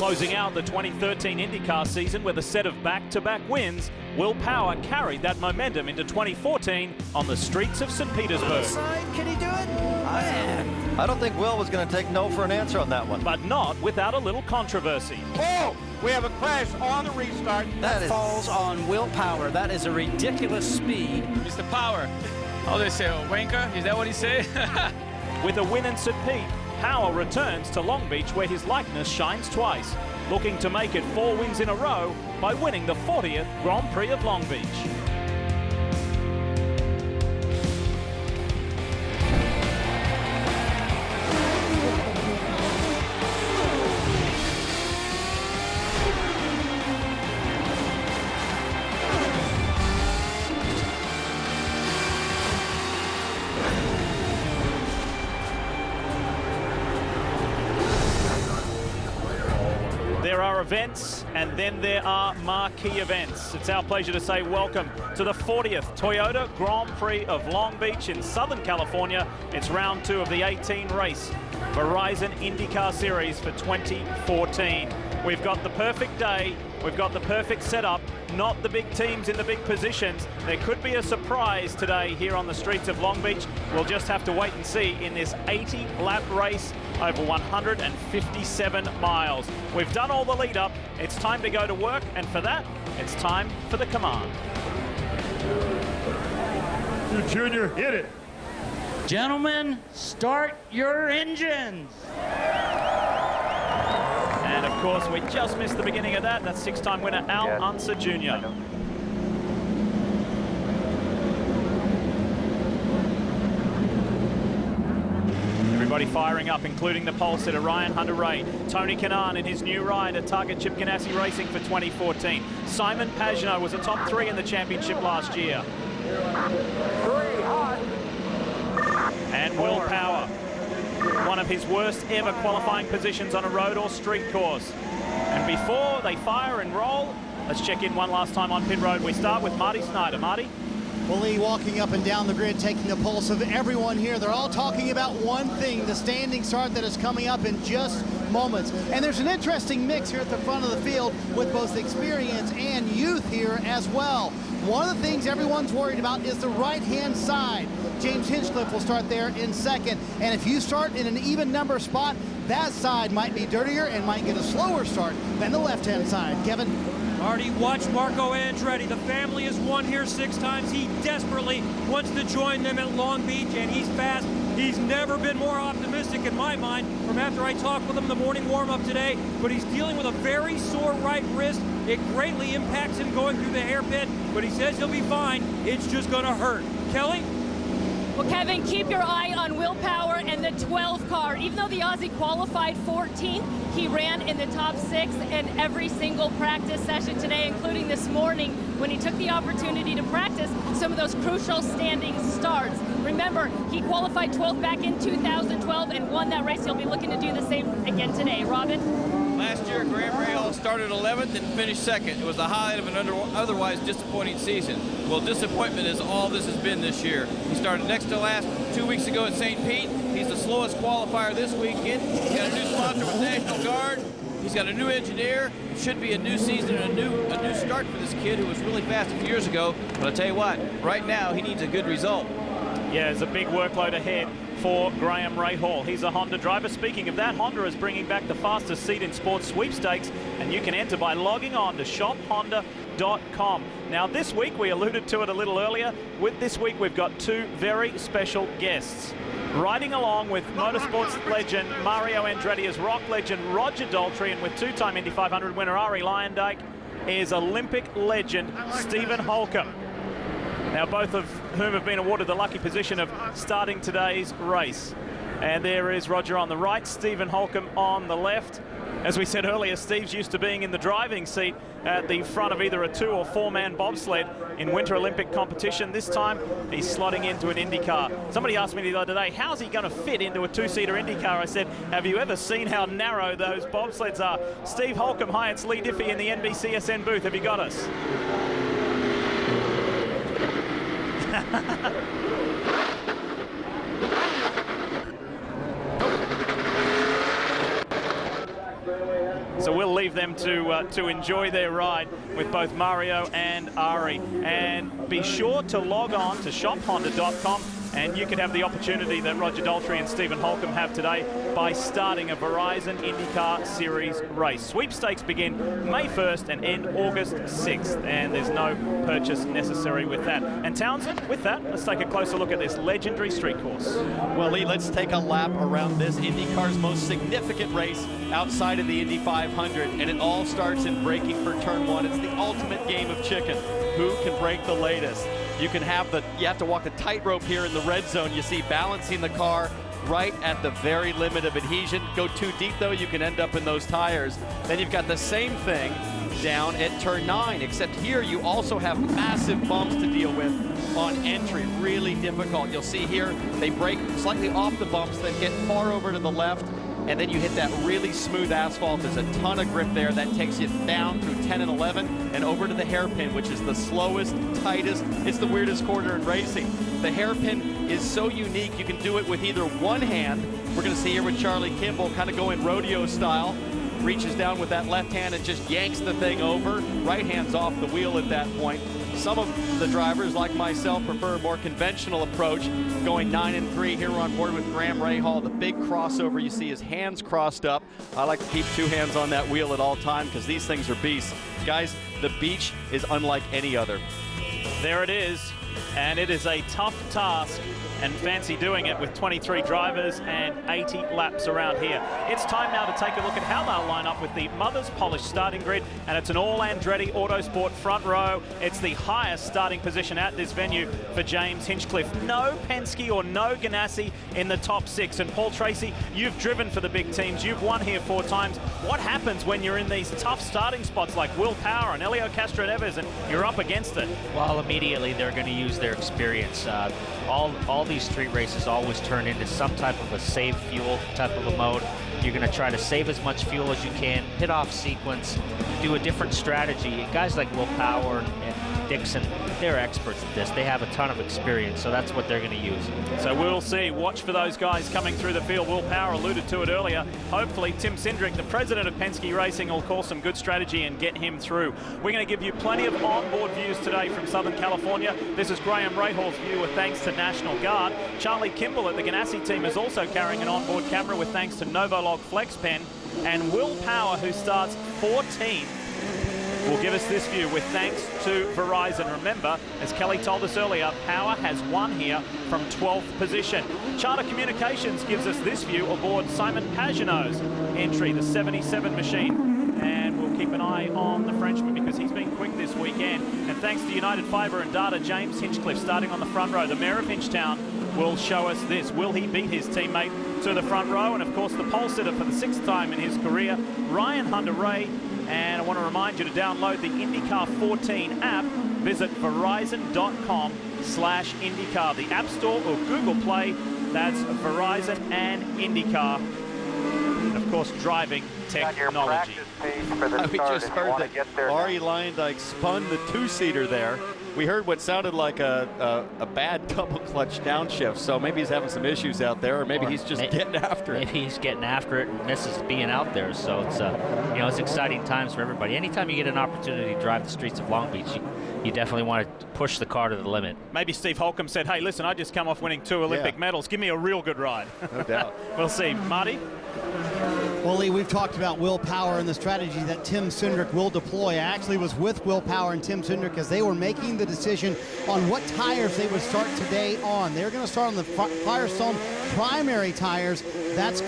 Closing out the 2013 IndyCar season with a set of back-to-back wins, Will Power carried that momentum into 2014 on the streets of St. Petersburg. Can he do it? I don't think Will was going to take no for an answer on that one. But not without a little controversy. Oh, we have a crash on the restart. That falls on Will Power. That is a ridiculous speed. Mr. Power. How they say, oh, wanker? Is that what he say? With a win in St. Pete, Power returns to Long Beach where his likeness shines twice, looking to make it 4 wins in a row by winning the 40th Grand Prix of Long Beach. There are events, and then there are marquee events. It's our pleasure to say welcome to the 40th Toyota Grand Prix of Long Beach in Southern California. It's round 2 of the 18 race Verizon IndyCar Series for 2014. We've got the perfect day, we've got the perfect setup, not the big teams in the big positions. There could be a surprise today here on the streets of Long Beach. We'll just have to wait and see in this 80-lap race over 157 miles. We've done all the lead up. It's time to go to work, and for that, it's time for the command. Junior, hit it. Gentlemen, start your engines. And of course, we just missed the beginning of that. That's 6-time winner Al Unser Jr. Everybody firing up, including the pole sitter Ryan Hunter-Ray, Tony Kanaan in his new ride at Target Chip Ganassi Racing for 2014. Simon Pagenaud was a top 3 in the championship last year. And Will Power, one of his worst ever qualifying positions on a road or street course. And before they fire and roll, let's check in one last time on pit road. We start with Marty Snyder. Marty? Well, Lee, walking up and down the grid, taking the pulse of everyone here. They're all talking about one thing, the standing start that is coming up in just moments. And there's an interesting mix here at the front of the field with both experience and youth here as well. One of the things everyone's worried about is the right-hand side. James Hinchcliffe will start there in second. And if you start in an even number spot, that side might be dirtier and might get a slower start than the left-hand side. Kevin? Marty, watch Marco Andretti. The family has won here 6 times. He desperately wants to join them at Long Beach, and he's fast. He's never been more optimistic in my mind from after I talked with him the morning warm-up today, but he's dealing with a very sore right wrist. It greatly impacts him going through the hairpin, but he says he'll be fine. It's just going to hurt. Kelly? Well, Kevin, keep your eye on Will Power and the 12 car. Even though the Aussie qualified 14th, he ran in the top 6 in every single practice session today, including this morning when he took the opportunity to practice some of those crucial standing starts. Remember, he qualified 12th back in 2012 and won that race. He'll be looking to do the same again today. Robin? Last year, Graham Rahal started 11th and finished 2nd. It was the highlight of an otherwise disappointing season. Well, disappointment is all this has been this year. He started next to last 2 weeks ago at St. Pete. He's the slowest qualifier this weekend. He's got a new sponsor with National Guard. He's got a new engineer. It should be a new season and a new start for this kid who was really fast a few years ago. But I'll tell you what, right now he needs a good result. Yeah, there's a big workload ahead for Graham Rahal. He's a Honda driver. Speaking of that, Honda is bringing back the fastest seat in sports sweepstakes, and you can enter by logging on to shophonda.com. Now, this week, we alluded to it a little earlier. With this week, we've got 2 very special guests. Riding along with motorsports legend Mario Andretti is rock legend Roger Daltrey, and with 2-time Indy 500 winner Arie Luyendyk is Olympic legend Stephen Holcomb. Now, both of whom have been awarded the lucky position of starting today's race. And there is Roger on the right, Stephen Holcomb on the left. As we said earlier, Steve's used to being in the driving seat at the front of either a 2- or 4-man bobsled in Winter Olympic competition. This time, he's slotting into an IndyCar. Somebody asked me the other day, how's he going to fit into a 2-seater IndyCar? I said, have you ever seen how narrow those bobsleds are? Steve Holcomb, hi, it's Lee Diffie in the NBCSN booth. Have you got us? So we'll leave them to enjoy their ride with both Mario and Ari. And be sure to log on to shophonda.com, and you can have the opportunity that Roger Daltrey and Stephen Holcomb have today by starting a Verizon IndyCar Series race. Sweepstakes begin May 1st and end August 6th, and there's no purchase necessary with that. And Townsend, with that, let's take a closer look at this legendary street course. Well, Lee, let's take a lap around this IndyCar's most significant race outside of the Indy 500, and it all starts in braking for turn one. It's the ultimate game of chicken. Who can brake the latest? You have to walk the tightrope here in the red zone. You see balancing the car right at the very limit of adhesion. Go too deep though, you can end up in those tires. Then you've got the same thing down at turn 9, except here you also have massive bumps to deal with on entry. Really difficult. You'll see here they brake slightly off the bumps, then get far over to the left, and then you hit that really smooth asphalt. There's a ton of grip there. That takes you down through 10 and 11 and over to the hairpin, which is the slowest, tightest. It's the weirdest corner in racing. The hairpin is so unique. You can do it with either one hand. We're going to see here with Charlie Kimball kind of going rodeo style. Reaches down with that left hand and just yanks the thing over. Right hand's off the wheel at that point. Some of the drivers, like myself, prefer a more conventional approach, going 9 and 3. Here we're on board with Graham Rahal. The big crossover, you see his hands crossed up. I like to keep 2 hands on that wheel at all time because these things are beasts. Guys, the beach is unlike any other. There it is, and it is a tough task, and fancy doing it with 23 drivers and 80 laps around here. It's time now to take a look at how they'll line up with the Mother's Polished starting grid, and it's an all Andretti Autosport front row. It's the highest starting position at this venue for James Hinchcliffe. No Penske or no Ganassi in the top 6. And Paul Tracy, you've driven for the big teams. You've won here 4 times. What happens when you're in these tough starting spots like Will Power and Elio Castro-Neves and you're up against it? Well, immediately they're going to use their experience. All these street races always turn into some type of a save fuel type of a mode. You're going to try to save as much fuel as you can, hit off sequence, do a different strategy. And guys like Will Power and Dixon, they're experts at this. They have a ton of experience, so that's what they're going to use. So we'll see. Watch for those guys coming through the field. Will Power alluded to it earlier. Hopefully Tim Cindric, the president of Penske Racing, will call some good strategy and get him through. We're going to give you plenty of onboard views today from Southern California. This is Graham Rahal's view with thanks to National Guard. Charlie Kimball at the Ganassi team is also carrying an onboard camera with thanks to Novolog FlexPen. And Will Power, who starts 14th, will give us this view with thanks to Verizon. Remember, as Kelly told us earlier, Power has won here from 12th position. Charter Communications gives us this view aboard Simon Pagenaud's entry, the 77 machine. And we'll keep an eye on the Frenchman because he's been quick this weekend. And thanks to United Fiber and Data, James Hinchcliffe starting on the front row. The Mayor of Hinchtown will show us this. Will he beat his teammate to the front row? And of course, the pole sitter for the 6th time in his career, Ryan Hunter-Reay. And I want to remind you to download the IndyCar 14 app. Visit verizon.com/IndyCar, the App Store or Google Play. That's Verizon and IndyCar. And of course, driving technology. We just heard that Ari Leyendijk spun the 2-seater there. We heard what sounded like a bad double clutch downshift, so maybe he's having some issues out there, or maybe he's just getting after it. Maybe he's getting after it and misses being out there. So it's it's exciting times for everybody. Anytime you get an opportunity to drive the streets of Long Beach, you definitely want to push the car to the limit. Maybe Steve Holcomb said, hey, listen, I just come off winning 2 Olympic medals. Give me a real good ride. No doubt. We'll see. Marty? Well, Lee, we've talked about Will Power and the strategy that Tim Cindric will deploy. I actually was with Will Power and Tim Cindric as they were making the decision on what tires they would start today on. They're going to start on the Firestone primary tires. That's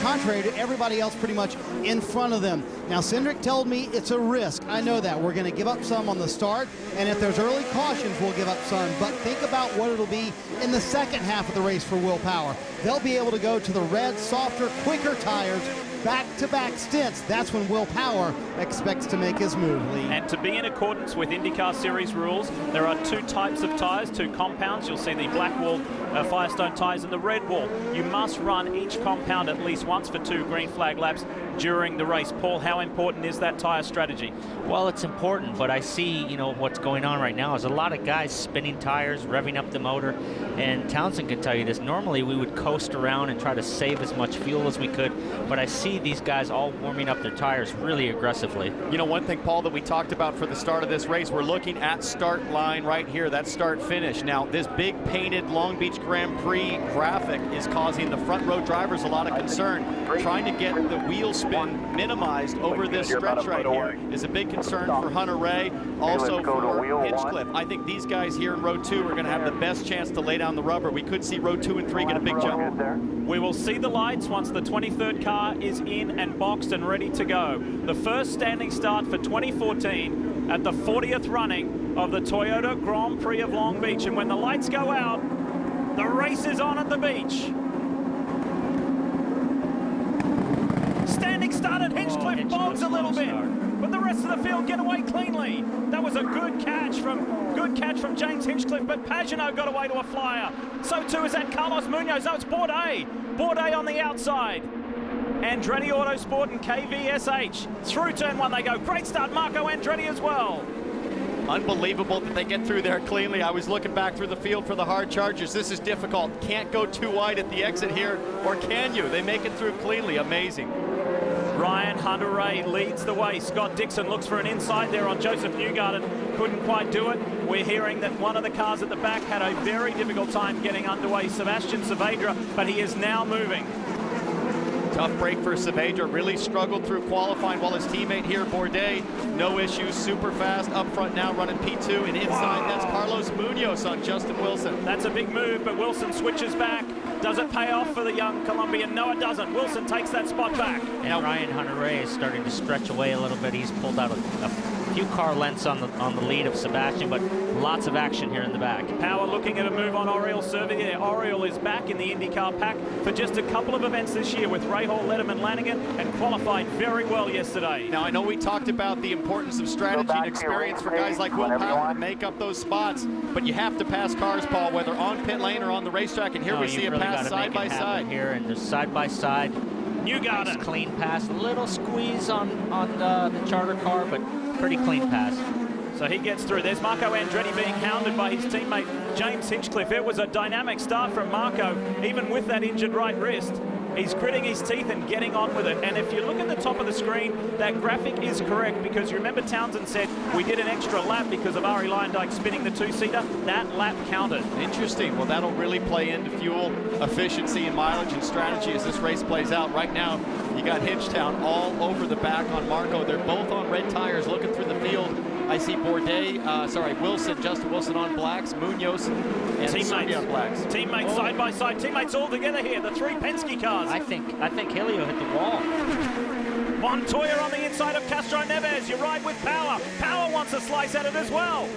contrary to everybody else pretty much in front of them. Now, Cindric told me it's a risk. I know that. We're going to give up some on the start, and if there's early cautions, we'll give up some. But think about what it'll be in the second half of the race for Will Power. They'll be able to go to the red, softer, quicker tires, back-to-back stints. That's when Will Power expects to make his move, Lee. And to be in accordance with IndyCar Series rules, there are 2 types of tires, 2 compounds. You'll see the black wall Firestone tires and the red wall. You must run each compound at least once for 2 green flag laps during the race. Paul, how important is that tire strategy? Well, it's important, but I see, what's going on right now is a lot of guys spinning tires, revving up the motor, and Townsend can tell you this. Normally, we would coast around and try to save as much fuel as we could, but I see see these guys all warming up their tires really aggressively. You know, one thing, Paul, that we talked about for the start of this race, we're looking at start line right here, that start finish. Now, this big painted Long Beach Grand Prix graphic is causing the front row drivers a lot of concern. Trying to get the wheel spin minimized over this stretch right here is a big concern for Hunter Ray, also for Hinchcliffe. I think these guys here in row 2 are going to have the best chance to lay down the rubber. We could see row 2 and 3 get a big jump. We will see the lights once the 23rd car is in and boxed and ready to go. The first standing start for 2014 at the 40th running of the Toyota Grand Prix of Long Beach. And when the lights go out, the race is on at the beach. Standing start at Hinchcliffe bogs a little bit, but the rest of the field get away cleanly. That was a good catch from James Hinchcliffe, but Pagenaud got away to a flyer. So too is that Carlos Munoz. No, it's Bourdais. Bourdais on the outside. Andretti Autosport and KVSH. Through turn 1 they go. Great start, Marco Andretti as well. Unbelievable that they get through there cleanly. I was looking back through the field for the hard charges. This is difficult. Can't go too wide at the exit here, or can you? They make it through cleanly. Amazing. Ryan Hunter-Ray leads the way. Scott Dixon looks for an inside there on Joseph Newgarden. Couldn't quite do it. We're hearing that one of the cars at the back had a very difficult time getting underway, Sebastian Saavedra, but he is now moving. Tough break for Saavedra. Really struggled through qualifying, while his teammate here, Bourdais, no issues, super fast. Up front now running P2, and inside that's Carlos Munoz on Justin Wilson. That's a big move, but Wilson switches back. Does it pay off for the young Colombian? No, it doesn't. Wilson takes that spot back. And now Ryan Hunter-Ray is starting to stretch away a little bit. He's pulled out a few car lengths on the lead of Sebastian, but lots of action here in the back. Power looking at a move on Oriol Servier. Oriol is back in the IndyCar pack for just a couple of events this year with Rahal, Letterman, Lanigan, and qualified very well yesterday. Now, I know we talked about the importance of strategy and experience for guys like Will Power to make up those spots, but you have to pass cars, Paul, whether on pit lane or on the racetrack, and here we see a pass side by side. Here, and just side by side. Newgarden. Nice clean pass, little squeeze on the charter car, but pretty clean pass. So he gets through. There's Marco Andretti being hounded by his teammate James Hinchcliffe. It was a dynamic start from Marco, even with that injured right wrist. He's gritting his teeth and getting on with it. And if you look at the top of the screen, that graphic is correct, because you remember Townsend said we did an extra lap because of Arie Luyendyk spinning the two-seater. That lap counted. Interesting. Well, that'll really play into fuel efficiency and mileage and strategy as this race plays out. Right now, you got Hinchtown all over the back on Marco. They're both on red tires looking through the field. I see Wilson, Justin Wilson on blacks, Munoz and Sergio on blacks. Teammates side by side, teammates all together here, the three Penske cars. I think Helio hit the wall. Montoya on the inside of Castro Neves. You ride with Power. Power wants a slice at it as well.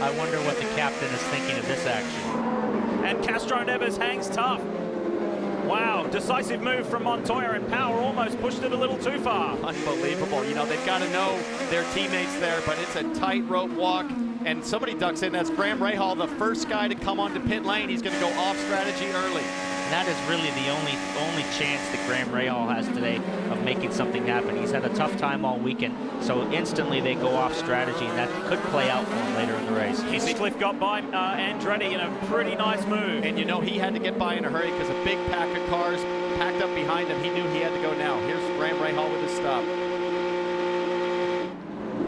I wonder what the captain is thinking of this action. And Castro Neves hangs tough. Wow, decisive move from Montoya, and Power almost pushed it a little too far. Unbelievable. You know, they've got to know their teammates there, but it's a tightrope walk. And somebody ducks in. That's Graham Rahal, the first guy to come onto pit lane. He's going to go off strategy early. And that is really the only chance that Graham Rahal has today of making something happen. He's had a tough time all weekend, so instantly they go off strategy, and that could play out for him later in the race. Hinchcliffe got by Andretti in a pretty nice move. And you know, he had to get by in a hurry because a big pack of cars packed up behind him. He knew he had to go now. Here's Graham Rahal with his stop.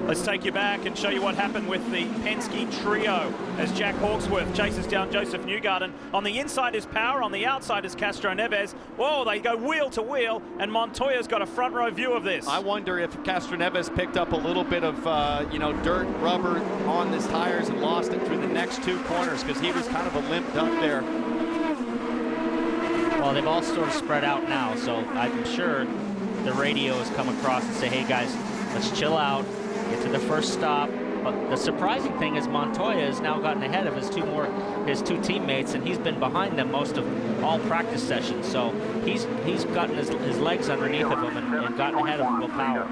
Let's take you back and show you what happened with the Penske trio as Jack Hawksworth chases down Joseph Newgarden. On the inside is Power, on the outside is Castro Neves. Whoa, they go wheel to wheel, and Montoya's got a front row view of this. I wonder if Castro Neves picked up a little bit of, dirt, rubber on his tires and lost it through the next two corners, because he was kind of a limp duck there. Well, they've all sort of spread out now, so I'm sure the radio has come across and say, hey guys, let's chill out. Get to the first stop. But the surprising thing is Montoya has now gotten ahead of his two teammates, and he's been behind them most of all practice sessions. So he's gotten his legs underneath of him and gotten ahead of Will Power.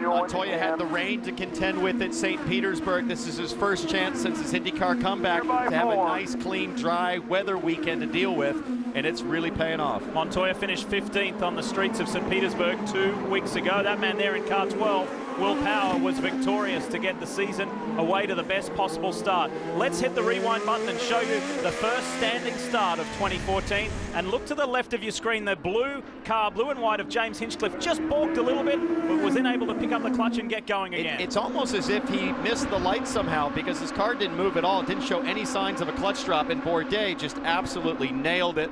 Montoya had the rain to contend with at St. Petersburg. This is his first chance since his IndyCar comeback to have a nice, clean, dry weather weekend to deal with, and it's really paying off. Montoya finished 15th on the streets of St. Petersburg 2 weeks ago. That man there in car 12 Will Power was victorious to get the season away to the best possible start. Let's hit the rewind button and show you the first standing start of 2014. And look to the left of your screen, the blue car, blue and white of James Hinchcliffe, just balked a little bit, but was then able to pick up the clutch and get going again. It's almost as if he missed the light somehow, because his car didn't move at all. It didn't show any signs of a clutch drop, and Bourdais just absolutely nailed it.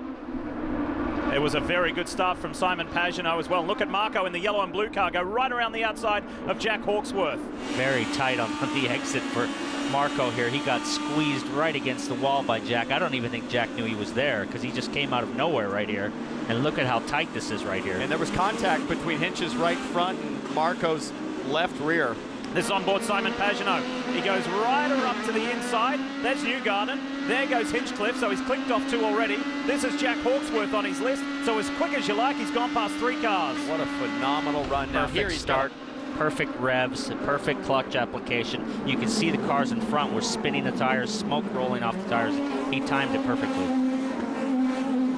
It was a very good start from Simon Pagenaud as well. Look at Marco in the yellow and blue car go right around the outside of Jack Hawksworth. Very tight on the exit for Marco here. He got squeezed right against the wall by Jack. I don't even think Jack knew he was there, because he just came out of nowhere right here. And look at how tight this is right here. And there was contact between Hinch's right front and Marco's left rear. This is on board Simon Pagenaud. He goes right up to the inside. There's Newgarden. There goes Hinchcliffe, so he's clicked off 2 already. This is Jack Hawksworth on his list. So as quick as you like, he's gone past 3 cars. What a phenomenal run. Now here he's start. Perfect revs, perfect clutch application. You can see the cars in front were spinning the tires, smoke rolling off the tires. He timed it perfectly.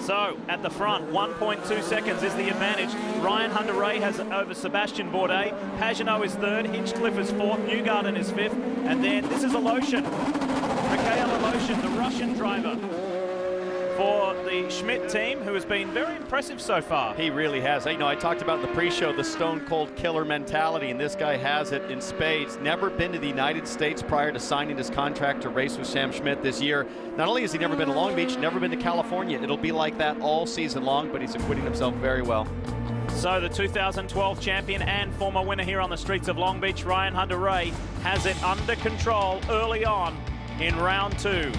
So at the front, 1.2 seconds is the advantage. Ryan Hunter-Reay has over Sebastian Bourdais. Pagenaud is 3rd, Hinchcliffe is 4th, Newgarden is 5th, and then this is Aloshin. Mikhail Aloshin, the Russian driver for the Schmidt team, who has been very impressive so far. He really has. You know, I talked about in the pre-show the stone-cold killer mentality, and this guy has it in spades. Never been to the United States prior to signing his contract to race with Sam Schmidt this year. Not only has he never been to Long Beach, never been to California. It'll be like that all season long, but he's acquitting himself very well. So the 2012 champion and former winner here on the streets of Long Beach, Ryan Hunter-Reay, has it under control early on in round 2.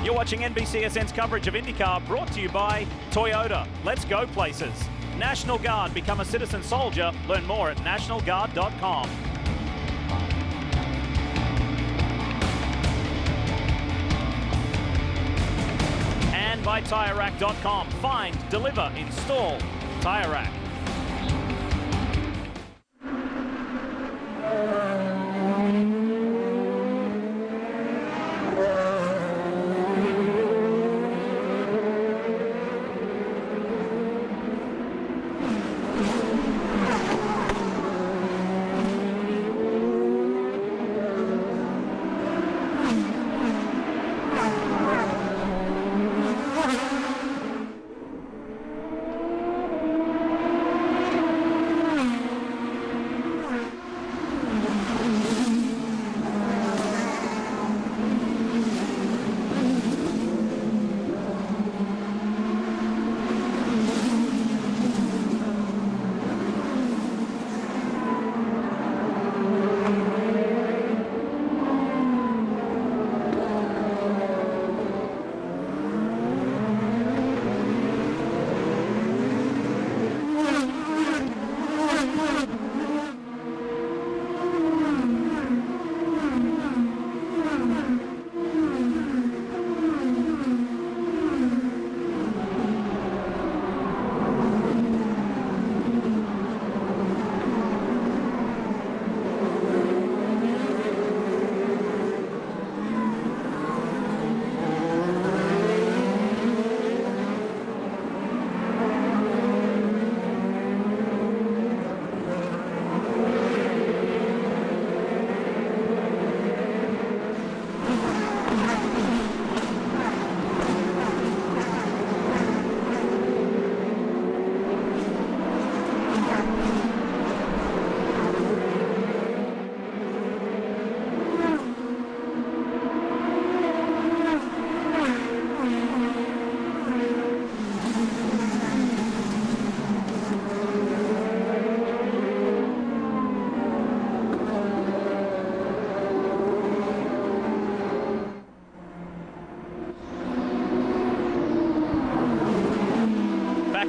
You're watching NBCSN's coverage of IndyCar, brought to you by Toyota. Let's go places. National Guard, become a citizen soldier. Learn more at nationalguard.com. And by TireRack.com. Find, deliver, install Tire Rack.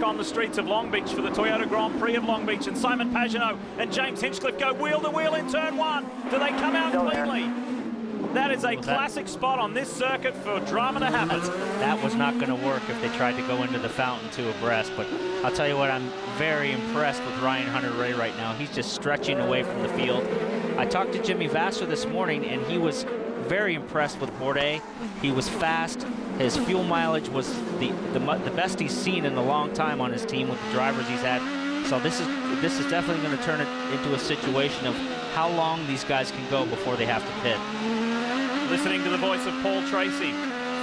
On the streets of Long Beach for the Toyota Grand Prix of Long Beach, and Simon Pagenaud and James Hinchcliffe go wheel to wheel in turn 1. Do they come out cleanly? That is a classic spot on this circuit for drama to happen. That was not going to work if they tried to go into the fountain 2 abreast, but I'll tell you what, I'm very impressed with Ryan Hunter-Reay right now. He's just stretching away from the field. I talked to Jimmy Vasser this morning, and he was very impressed with Bourdais. He was fast. His fuel mileage was the best he's seen in a long time on his team with the drivers he's had. So this is definitely going to turn it into a situation of how long these guys can go before they have to pit. Listening to the voice of Paul Tracy,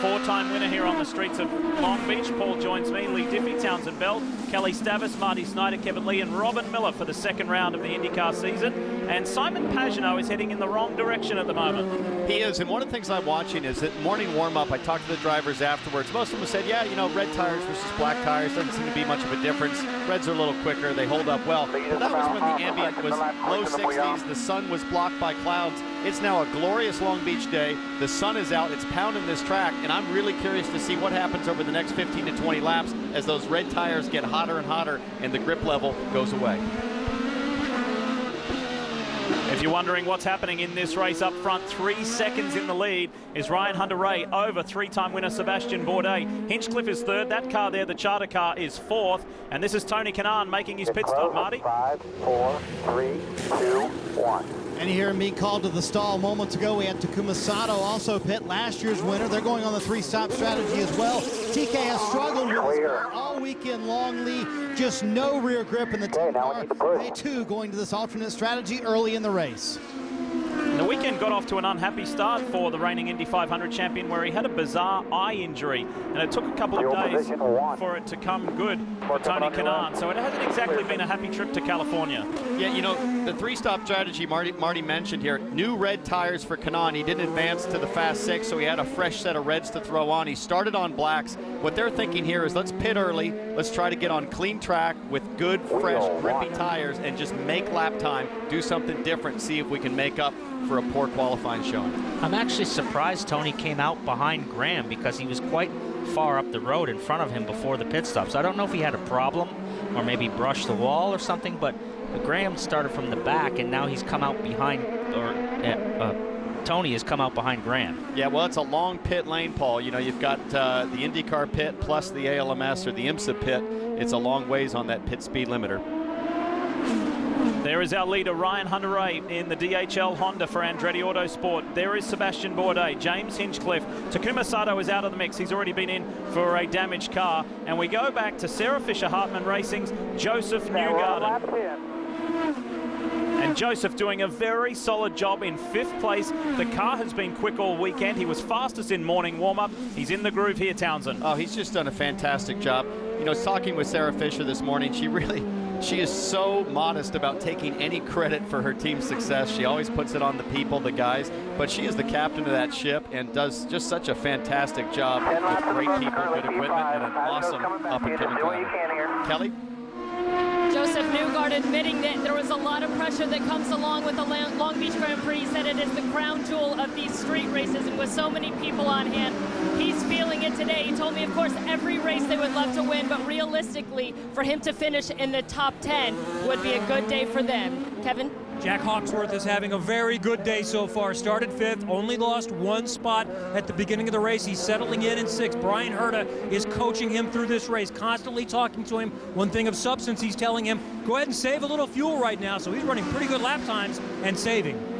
four-time winner here on the streets of Long Beach. Paul joins me, Lee Diffie, Townsend Bell, Kelly Stavis, Marty Snyder, Kevin Lee, and Robin Miller for the second round of the IndyCar season. And Simon Pagenaud is heading in the wrong direction at the moment. He is, and one of the things I'm watching is that morning warm-up, I talked to the drivers afterwards. Most of them said, yeah, you know, red tires versus black tires, doesn't seem to be much of a difference. Reds are a little quicker, they hold up well. But that was when the ambient was low 60s, the sun was blocked by clouds. It's now a glorious Long Beach day. The sun is out, it's pounding this track, and I'm really curious to see what happens over the next 15 to 20 laps as those red tires get hotter and hotter and the grip level goes away. If you're wondering what's happening in this race up front, 3 seconds in the lead is Ryan Hunter-Reay over three-time winner Sebastian Bourdais. Hinchcliffe is third. That car there, the charter car, is fourth. And this is Tony Kanaan making his pit stop, Marty. 5, 4, 3, 2, 1. And you hear him being called to the stall moments ago. We had Takuma Sato also pit, last year's winner. They're going on the three-stop strategy as well. TK has struggled with his car all weekend long, Lee. Just no rear grip in the car. They too going to this alternate strategy early in the race. The weekend got off to an unhappy start for the reigning Indy 500 champion, where he had a bizarre eye injury, and it took a couple of days for it to come good for Tony Kanaan. So it hasn't exactly been a happy trip to California. Yeah, you know, the three-stop strategy Marty mentioned here, new red tires for Kanaan. He didn't advance to the Fast 6, so he had a fresh set of reds to throw on. He started on blacks. What they're thinking here is let's pit early, let's try to get on clean track with good, fresh, grippy tires and just make lap time, do something different, see if we can make up for a poor qualifying showing. I'm actually surprised Tony came out behind Graham because he was quite far up the road in front of him before the pit stops. I don't know if he had a problem or maybe brushed the wall or something, but Graham started from the back and now he's come out behind, Tony has come out behind Graham. Yeah, well, it's a long pit lane, Paul. You know, you've got the IndyCar pit plus the ALMS or the IMSA pit. It's a long ways on that pit speed limiter. There is our leader, Ryan Hunter-Reay, in the DHL Honda for Andretti Autosport. There is Sebastian Bourdais, James Hinchcliffe. Takuma Sato is out of the mix. He's already been in for a damaged car. And we go back to Sarah Fisher Hartman Racing's Joseph Newgarden. And Joseph doing a very solid job in 5th place. The car has been quick all weekend. He was fastest in morning warm-up. He's in the groove here, Townsend. Oh, he's just done a fantastic job. You know, talking with Sarah Fisher this morning, she is so modest about taking any credit for her team's success. She always puts it on the people, the guys, but she is the captain of that ship and does just such a fantastic job with great people, good equipment, and an awesome up-and-coming driver. Kelly? Joseph Newgarden admitting that there was a lot of pressure that comes along with the Long Beach Grand Prix. He said it is the crown jewel of these street races, and with so many people on hand, he's feeling it today. He told me, of course, every race they would love to win, but realistically, for him to finish in the top 10 would be a good day for them. Kevin? Jack Hawksworth is having a very good day so far. Started 5th, only lost 1 spot at the beginning of the race. He's settling in 6th. Brian Herta is coaching him through this race, constantly talking to him. One thing of substance, he's telling him, go ahead and save a little fuel right now. So he's running pretty good lap times and saving.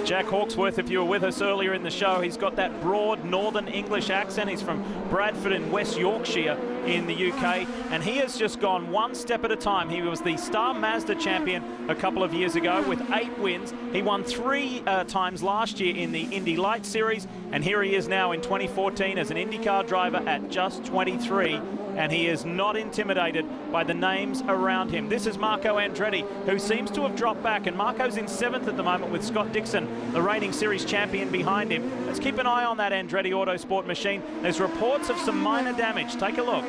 Jack Hawksworth, if you were with us earlier in the show, he's got that broad Northern English accent. He's from Bradford in West Yorkshire in the UK, and he has just gone one step at a time. He was the Star Mazda champion a couple of years ago with 8 wins. He won 3 times last year in the Indy Light Series, and here he is now in 2014 as an IndyCar driver at just 23. And he is not intimidated by the names around him. This is Marco Andretti, who seems to have dropped back, and Marco's in 7th at the moment with Scott Dixon, the reigning series champion, behind him. Let's keep an eye on that Andretti Autosport machine. There's reports of some minor damage. Take a look.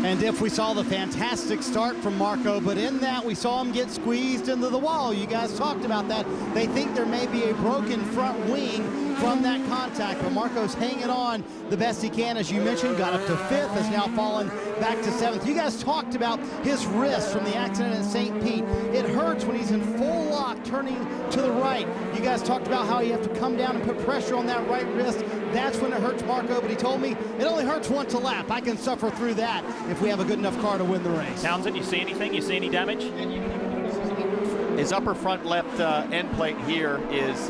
And if we saw the fantastic start from Marco, but in that we saw him get squeezed into the wall. You guys talked about that. They think there may be a broken front wing from that contact, but Marco's hanging on the best he can. As you mentioned, got up to 5th, has now fallen back to 7th. You guys talked about his wrist from the accident at St. Pete. It hurts when he's in full lock turning to the right. You guys talked about how you have to come down and put pressure on that right wrist. That's when it hurts Marco, but he told me it only hurts once a lap. I can suffer through that if we have a good enough car to win the race. Townsend, you see anything? You see any damage? His upper front left end plate here is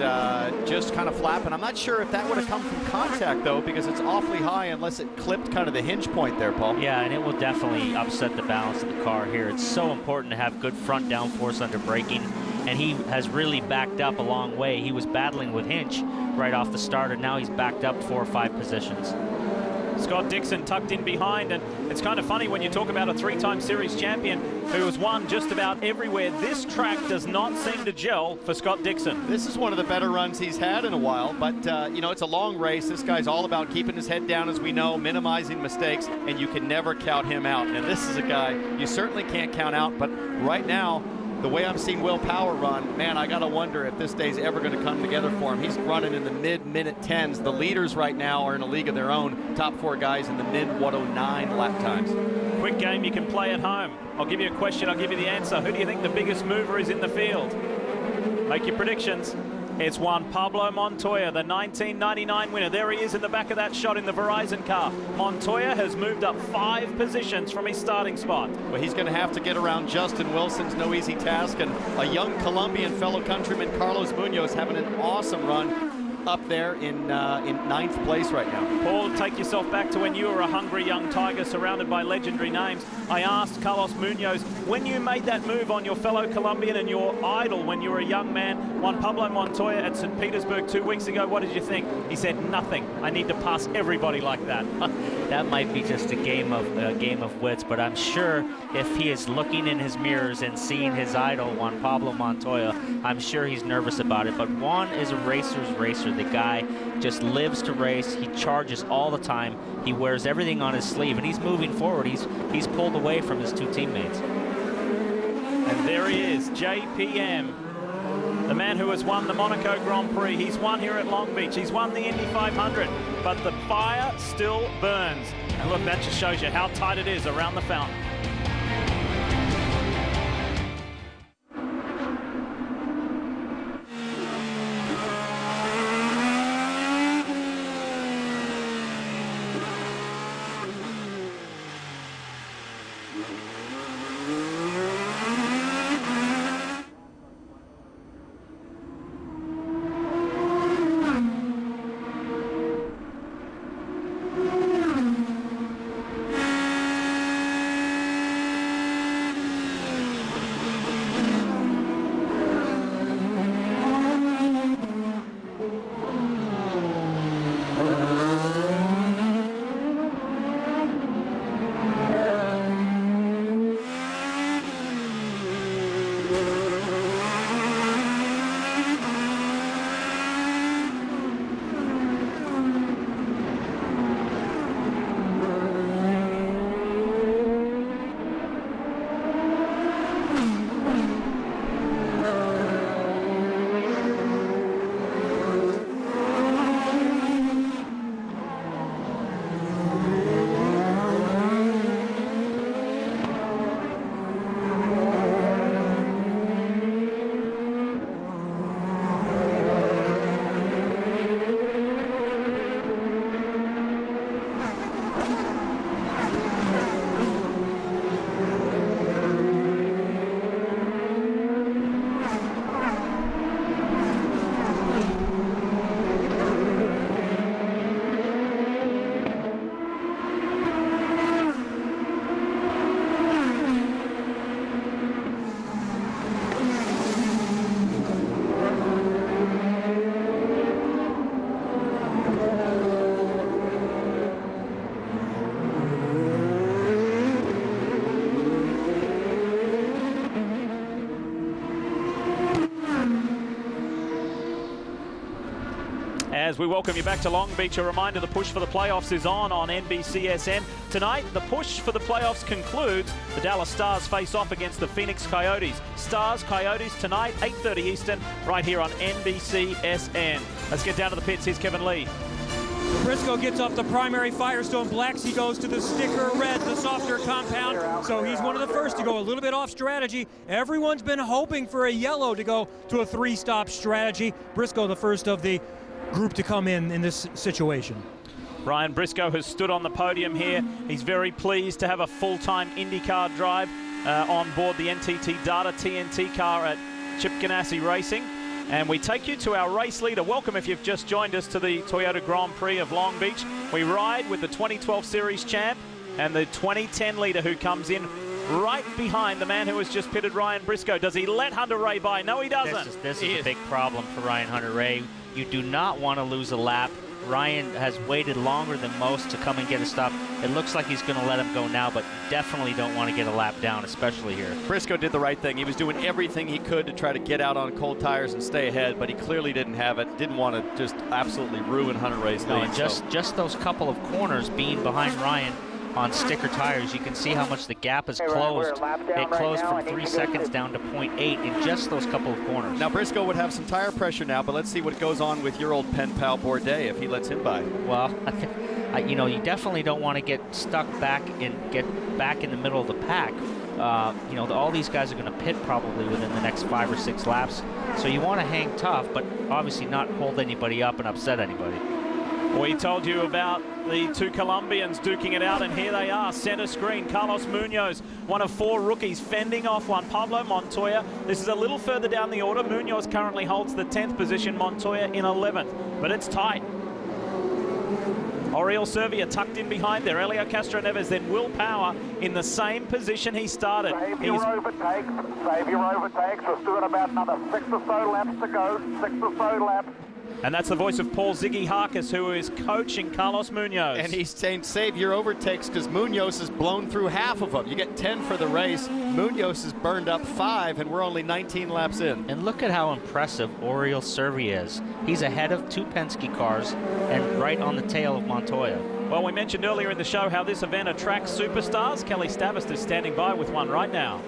just kind of flapping. I'm not sure if that would have come from contact, though, because it's awfully high unless it clipped kind of the hinge point there, Paul. Yeah, and it will definitely upset the balance of the car here. It's so important to have good front downforce under braking, and he has really backed up a long way. He was battling with hinge right off the start, and now he's backed up 4 or 5 positions. Scott Dixon tucked in behind, and it's kind of funny when you talk about a 3-time series champion who has won just about everywhere. This track does not seem to gel for Scott Dixon. This is one of the better runs he's had in a while, but you know, it's a long race. This guy's all about keeping his head down, as we know, minimizing mistakes, and you can never count him out. And this is a guy you certainly can't count out, but right now, the way I'm seeing Will Power run, man, I got to wonder if this day's ever going to come together for him. He's running in the mid-minute 10s. The leaders right now are in a league of their own. Top 4 guys in the mid-109 lap times. Quick game you can play at home. I'll give you a question, I'll give you the answer. Who do you think the biggest mover is in the field? Make your predictions. It's Juan Pablo Montoya, the 1999 winner. There he is in the back of that shot in the Verizon car. Montoya has moved up 5 positions from his starting spot. Well, he's going to have to get around Justin Wilson's no easy task, and a young Colombian fellow countryman, Carlos Munoz, having an awesome run up there in 9th place right now. Paul, take yourself back to when you were a hungry young tiger surrounded by legendary names. I asked Carlos Munoz, when you made that move on your fellow Colombian and your idol when you were a young man, Juan Pablo Montoya at St. Petersburg 2 weeks ago, what did you think? He said, nothing. I need to pass everybody like that. That might be just a game of wits, but I'm sure if he is looking in his mirrors and seeing his idol, Juan Pablo Montoya, I'm sure he's nervous about it. But Juan is a racer's racer. The guy just lives to race. He charges all the time. He wears everything on his sleeve, and he's moving forward. He's pulled away from his 2 teammates. And there he is, JPM, the man who has won the Monaco Grand Prix. He's won here at Long Beach. He's won the Indy 500, but the fire still burns. And look, that just shows you how tight it is around the fountain. As we welcome you back to Long Beach, a reminder the push for the playoffs is on NBCSN. Tonight, the push for the playoffs concludes. The Dallas Stars face off against the Phoenix Coyotes. Stars, Coyotes tonight, 8:30 Eastern, right here on NBCSN. Let's get down to the pits. Here's Kevin Lee. Briscoe gets off the primary Firestone blacks. He goes to the sticker red, the softer compound. So he's one of the first to go a little bit off strategy. Everyone's been hoping for a yellow to go to a 3-stop strategy. Briscoe, the first of the group to come in this situation. Ryan Briscoe has stood on the podium here. He's very pleased to have a full-time IndyCar drive on board the NTT Data TNT car at Chip Ganassi Racing. And we take you to our race leader. Welcome if you've just joined us to the Toyota Grand Prix of Long Beach. We ride with the 2012 Series champ and the 2010 leader who comes in right behind the man who was just pitted, Ryan Briscoe. Does he let Hunter-Reay by? No, he doesn't. This is a big problem for Ryan Hunter-Reay. You do not want to lose a lap. Ryan has waited longer than most to come and get a stop. It looks like he's going to let him go now, but you definitely don't want to get a lap down, especially here. Briscoe did the right thing. He was doing everything he could to try to get out on cold tires and stay ahead, but he clearly didn't have it. Didn't want to just absolutely ruin Hunter-Reay's lead. And just those couple of corners being behind Ryan on sticker tires, you can see how much the gap has closed. It closed from 3 seconds down to 0.8 in just those couple of corners. Now Briscoe would have some tire pressure now, but let's see what goes on with your old pen pal Bourdais if he lets him by. Well, you know, you definitely don't want to get stuck back in the middle of the pack. You know, all these guys are going to pit probably within the next 5 or 6 laps, so you want to hang tough, but obviously not hold anybody up and upset anybody. We told you about the two Colombians duking it out, and here they are, center screen. Carlos Munoz, one of 4 rookies, fending off one. Pablo Montoya. This is a little further down the order. Munoz currently holds the 10th position, Montoya in 11th, but it's tight. Oriol Servia tucked in behind there. Helio Castro-Neves, then Will Power in the same position he started. Save your overtakes. Save your overtakes. We're still at about another 6 or so laps to go. 6 or so laps. And that's the voice of Paul Ziggy Harkis, who is coaching Carlos Munoz. And he's saying save your overtakes because Munoz has blown through half of them. You get 10 for the race. Munoz has burned up 5, and we're only 19 laps in. And look at how impressive Oriol Servia is. He's ahead of 2 Penske cars and right on the tail of Montoya. Well, we mentioned earlier in the show how this event attracts superstars. Kelly Stavist is standing by with one right now.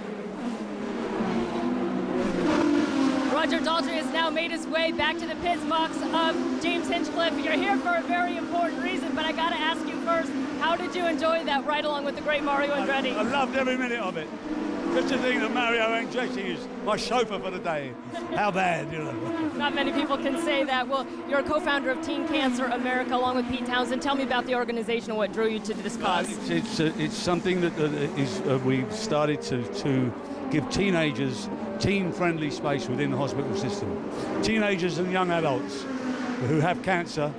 Roger Daltrey has now made his way back to the pits box of James Hinchcliffe. You're here for a very important reason, but I got to ask you first, how did you enjoy that ride along with the great Mario Andretti? I loved every minute of it. Just to think that Mario Andretti is my chauffeur for the day. How bad, you know. Not many people can say that. Well, you're a co-founder of Teen Cancer America along with Pete Townsend. Tell me about the organization and what drew you to this cause. It's something that we've started to give teenagers teen-friendly space within the hospital system. Teenagers and young adults who have cancer,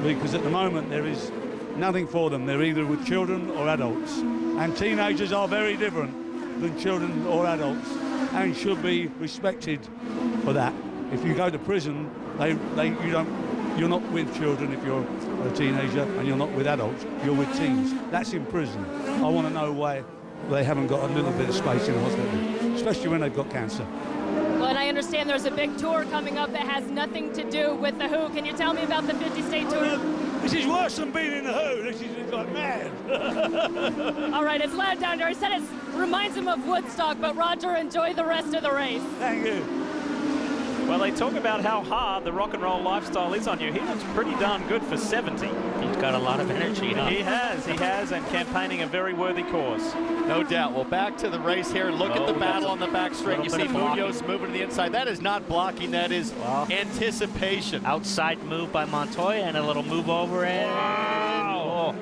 because at the moment there is nothing for them. They're either with children or adults. And teenagers are very different than children or adults and should be respected for that. If you go to prison, you're not with children if you're a teenager, and you're not with adults, you're with teens. That's in prison. I want to know why they haven't got a little bit of space in the hospital, especially when they've got cancer. Well, and I understand there's a big tour coming up that has nothing to do with the WHO. Can you tell me about the 50-state tour? This is worse than being in the WHO. This is like mad. All right, it's loud down there. He said it reminds him of Woodstock, but Roger, enjoy the rest of the race. Thank you. Well, they talk about how hard the rock and roll lifestyle is on you. He looks pretty darn good for 70. He's got a lot of energy, huh? He has, and campaigning a very worthy cause. No doubt. Well, back to the race here. Look at the battle on the back straight. You see Munoz moving to the inside. That is not blocking. That is anticipation. Outside move by Montoya and a little move over and... Wow.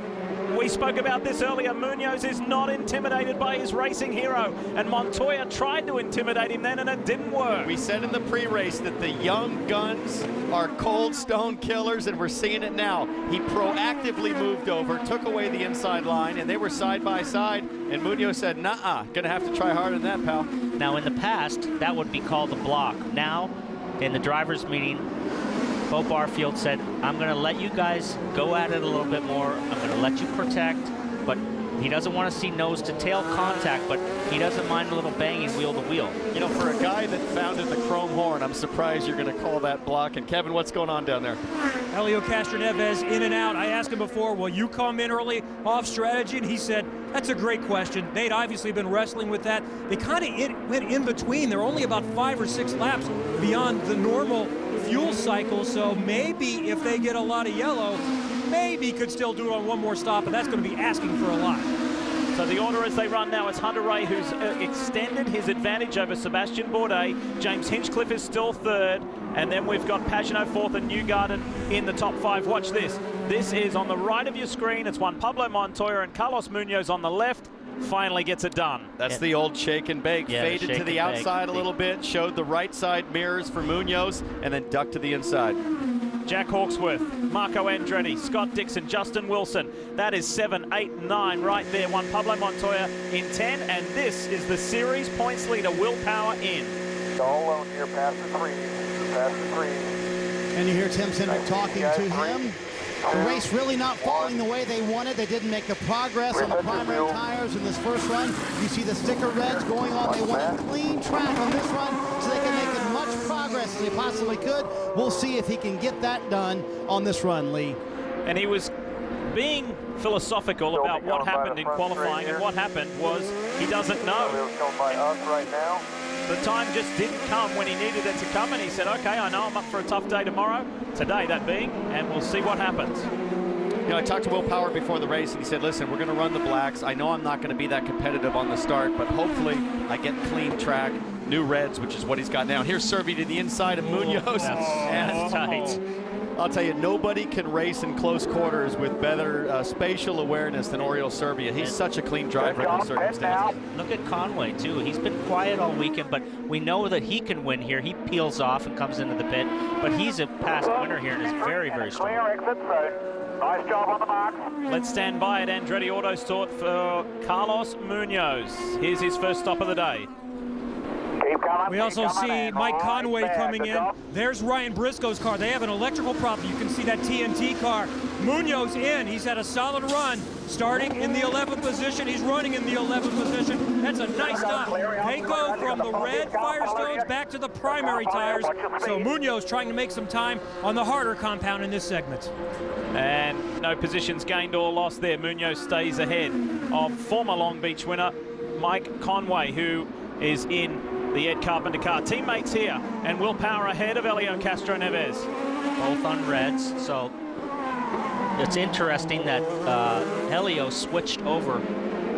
We spoke about this earlier. Munoz is not intimidated by his racing hero, and Montoya tried to intimidate him then, and it didn't work. We said in the pre-race that the young guns are cold stone killers, and we're seeing it now. He proactively moved over, took away the inside line, and they were side by side, and Munoz said, "Nuh-uh, gonna have to try harder than that, pal." Now, in the past, that would be called a block. Now, in the driver's meeting, Bo Barfield said, I'm going to let you guys go at it a little bit more. I'm going to let you protect, but he doesn't want to see nose-to-tail contact, but he doesn't mind a little banging wheel-to-wheel. You know, for a guy that founded the Chrome Horn, I'm surprised you're going to call that block. And Kevin, what's going on down there? Helio Castro-Neves in and out. I asked him before, will you come in early off strategy? And he said, that's a great question. They'd obviously been wrestling with that. They kind of went in between. They're only about 5 or 6 laps beyond the normal fuel cycle, so maybe if they get a lot of yellow, maybe could still do it on one more stop, but that's going to be asking for a lot. So the order as they run now, it's Hunter-Reay who's extended his advantage over Sebastian Bourdais. James Hinchcliffe is still 3rd, and then we've got Pagenaud 4th and Newgarden in the top 5. Watch this. This is on the right of your screen. It's one Pablo Montoya and Carlos Munoz on the left. finally gets it done. That's the old shake and bake. Yeah, Faded shake to the and outside bake. a little bit, showed the right side mirrors for Munoz, and then ducked to the inside. Jack Hawksworth, Marco Andretti, Scott Dixon, Justin Wilson. That is 7, 8, 9 right there. Juan Pablo Montoya in 10, and this is the series points leader, Will Power in. All alone here, past the trees, And you hear Tim Cindric talking to him. The race really not falling the way they wanted. They didn't make the progress on the primary tires in this first run. You see the sticker reds going on. They want a clean track on this run so they can make as much progress as they possibly could. We'll see if he can get that done on this run, Lee. And he was being philosophical about what happened in qualifying, and what happened was he doesn't know. Going by us right now. The time just didn't come when he needed it to come, and he said, okay, I know I'm up for a tough day tomorrow, today that being, and we'll see what happens. You know, I talked to Will Power before the race, and he said, listen, we're going to run the blacks. I know I'm not going to be that competitive on the start, but hopefully I get clean track, new reds, which is what he's got now. And here's Servi to the inside of Munoz. That's tight. I'll tell you, nobody can race in close quarters with better spatial awareness than Oriol Servia. He's such a clean driver in those circumstances. Look at Conway, too. He's been quiet all weekend, but we know that he can win here. He peels off and comes into the pit, but he's a past winner here and is very, very strong. Clear exit zone. Nice job on the mark. Let's stand by at Andretti Autosport for Carlos Munoz. Here's his first stop of the day. We also see Mike Conway coming in. There's Ryan Briscoe's car. They have an electrical problem. You can see that TNT car. Munoz in. He's had a solid run. Starting in the 11th position. He's running in the 11th position. That's a nice stop. They go from the red Firestones back to the primary tires. So Munoz trying to make some time on the harder compound in this segment. And no positions gained or lost there. Munoz stays ahead of former Long Beach winner Mike Conway, who is in the Ed Carpenter car. Teammates here, and Will Power ahead of Helio Castroneves. Both on reds, so it's interesting that Helio switched over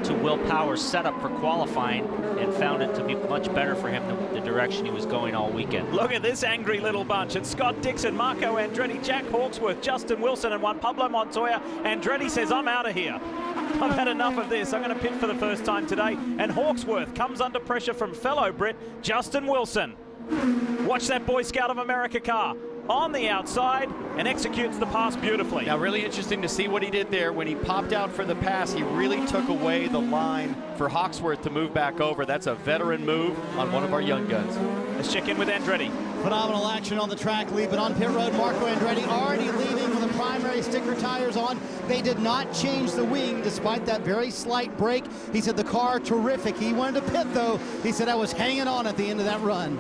to Will Power's setup for qualifying and found it to be much better for him than the direction he was going all weekend. Look at this angry little bunch. It's Scott Dixon, Marco Andretti, Jack Hawksworth, Justin Wilson, and Juan Pablo Montoya. Andretti says, I'm out of here. I've had enough of this. I'm going to pit for the first time today. And Hawksworth comes under pressure from fellow Brit, Justin Wilson. Watch that Boy Scout of America car on the outside and executes the pass beautifully. Now, really interesting to see what he did there. When he popped out for the pass, he really took away the line for Hawksworth to move back over. That's a veteran move on one of our young guns. Let's check in with Andretti. Phenomenal action on the track, Lee, but on pit road, Marco Andretti already leaving with the primary sticker tires on. They did not change the wing despite that very slight break. He said the car terrific. He wanted to pit though. He said I was hanging on at the end of that run.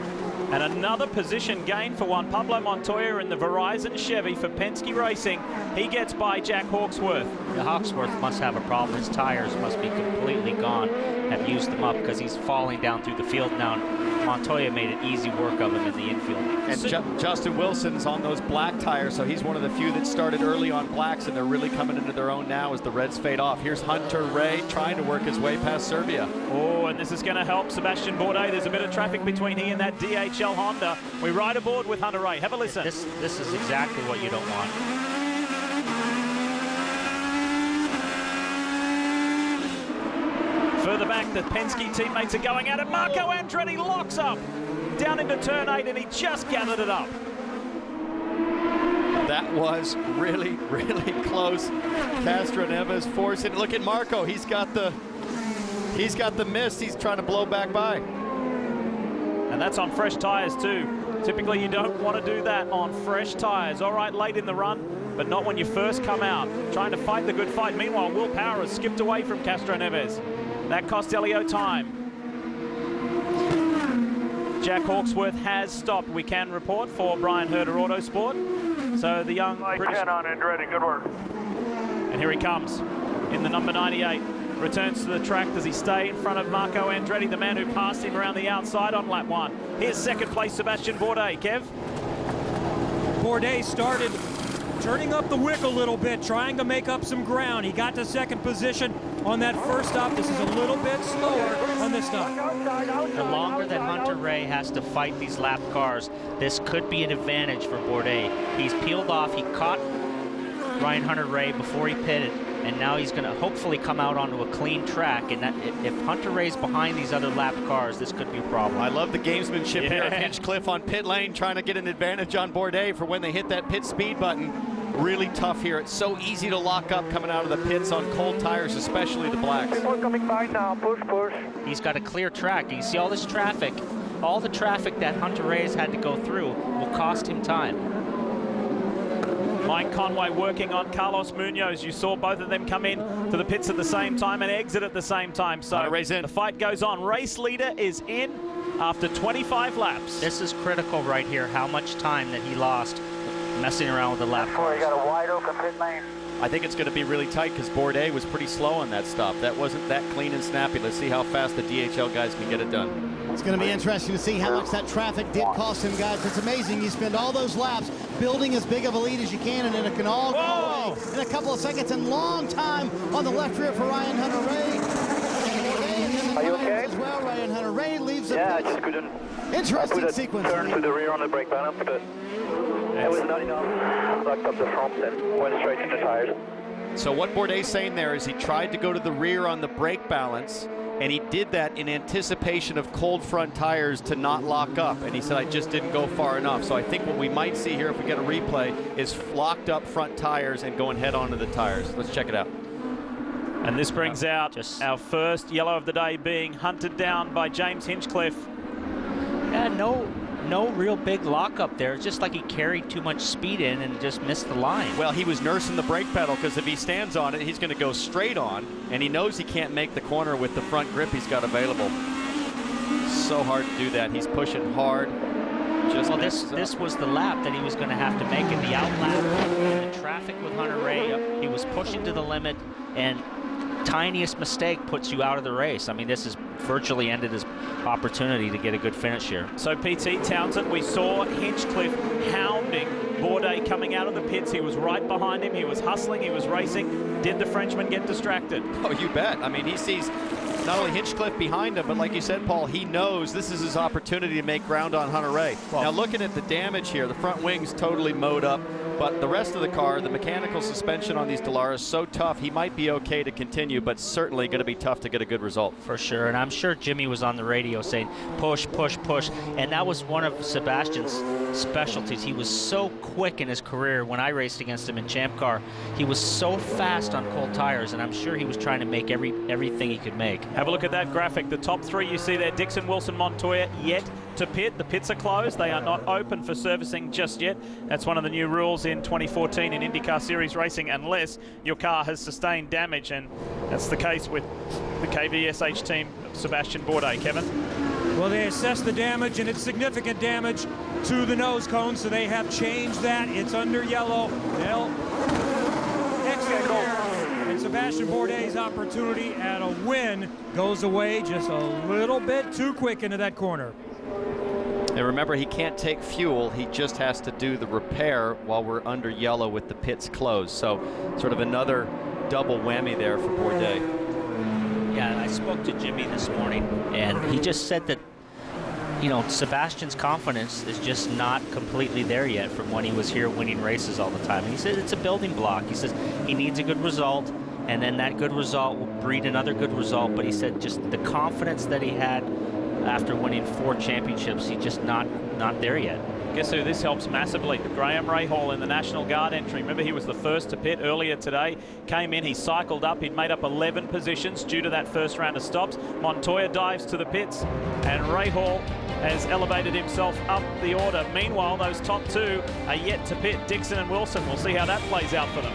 And another position gain for Juan Pablo Montoya in the Verizon Chevy for Penske Racing. He gets by Jack Hawksworth. The Hawksworth must have a problem. His tires must be completely gone. Have used them up because he's falling down through the field now. Montoya made it easy work of him in the infield. And Justin Wilson's on those black tires, so he's one of the few that started early on blacks, and they're really coming into their own now as the reds fade off. Here's Hunter Ray trying to work his way past Serbia. Oh, and this is going to help Sebastian Bourdais. There's a bit of traffic between he and that DHL Honda. We ride aboard with Hunter Ray. Have a listen. This is exactly what you don't want. Further back, the Penske teammates are going at it. Marco Andretti locks up down into turn 8, and he just gathered it up. That was really, really close. Castroneves forcing. Look at Marco. He's got the mist. He's trying to blow back by. And that's on fresh tires too. Typically you don't want to do that on fresh tires. All right, late in the run, but not when you first come out. Trying to fight the good fight. Meanwhile, Will Power has skipped away from Castroneves. That cost Helio time. Jack Hawksworth has stopped, we can report, for Brian Herder Autosport. So the young British... 10 on Andretti, good work. And here he comes in the number 98. Returns to the track. Does he stay in front of Marco Andretti, the man who passed him around the outside on lap 1? Here's second place, Sebastian Bourdais. Kev? Bourdais started turning up the wick a little bit, trying to make up some ground. He got to second position on that first stop. This is a little bit slower on this stop. The longer that Hunter Ray has to fight these lap cars, this could be an advantage for Bourdais. He's peeled off. He caught Ryan Hunter Ray before he pitted. and now he's going to hopefully come out onto a clean track. And that, if Hunter Ray's behind these other lap cars, this could be a problem. I love the gamesmanship here of Hinchcliffe on pit lane, trying to get an advantage on Bourdais for when they hit that pit speed button. Really tough here. It's so easy to lock up coming out of the pits on cold tires, especially the blacks. People coming by now. Push, push. He's got a clear track. You see all this traffic, all the traffic that Hunter Ray's had to go through will cost him time. Mike Conway working on Carlos Munoz. You saw both of them come in to the pits at the same time and exit at the same time. So the fight goes on. Race leader is in after 25 laps. This is critical right here, how much time that he lost messing around with the lap cars. You got a wide open pit lane. I think it's going to be really tight because Bourdais was pretty slow on that stop. That wasn't that clean and snappy. Let's see how fast the DHL guys can get it done. It's going to be interesting to see how much that traffic did cost him, guys. It's amazing. You spend all those laps building as big of a lead as you can, and then it can all go away in a couple of seconds. And long time on the left rear for Ryan Hunter-Reay. Are you okay? As well, Ryan Hunter-Reay leaves the Yeah, I pits. just couldn't. Interesting sequence. Turn to the rear on the brake balance, but it was not enough. Locked up the front and went straight into the tires. So what Bourdais saying there is he tried to go to the rear on the brake balance, and he did that in anticipation of cold front tires to not lock up. And he said, I just didn't go far enough. So I think what we might see here if we get a replay is locked up front tires and going head on to the tires. Let's check it out. And this brings out our first yellow of the day being hunted down by James Hinchcliffe. Yeah, no real big lockup there. It's just like he carried too much speed in and just missed the line. Well, he was nursing the brake pedal because if he stands on it, he's going to go straight on, and he knows he can't make the corner with the front grip he's got available. So hard to do that. He's pushing hard. Well, this was the lap that he was going to have to make in the out lap. In the traffic with Hunter-Reay, he was pushing to the limit, and tiniest mistake puts you out of the race. I mean, this has virtually ended his opportunity to get a good finish here. So PT Townsend, we saw Hinchcliffe hounding Bourdais coming out of the pits. He was right behind him. He was hustling. He was racing. Did the Frenchman get distracted? Oh, you bet. I mean, he sees not only Hinchcliffe behind him, but like you said, Paul, he knows this is his opportunity to make ground on Hunter-Reay. Now, looking at the damage here, the front wing's totally mowed up, but the rest of the car, the mechanical suspension on these Delaras, so tough, he might be okay to continue, but certainly going to be tough to get a good result. For sure, and I'm sure Jimmy was on the radio saying, push, push, push, and that was one of Sebastian's specialties. He was so quick in his career. When I raced against him in Champ Car, he was so fast on cold tires, and I'm sure he was trying to make everything he could make. Have a look at that graphic. The top three you see there, Dixon, Wilson, Montoya, yet to pit. The pits are closed. They are not open for servicing just yet. That's one of the new rules in 2014 in IndyCar Series racing, unless your car has sustained damage, and that's the case with the KVSH team of Sebastian Bourdais. Kevin? Well, they assess the damage, and it's significant damage to the nose cone, so they have changed that. It's under yellow. They'll exit there. And Sebastian Bourdais' opportunity at a win goes away just a little bit too quick into that corner. And remember, he can't take fuel. He just has to do the repair while we're under yellow with the pits closed. So sort of another double whammy there for Bourdais. Yeah, and I spoke to Jimmy this morning, and he just said that, you know, Sebastian's confidence is just not completely there yet from when he was here winning races all the time. He said it's a building block. He says he needs a good result, and then that good result will breed another good result. But he said just the confidence that he had after winning 4 championships, he's just not there yet. Guess who this helps massively? Graham Rahal in the National Guard entry. Remember, he was the first to pit earlier today. Came in, he cycled up. He'd made up 11 positions due to that first round of stops. Montoya dives to the pits, and Rahal has elevated himself up the order. Meanwhile, those top two are yet to pit, Dixon and Wilson. We'll see how that plays out for them.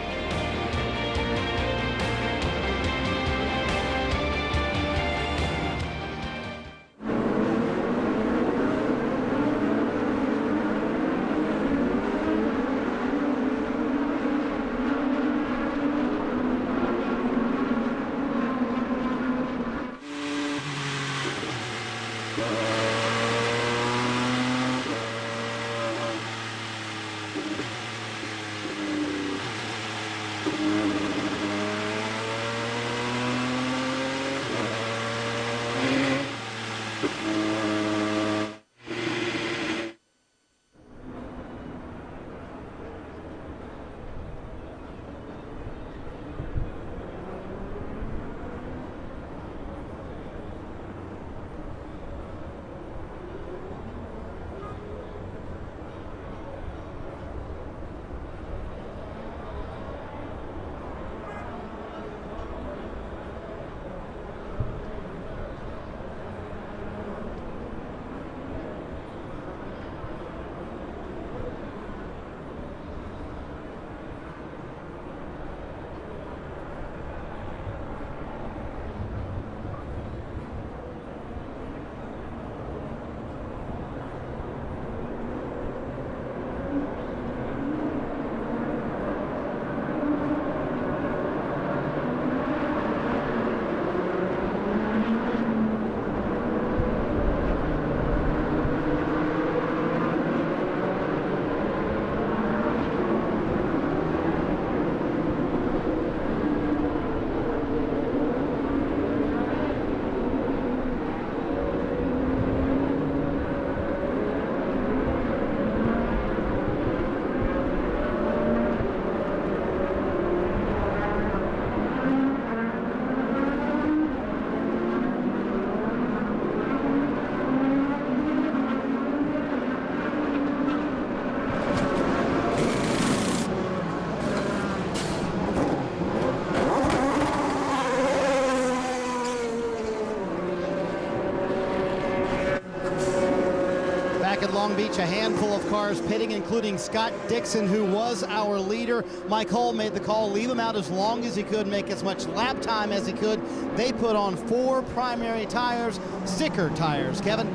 Long Beach, a handful of cars pitting, including Scott Dixon, who was our leader. Mike Hull made the call, leave him out as long as he could, make as much lap time as he could. They put on 4 primary tires, sticker tires. Kevin?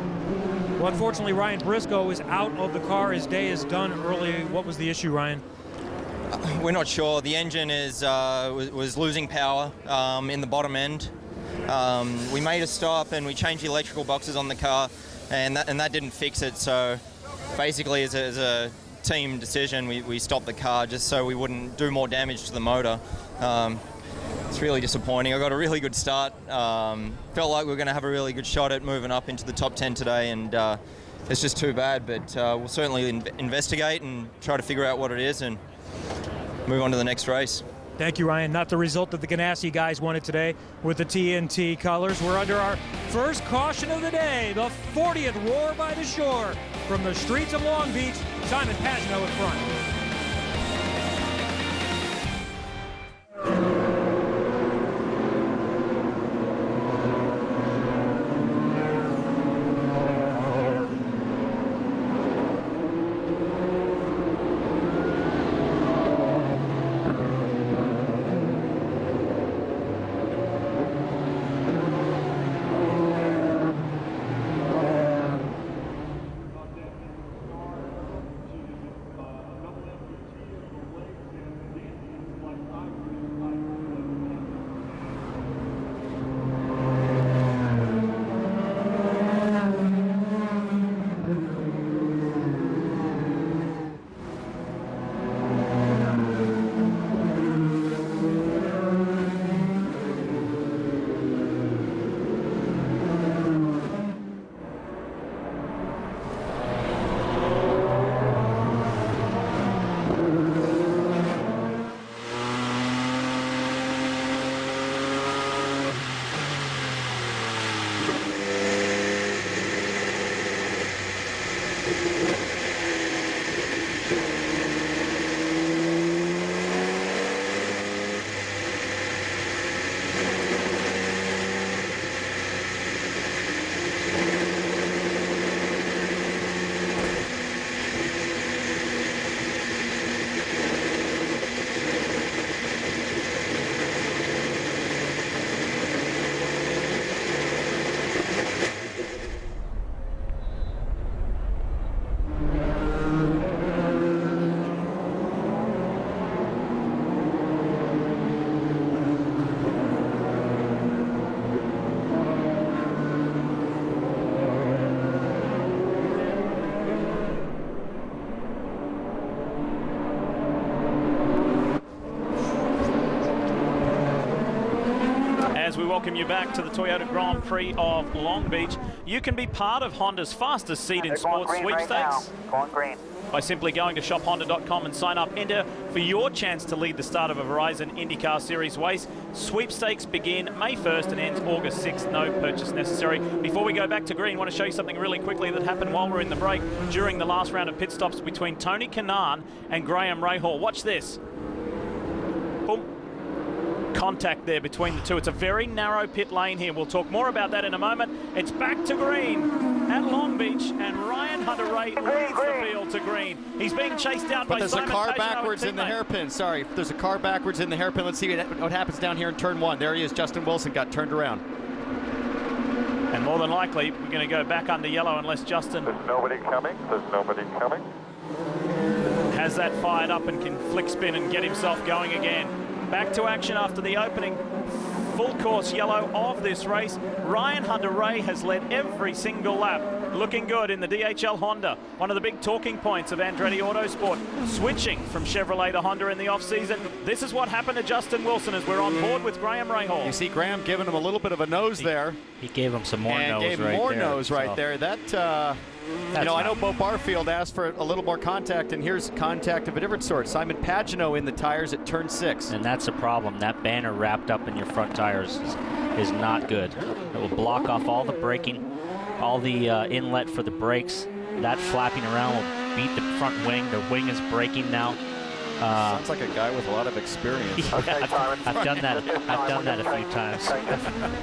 Well, unfortunately, Ryan Briscoe is out of the car. His day is done early. What was the issue, Ryan? We're not sure. The engine was losing power in the bottom end. We made a stop and we changed the electrical boxes on the car, and that didn't fix it. So basically, as a team decision, we stopped the car just so we wouldn't do more damage to the motor. It's really disappointing. I got a really good start. Felt like we were going to have a really good shot at moving up into the top 10 today, and it's just too bad. But we'll certainly investigate and try to figure out what it is and move on to the next race. Thank you, Ryan. Not the result that the Ganassi guys wanted today with the TNT colors. We're under our first caution of the day, the 40th Roar by the Shore. From the streets of Long Beach, Simon Pagenaud in front. As we welcome you back to the Toyota Grand Prix of Long Beach, you can be part of Honda's fastest seat in sports sweepstakes by simply going to shophonda.com and sign up. Enter for your chance to lead the start of a Verizon IndyCar Series race. Sweepstakes begin May 1st and ends August 6th. No purchase necessary. Before we go back to green, I want to show you something really quickly that happened while we're in the break during the last round of pit stops between Tony Kanaan and Graham Rahal. Watch this. Boom. Contact there between the two. It's a very narrow pit lane here. We'll talk more about that in a moment. It's back to green at Long Beach, and Ryan Hunter-Reay leads the field to green. He's being chased down by Simon Pagenaud. But there's a car backwards in the hairpin. Sorry, there's a car backwards in the hairpin. Let's see what happens down here in turn 1. There he is. Justin Wilson got turned around. And more than likely, we're going to go back under yellow unless Justin... There's nobody coming. There's nobody coming. ...has that fired up and can flick spin and get himself going again. Back to action after the opening full course yellow of this race. Ryan Hunter-Reay has led every single lap. Looking good in the DHL Honda. One of the big talking points of Andretti Autosport. Switching from Chevrolet to Honda in the off-season. This is what happened to Justin Wilson as we're on board with Graham Rahal. You see Graham giving him a little bit of a nose there. He gave him some more nose gave right more there. Nose right there. That, you know, I know Bo Barfield asked for a little more contact, and here's contact of a different sort. Simon Pagenaud in the tires at turn 6. And that's a problem. That banner wrapped up in your front tires is not good. It will block off all the braking, all the inlet for the brakes. That flapping around will beat the front wing. The wing is braking now. Sounds like a guy with a lot of experience. Yeah, I've done that. I've done that a few times.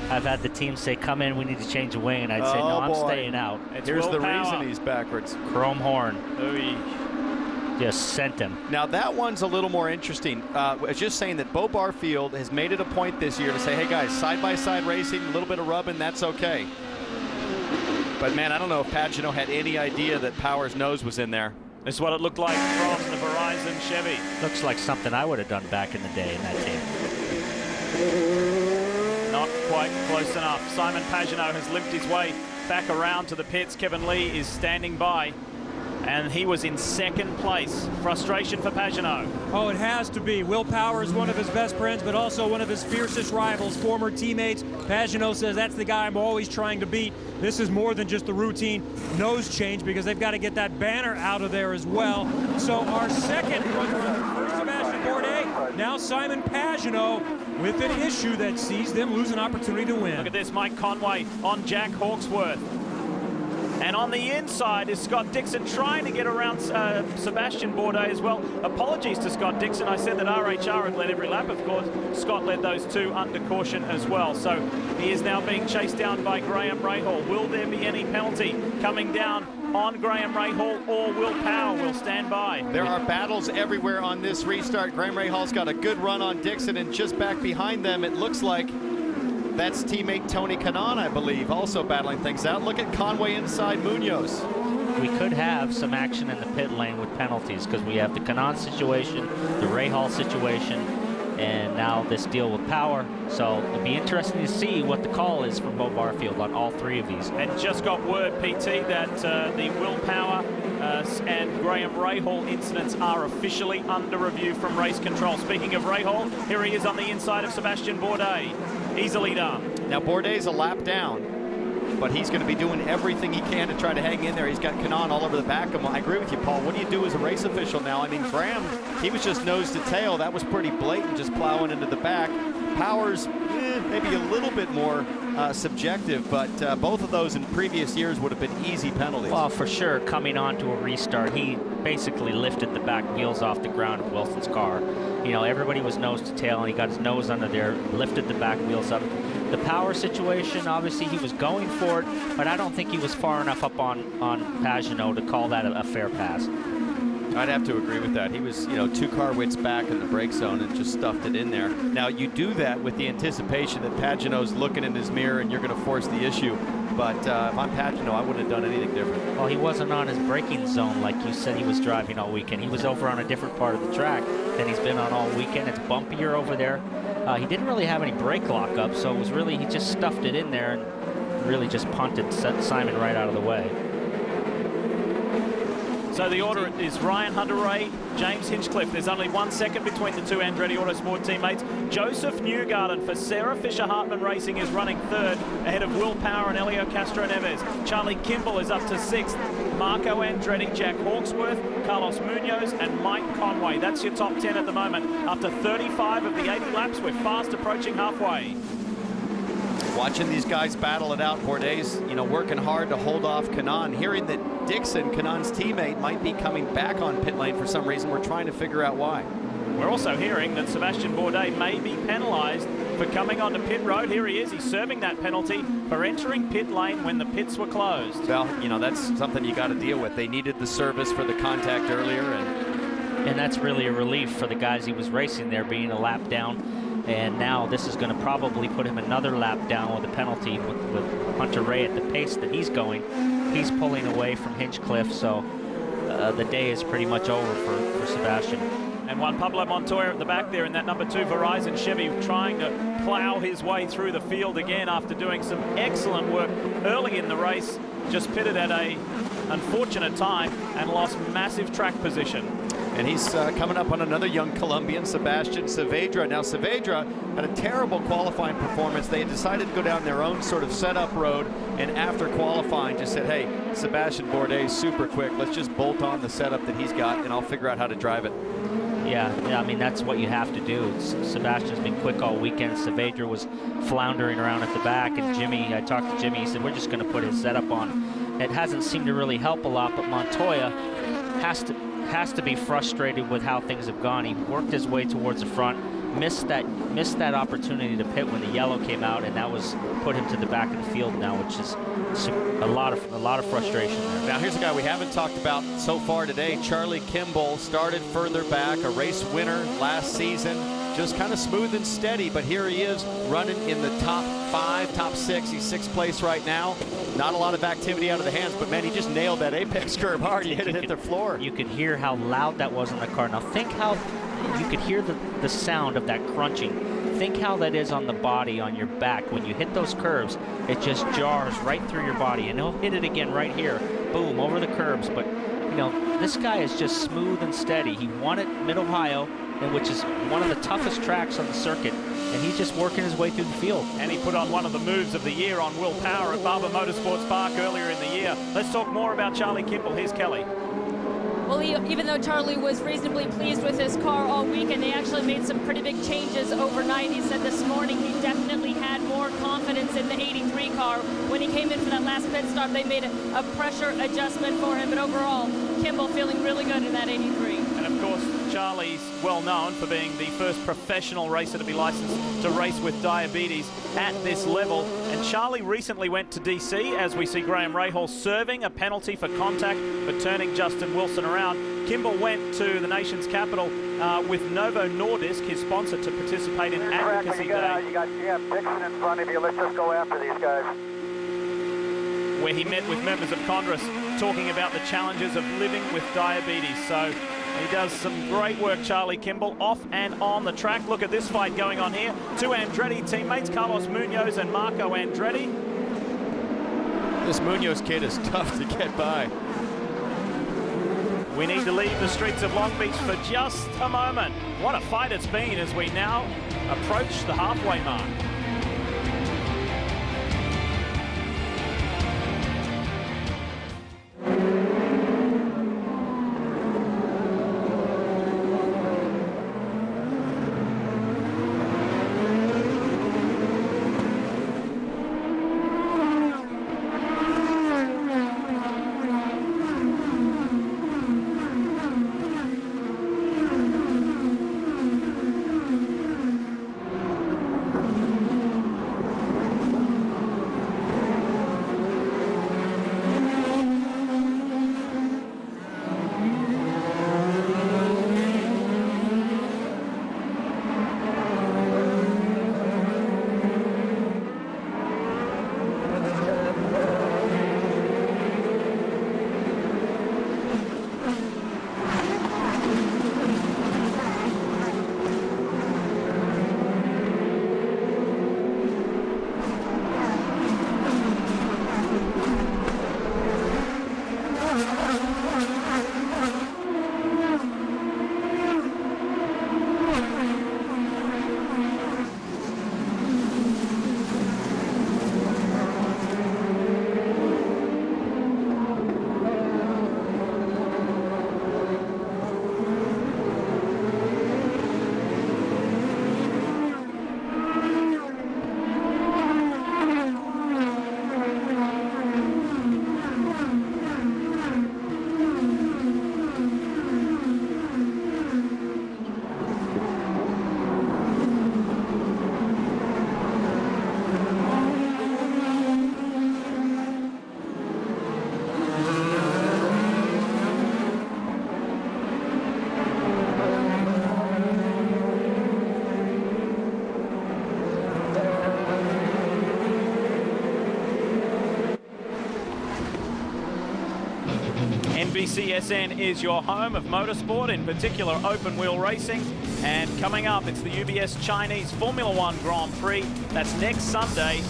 I've had the team say, "Come in, we need to change the wing," and I'd say, "No, I'm staying out." Here's the reason he's backwards. Chrome horn. Just sent him. Now that one's a little more interesting. I was just saying that Bo Barfield has made it a point this year to say, "Hey guys, side-by-side racing, a little bit of rubbing, that's okay." But man, I don't know if Pagano had any idea that Power's nose was in there. This is what it looked like from the Verizon Chevy. Looks like something I would have done back in the day in that team. Not quite close enough. Simon Pagano has limped his way back around to the pits. Kevin Lee is standing by, and he was in second place. Frustration for Pagano. Oh, it has to be. Will Power is one of his best friends, but also one of his fiercest rivals, former teammates. Pagano says that's the guy I'm always trying to beat. This is more than just the routine nose change, because they've got to get that banner out of there as well. So our second runner for Sebastian Bourdais, now Simon Pagano, with an issue that sees them lose an opportunity to win. Look at this, Mike Conway on Jack Hawksworth. And on the inside is Scott Dixon trying to get around Sebastian Bourdais as well. Apologies to Scott Dixon. I said that RHR had led every lap. Of course, Scott led those two under caution as well. So he is now being chased down by Graham Rahal. Will there be any penalty coming down on Graham Rahal, or Will Power will stand by? There are battles everywhere on this restart. Graham Rahal's got a good run on Dixon, and just back behind them, it looks like that's teammate Tony Kanaan, I believe, also battling things out. Look at Conway inside Munoz. We could have some action in the pit lane with penalties, because we have the Kanaan situation, the Rahal situation, and now this deal with Power. So it'll be interesting to see what the call is from Bo Barfield on all three of these. And just got word, PT, that the Will Power and Graham Rahal incidents are officially under review from race control. Speaking of Rahal, here he is on the inside of Sebastian Bourdais. Easily done. Now Bourdais a lap down, but he's going to be doing everything he can to try to hang in there. He's got Kanaan all over the back of him. I agree with you, Paul. What do you do as a race official now? I mean, Graham, he was just nose to tail. That was pretty blatant, just plowing into the back. Powers, maybe a little bit more subjective, but both of those in previous years would have been easy penalties. Well, for sure, coming on to a restart, he basically lifted the back wheels off the ground of Wilson's car. You know, everybody was nose to tail, and he got his nose under there, lifted the back wheels up. The Power situation, obviously he was going for it, but I don't think he was far enough up on Pagano to call that a fair pass. I'd have to agree with that. He was, you know, 2 car widths back in the brake zone and just stuffed it in there. Now, you do that with the anticipation that Pagano's looking in his mirror and you're going to force the issue. But if I'm Pagano, I wouldn't have done anything different. Well, he wasn't on his braking zone like you said he was driving all weekend. He was over on a different part of the track than he's been on all weekend. It's bumpier over there. He didn't really have any brake lockup, so it was really, he just stuffed it in there and really just punted, set Simon right out of the way. So the order is Ryan Hunter-Ray, James Hinchcliffe. There's only 1 second between the two Andretti Autosport teammates. Joseph Newgarden for Sarah Fisher-Hartman Racing is running third, ahead of Will Power and Elio Castro-Neves. Charlie Kimball is up to 6th. Marco Andretti, Jack Hawksworth, Carlos Munoz, and Mike Conway. That's your top 10 at the moment. After 35 of the 80 laps, we're fast approaching halfway. Watching these guys battle it out. Bourdais, you know, working hard to hold off Kanaan. Hearing that Dixon, Kanaan's teammate, might be coming back on pit lane for some reason. We're trying to figure out why. We're also hearing that Sebastian Bourdais may be penalized for coming onto pit road. Here he is. He's serving that penalty for entering pit lane when the pits were closed. Well, you know, that's something you got to deal with. They needed the service for the contact earlier. And that's really a relief for the guys he was racing there, being a lap down. And now this is going to probably put him another lap down with a penalty with Hunter-Ray at the pace that he's going. He's pulling away from Hinchcliffe, so the day is pretty much over for Sebastian. And Juan Pablo Montoya at the back there in that number 2 Verizon Chevy, trying to plow his way through the field again after doing some excellent work early in the race. Just pitted at a unfortunate time and lost massive track position. And he's coming up on another young Colombian, Sebastian Saavedra. Now, Saavedra had a terrible qualifying performance. They had decided to go down their own sort of setup road, and after qualifying just said, hey, Sebastian Bourdais super quick. Let's just bolt on the setup that he's got, and I'll figure out how to drive it. Yeah, I mean, that's what you have to do. Sebastian's been quick all weekend. Saavedra was floundering around at the back, and Jimmy, I talked to Jimmy, he said, we're just going to put his setup on. It hasn't seemed to really help a lot, but Montoya has to has to be frustrated with how things have gone. He worked his way towards the front, missed that opportunity to pit when the yellow came out, and that was put him to the back of the field now, which is a lot of frustration there. Now here's a guy we haven't talked about so far today. Charlie Kimball started further back, a race winner last season, just kind of smooth and steady, but here he is running in the top 5, top 6. He's 6th place right now. Not a lot of activity out of the hands, but man, he just nailed that apex curve hard. He hit it at the floor. You could hear how loud that was in the car. Now think how you could hear the sound of that crunching. Think how that is on the body, on your back. When you hit those curves, it just jars right through your body, and he'll hit it again right here. Boom, over the curbs. But, you know, this guy is just smooth and steady. He won at Mid-Ohio, which is one of the toughest tracks on the circuit, and he's just working his way through the field. And he put on one of the moves of the year on Will Power at Barber Motorsports Park earlier in the year. Let's talk more about Charlie Kimball. Here's Kelly. Well, even though Charlie was reasonably pleased with his car all week, and they actually made some pretty big changes overnight, he said this morning he definitely had more confidence in the 83 car. When he came in for that last pit stop, they made a pressure adjustment for him, but overall, Kimball feeling really good in that 83. And of course, Charlie's well known for being the first professional racer to be licensed to race with diabetes at this level. And Charlie recently went to DC, as we see Graham Rahal serving a penalty for contact for turning Justin Wilson around. Kimball went to the nation's capital with Novo Nordisk, his sponsor, to participate in Advocacy Day. You got Jim Dixon in front of you. Let's just go after these guys. Where he met with members of Congress talking about the challenges of living with diabetes. So he does some great work, Charlie Kimball, off and on the track. Look at this fight going on here. Two Andretti teammates, Carlos Munoz and Marco Andretti. This Munoz kid is tough to get by. We need to leave the streets of Long Beach for just a moment. What a fight it's been as we now approach the halfway mark. NBCSN is your home of motorsport, in particular open wheel racing. And coming up, it's the UBS Chinese Formula One Grand Prix. That's next Sunday.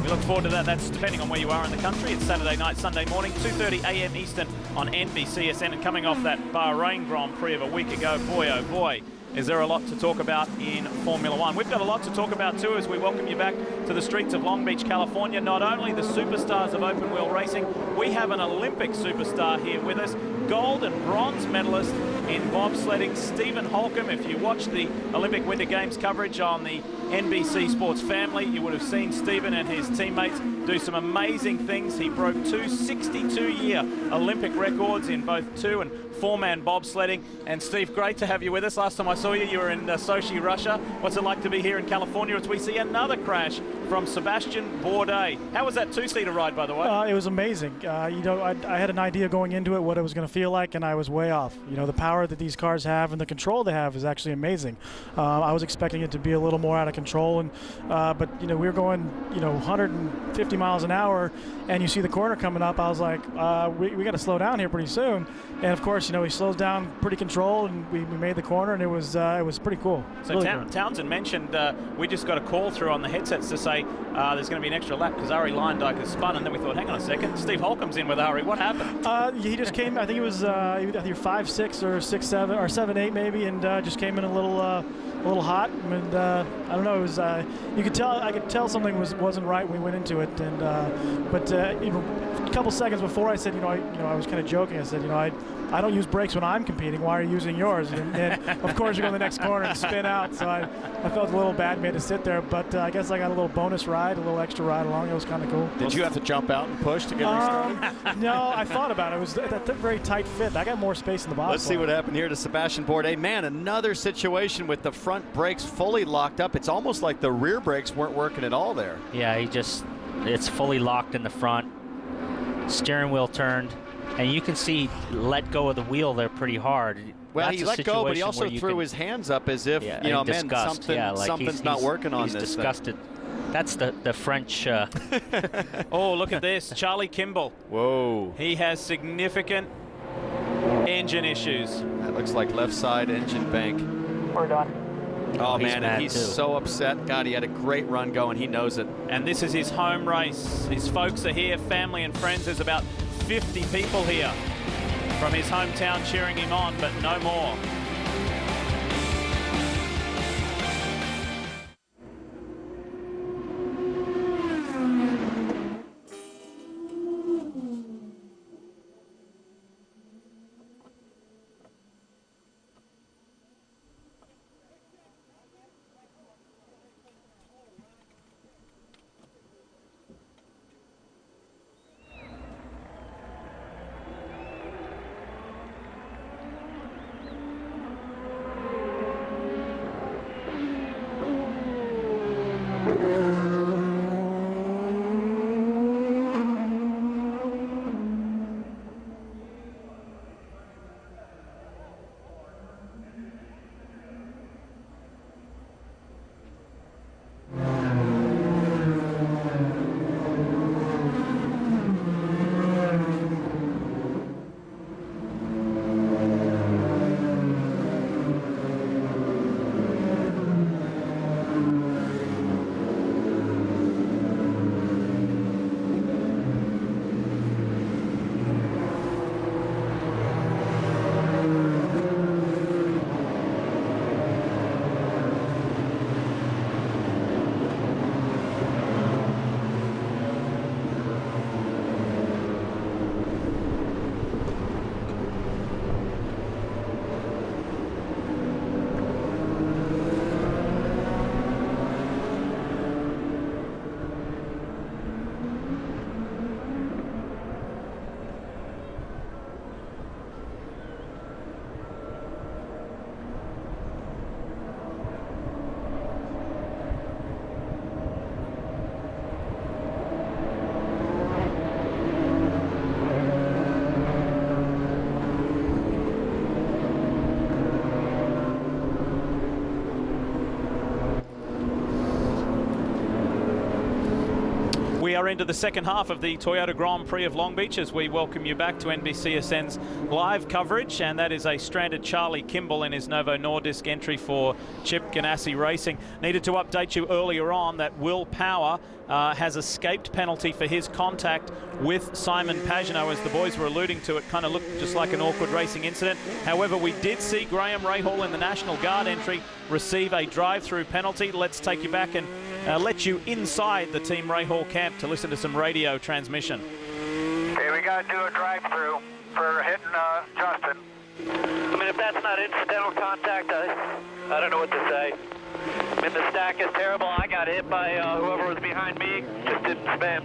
We look forward to that. That's depending on where you are in the country. It's Saturday night, Sunday morning, 2:30 a.m. Eastern on NBCSN. And coming off that Bahrain Grand Prix of a week ago, boy, oh boy, is there a lot to talk about in Formula One. We've got a lot to talk about too as we welcome you back to the streets of Long Beach, California. Not only the superstars of open wheel racing, we have an Olympic superstar here with us, gold and bronze medalist in bobsledding, Stephen Holcomb. If you watch the Olympic Winter Games coverage on the NBC Sports family. You would have seen Stephen and his teammates do some amazing things. He broke 2 62-year Olympic records in both 2- and 4-man bobsledding. And Steve, great to have you with us. Last time I saw you, you were in Sochi, Russia. What's it like to be here in California as we see another crash from Sebastian Bourdais? How was that 2-seater ride, by the way? It was amazing. You know, I had an idea going into it what it was going to feel like, and I was way off. You know, the power that these cars have and the control they have is actually amazing. I was expecting it to be a little more out of control, and but you know, we were going 150 miles an hour, and you see the corner coming up. I was like, we got to slow down here pretty soon. And of course, you know, he slows down pretty controlled, and we made the corner, and it was pretty cool. So really Townsend mentioned we just got a call through on the headsets to say there's going to be an extra lap because Ari Leindyke has spun, and then we thought, hang on a second, Steve Holcomb's in with Ari. What happened? He just came. I think it was either 5.6 or 6.7 or 7.8 maybe, and just came in a little hot. And I don't know. It was you could tell. I could tell something wasn't right when we went into it. And but you know, a couple seconds before I said, I was kind of joking. I said, I don't use brakes when I'm competing. Why are you using yours? And of course, you go in the next corner and spin out. So I felt a little bad, made to sit there. But I guess I got a little bonus ride, a little extra ride along. It was kind of cool. Did you have to jump out and push to get restarted? No, I thought about it. It was that very tight fit. I got more space in the bottom. Let's see what happened here to Sebastian Bourdais. Man, another situation with the front brakes fully locked up. It's almost like the rear brakes weren't working at all there. Yeah, it's fully locked in the front. Steering wheel turned. And you can see let go of the wheel there pretty hard. Well, That's he let go, but he also threw his hands up as if, man, something's not working on this. He's disgusted. That's the French. Oh, look at this. Charlie Kimball. Whoa. He has significant engine issues. That looks like left side engine bank. We're done. Oh, man, and he's so upset. God, he had a great run going. He knows it. And this is his home race. His folks are here, family and friends. There's about 50 people here from his hometown cheering him on, but no more. We are into the second half of the Toyota Grand Prix of Long Beach as we welcome you back to NBCSN's live coverage, and that is a stranded Charlie Kimball in his Novo Nordisk entry for Chip Ganassi Racing. Needed to update you earlier on that Will Power has escaped penalty for his contact with Simon Pagenaud. As the boys were alluding to, it kind of looked just like an awkward racing incident. However, we did see Graham Rahal in the National Guard entry receive a drive-through penalty. Let's take you back and let you inside the Team Rahal camp to listen to some radio transmission. Okay, we got to do a drive-through for hitting Justin. I mean, if that's not incidental contact, I don't know what to say. And the stack is terrible. I got hit by whoever was behind me. Just didn't spin.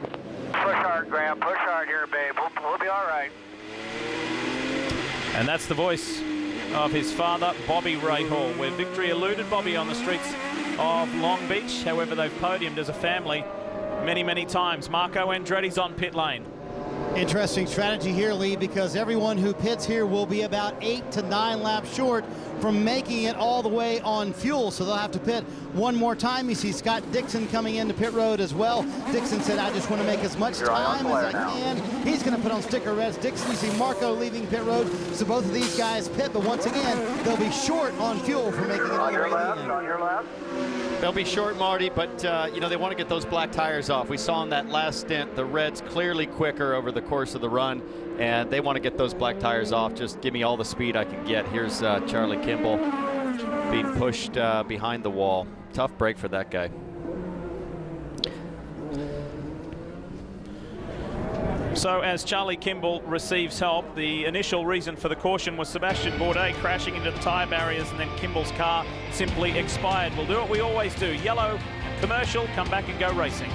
Push hard, Graham. Push hard here, babe. We'll be all right. And that's the voice of his father, Bobby Rahal, where victory eluded Bobby on the streets of Long Beach. However, they've podiumed as a family many, many times. Marco Andretti's on pit lane. Interesting strategy here, Lee, because everyone who pits here will be about 8 to 9 laps short from making it all the way on fuel, so they'll have to pit one more time. You see Scott Dixon coming into pit road as well. Dixon said, I just want to make as much time as I can. He's going to put on sticker reds. Dixon, you see Marco leaving pit road, so both of these guys pit, but once again, they'll be short on fuel for making it On your left. They'll be short, Marty, but you know, they want to get those black tires off. We saw in that last stint, the reds clearly quicker over the course of the run, and they want to get those black tires off. Just give me all the speed I can get. Here's Charlie Kimball being pushed behind the wall. Tough break for that guy. So as Charlie Kimball receives help, the initial reason for the caution was Sebastian Bourdais crashing into the tyre barriers, and then Kimball's car simply expired. We'll do what we always do. Yellow, commercial, come back and go racing.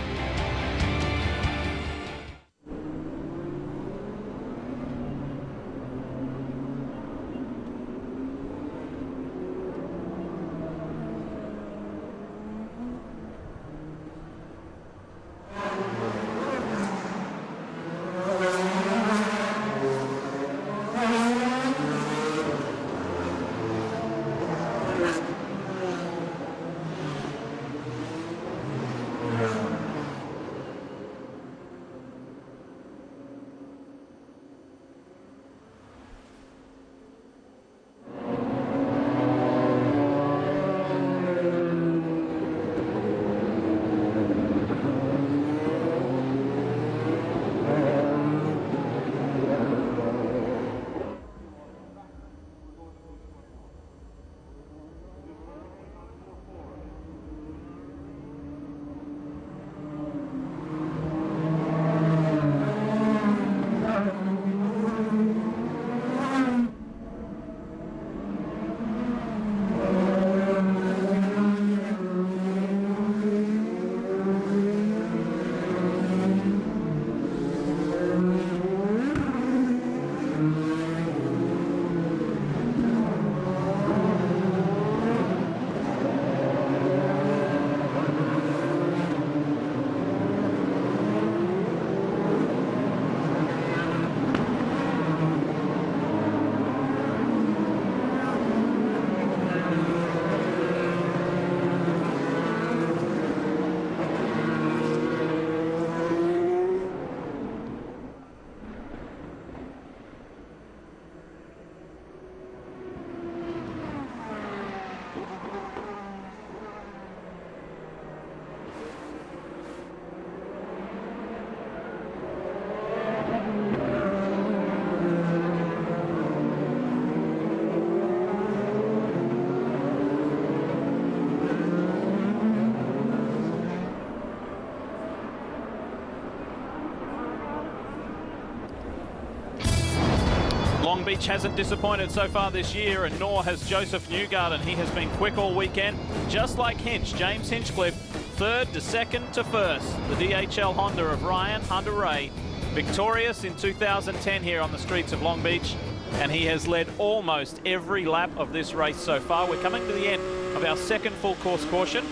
Long Beach hasn't disappointed so far this year, and nor has Joseph Newgarden. He has been quick all weekend, just like Hinch, James Hinchcliffe, third to second to first. The DHL Honda of Ryan Hunter-Reay, victorious in 2010 here on the streets of Long Beach, and he has led almost every lap of this race so far. We're coming to the end of our second full course caution.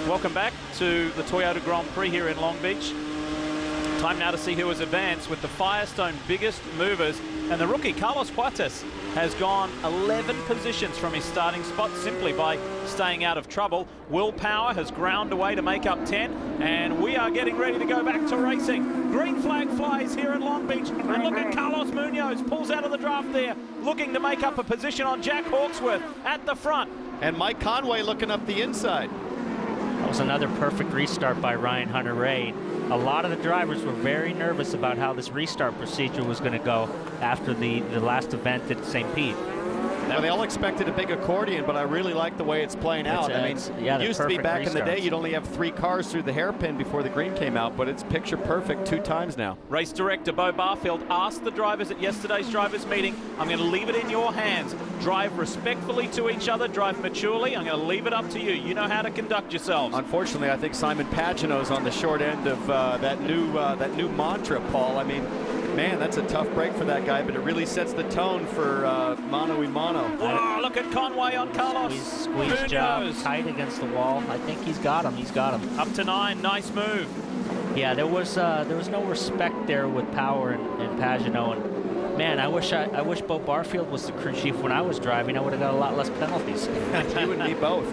Welcome back to the Toyota Grand Prix here in Long Beach. Time now to see who has advanced with the Firestone biggest movers. And the rookie, Carlos Huertas, has gone 11 positions from his starting spot simply by staying out of trouble. Will Power has ground away to make up 10. And we are getting ready to go back to racing. Green flag flies here in Long Beach. And look at Carlos Munoz, pulls out of the draft there, looking to make up a position on Jack Hawksworth at the front. And Mike Conway looking up the inside. That was another perfect restart by Ryan Hunter-Reay. A lot of the drivers were very nervous about how this restart procedure was going to go after the last event at St. Pete. Well, they all expected a big accordion, but I really like the way it's playing out. I mean, yeah, it used to be back in the day, restarts. you'd only have 3 cars through the hairpin before the green came out, but it's picture perfect 2 times now. Race director Bo Barfield asked the drivers at yesterday's drivers meeting, I'm going to leave it in your hands. Drive respectfully to each other, drive maturely. I'm going to leave it up to you. You know how to conduct yourselves. Unfortunately, I think Simon Pagino's on the short end of that new mantra, Paul. I mean, man, that's a tough break for that guy, but it really sets the tone for mano y mano. Whoa, look at Conway on Carlos. Squeeze job, tight against the wall. I think he's got him. He's got him. Up to 9, nice move. Yeah, there was no respect there with Power and Pagino. And man, I wish Bo Barfield was the crew chief when I was driving. I would have got a lot less penalties. You and me both.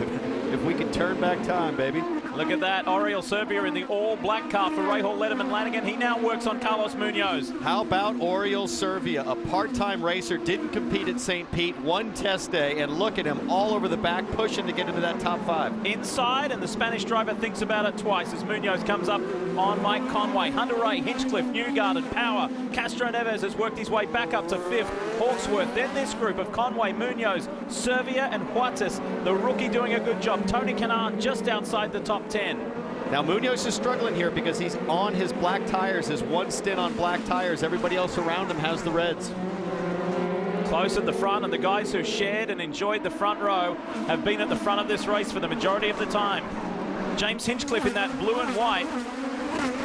If we could turn back time, baby. Look at that, Oriol Servia in the all-black car for Rahal Letterman Lanigan. He now works on Carlos Munoz. How about Oriol Servia, a part-time racer, didn't compete at St. Pete, 1 test day, and look at him all over the back, pushing to get into that top 5. Inside, and the Spanish driver thinks about it twice as Munoz comes up on Mike Conway. Hunter Ray, Hinchcliffe, Newgarden, Power. Castro Neves has worked his way back up to 5th. Hawksworth, then this group of Conway, Munoz, Servia, and Huatis. The rookie doing a good job. Tony Kanaan just outside the top 10. Now Munoz is struggling here because he's on his black tires, his 1 stint on black tires. Everybody else around him has the reds. Close at the front, and the guys who shared and enjoyed the front row have been at the front of this race for the majority of the time. James Hinchcliffe in that blue and white.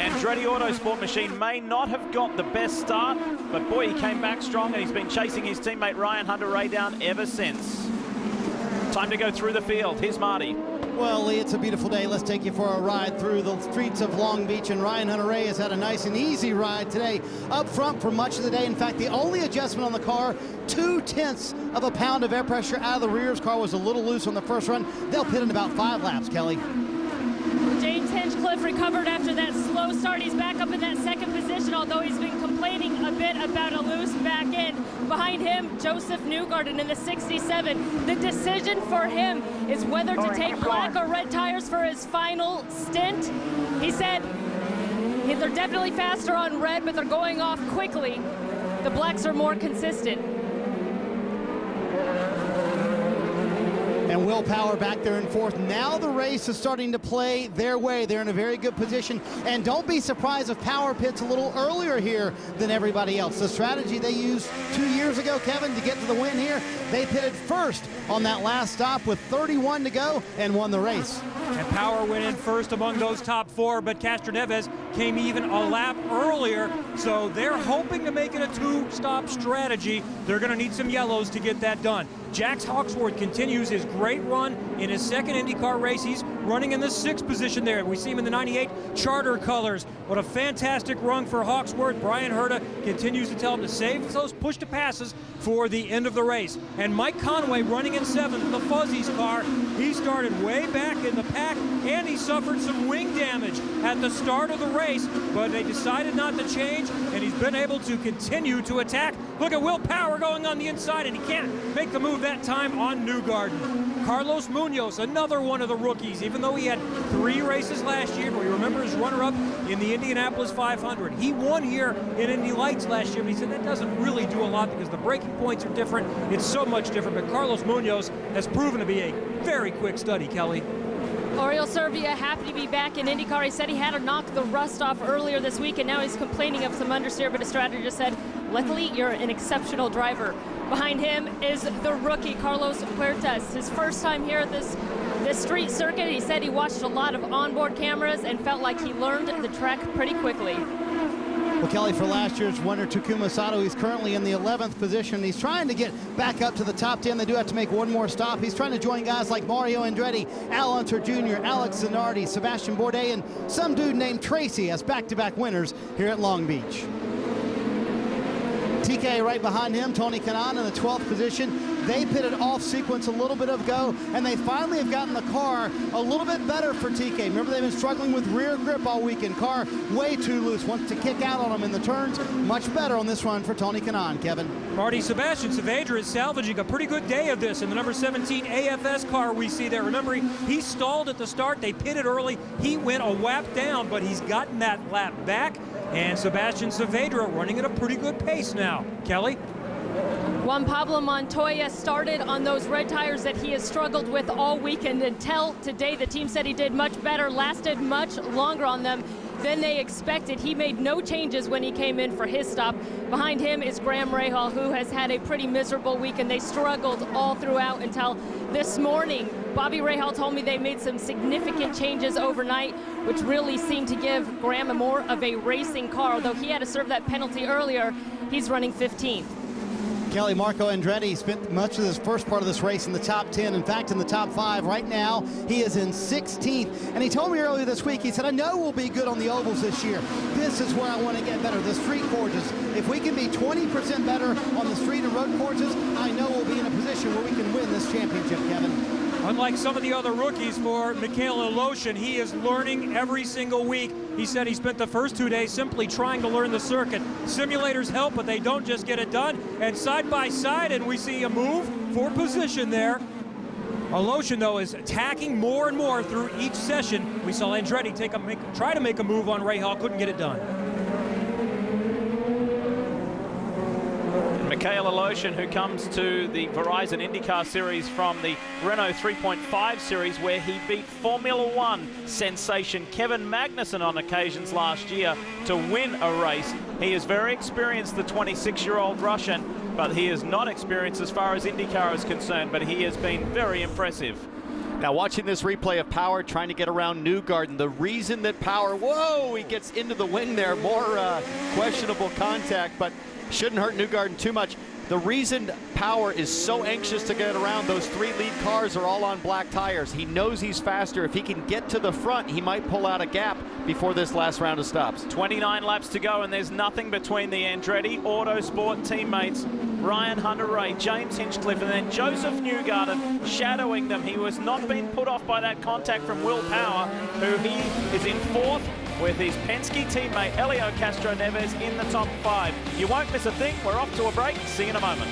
Andretti Autosport machine may not have got the best start, but boy, he came back strong, and he's been chasing his teammate Ryan Hunter-Ray down ever since. Time to go through the field. Here's Marty. Well, Lee, it's a beautiful day. Let's take you for a ride through the streets of Long Beach, and Ryan Hunter-Ray has had a nice and easy ride today up front for much of the day. In fact, the only adjustment on the car, 0.2 of a pound of air pressure out of the rear. His car was a little loose on the first run. They'll pit in about 5 laps, Kelly. James Hinchcliffe recovered after that slow start. He's back up in that 2nd position, although he's been complaining a bit about a loose back end. Behind him, Joseph Newgarden in the 67. The decision for him is whether to take black or red tires for his final stint. He said they're definitely faster on red, but they're going off quickly. The blacks are more consistent. And Will Power back there in 4th. Now the race is starting to play their way. They're in a very good position. And don't be surprised if Power pits a little earlier here than everybody else. The strategy they used 2 years ago, Kevin, to get to the win here, they pitted first on that last stop with 31 to go and won the race. And Power went in first among those top 4, but Castro Neves came even a lap earlier, so they're hoping to make it a 2-stop strategy. They're going to need some yellows to get that done. Jax Hawksworth continues his great run in his 2nd IndyCar race. He's running in the 6th position there. We see him in the 98 charter colors. What a fantastic run for Hawksworth. Brian Herta continues to tell him to save those push-to-passes for the end of the race. And Mike Conway running in 7th, the Fuzzies car. He started way back in the pack, and he suffered some wing damage at the start of the race, but they decided not to change, and he's been able to continue to attack. Look at Will Power going on the inside, and he can't make the move that time on Newgarden. Carlos Munoz, another one of the rookies, even though he had 3 races last year, but we remember his runner-up in the Indianapolis 500. He won here in Indy Lights last year, but he said that doesn't really do a lot because the braking points are different. It's so much different, but Carlos Munoz has proven to be a very quick study, Kelly. Oriol Servia happy to be back in IndyCar. He said he had to knock the rust off earlier this week, and now he's complaining of some understeer, but his strategist said, luckily, you're an exceptional driver. Behind him is the rookie, Carlos Huertas. His first time here at this street circuit. He said he watched a lot of onboard cameras and felt like he learned the track pretty quickly. Well, Kelly, for last year's winner, Takuma Sato, he's currently in the 11th position. He's trying to get back up to the top 10. They do have to make one more stop. He's trying to join guys like Mario Andretti, Al Unser Jr., Alex Zanardi, Sebastian Bourdais, and some dude named Tracy as back-to-back winners here at Long Beach. TK right behind him, Tony Kanaan in the 12th position. They pitted off sequence a little bit ago, and they finally have gotten the car a little bit better for TK. Remember, they've been struggling with rear grip all weekend. Car way too loose, wants to kick out on them in the turns. Much better on this run for Tony Kanaan, Kevin. Marty, Sebastian Saavedra is salvaging a pretty good day of this in the number 17 AFS car we see there. Remember, he stalled at the start. They pitted early. He went a lap down, but he's gotten that lap back. And Sebastian Saavedra running at a pretty good pace now. Kelly? Juan Pablo Montoya started on those red tires that he has struggled with all weekend until today. The team said he did much better, lasted much longer on them than they expected. He made no changes when he came in for his stop. Behind him is Graham Rahal, who has had a pretty miserable week, and they struggled all throughout until this morning. Bobby Rahal told me they made some significant changes overnight, which really seemed to give Graham more of a racing car. Although he had to serve that penalty earlier, he's running 15th. Kelly, Marco Andretti spent much of this first part of this race in the top 10. In fact, in the top 5 right now, he is in 16th. And he told me earlier this week, he said, I know we'll be good on the ovals this year. This is where I want to get better, the street courses. If we can be 20% better on the street and road courses, I know we'll be in a position where we can win this championship, Kevin. Unlike some of the other rookies for Mikhail Aloshin, he is learning every single week. He said he spent the first 2 days simply trying to learn the circuit. Simulators help, but they don't just get it done. And side by side, and we see a move for position there. Aloshin, though, is attacking more and more through each session. We saw Andretti try to make a move on Rahal, couldn't get it done. Mikhail Aloshin, who comes to the Verizon IndyCar Series from the Renault 3.5 Series, where he beat Formula One sensation Kevin Magnussen on occasions last year to win a race. He is very experienced, the 26-year-old Russian, but he is not experienced as far as IndyCar is concerned, but he has been very impressive. Now watching this replay of Power trying to get around Newgarden, the reason that Power, whoa, he gets into the wing there, more questionable contact, but shouldn't hurt Newgarden too much. The reason Power is so anxious to get around, those 3 lead cars are all on black tires. He knows he's faster. If he can get to the front, he might pull out a gap before this last round of stops. 29 laps to go, and there's nothing between the Andretti Autosport teammates, Ryan Hunter-Reay, James Hinchcliffe, and then Joseph Newgarden shadowing them. He was not being put off by that contact from Will Power, who he is in 4th with his Penske teammate Helio Castroneves in the top 5. You won't miss a thing. We're off to a break. See you in a moment.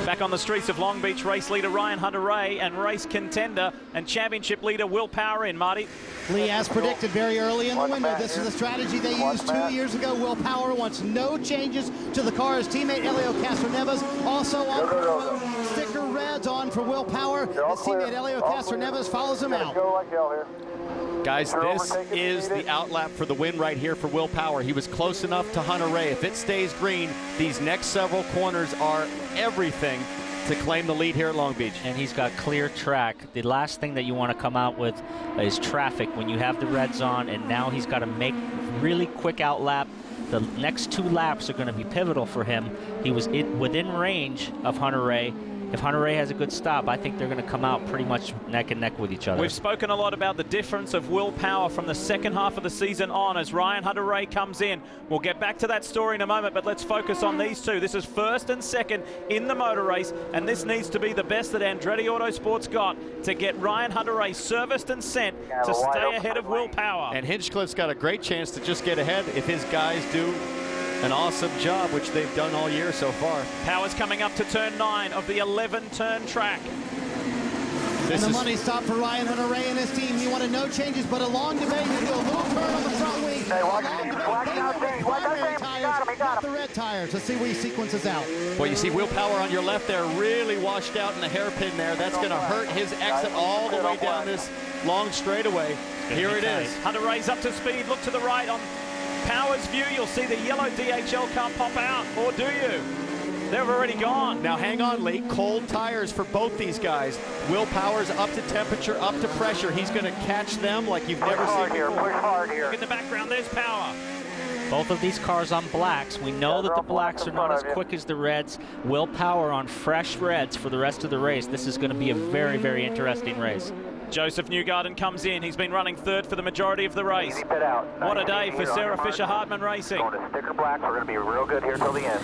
Back on the streets of Long Beach, race leader Ryan Hunter-Reay and race contender and championship leader Will Power in, Marty. Lee, as predicted very early in the window, this is the strategy they used 2 years ago. Will Power wants no changes to the car. His teammate Helio Castroneves also on for sticker reds on for Will Power. His teammate Helio Castroneves follows him out. Guys, this is the outlap for the win right here for Will Power. He was close enough to Hunter-Reay. If it stays green, these next several corners are everything to claim the lead here at Long Beach. And he's got clear track. The last thing that you want to come out with is traffic when you have the reds on, and now he's got to make really quick outlap. The next 2 laps are going to be pivotal for him. He was within range of Hunter Ray. If Hunter Ray has a good stop, I think they're going to come out pretty much neck and neck with each other. We've spoken a lot about the difference of willpower from the second half of the season on as Ryan Hunter-Reay comes in. We'll get back to that story in a moment, but let's focus on these two. This is first and second in the motor race, and this needs to be the best that Andretti Autosport's got to get Ryan Hunter-Reay serviced and sent to stay ahead of willpower. And Hinchcliffe's got a great chance to just get ahead if his guys do an awesome job, which they've done all year so far. Power's coming up to turn 9 of the 11-turn track. And the money stop for Ryan Hunter-Reay and his team. He wanted no changes, but a long debate to do a little turn on the front wing. Hey, watch Not the red tires. Let's see where he sequences out. Well, you see willpower on your left there, really washed out in the hairpin there. That's going to hurt his exit all the way down this long straightaway. Here it is. Hunter-Reay's up to speed. Look to the right on Power's view. You'll see the yellow DHL car pop out, or do you? They've already gone. Now hang on, Lee. Cold tires for both these guys. Willpower's up to temperature, up to pressure. He's going to catch them like you've never seen before. Push hard here. Look in the background, there's Power. Both of these cars on blacks. We know that the blacks are not as quick as the reds. Willpower on fresh reds for the rest of the race. This is going to be a very, very interesting race. Joseph Newgarden comes in. He's been running third for the majority of the race. What a day for Sarah Fisher-Hartman Racing. Going to sticker blacks. We're going to be real good here till the end.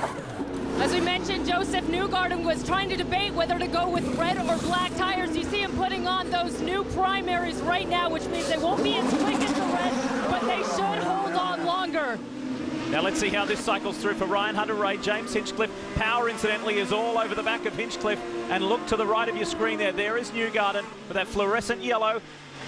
As we mentioned, Joseph Newgarden was trying to debate whether to go with red or black tires. You see him putting on those new primaries right now, which means they won't be as quick as the red, but they should hold on longer. Now let's see how this cycles through for Ryan Hunter-Reay. James Hinchcliffe. Power, incidentally, is all over the back of Hinchcliffe. And look to the right of your screen there. There is Newgarden with that fluorescent yellow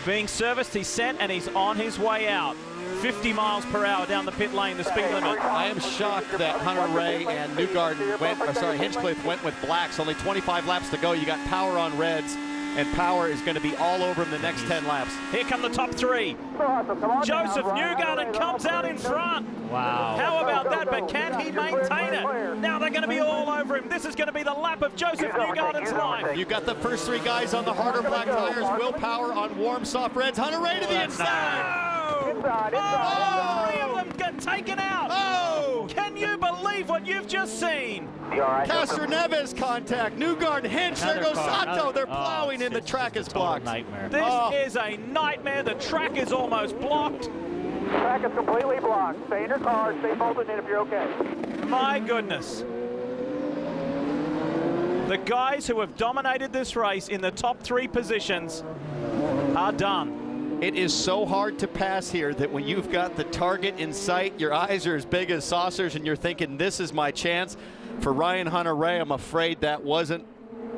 being serviced. He's sent and he's on his way out. 50 miles per hour down the pit lane, the speed limit. I am shocked that Hunter-Reay and Hinchcliffe went with blacks. Only 25 laps to go. You got Power on reds, and Power is going to be all over him the next 10 laps. Here come the top 3. Joseph Newgarden comes out in front. Wow. How about that? But can he maintain it? Now they're going to be all over him. This is going to be the lap of Joseph Newgarden's life. You got the first 3 guys on the harder black tires. Willpower on warm, soft reds. Hunter-Reay to the inside. Oh, 3 of them get taken out. Oh! Can you believe what you've just seen? Castroneves contact. Newgarden, Hinch. There goes Sato. They're plowing in. The track is blocked. Nightmare. This is a nightmare. The track is almost blocked. Track is completely blocked. Stay in your car. Stay bolted in if you're okay. My goodness. The guys who have dominated this race in the top 3 positions are done. It is so hard to pass here that when you've got the target in sight, your eyes are as big as saucers and you're thinking, this is my chance. For Ryan Hunter-Reay, I'm afraid that wasn't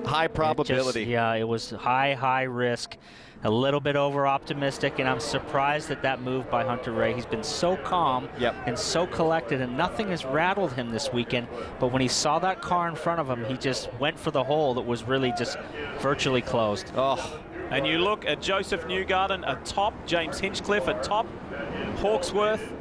high probability. It was high risk. A little bit over-optimistic, and I'm surprised at that move by Hunter-Reay. He's been so calm and so collected, and nothing has rattled him this weekend. But when he saw that car in front of him, he just went for the hole that was really just virtually closed. Oh. And you look at Joseph Newgarden atop, James Hinchcliffe atop, Hawksworth.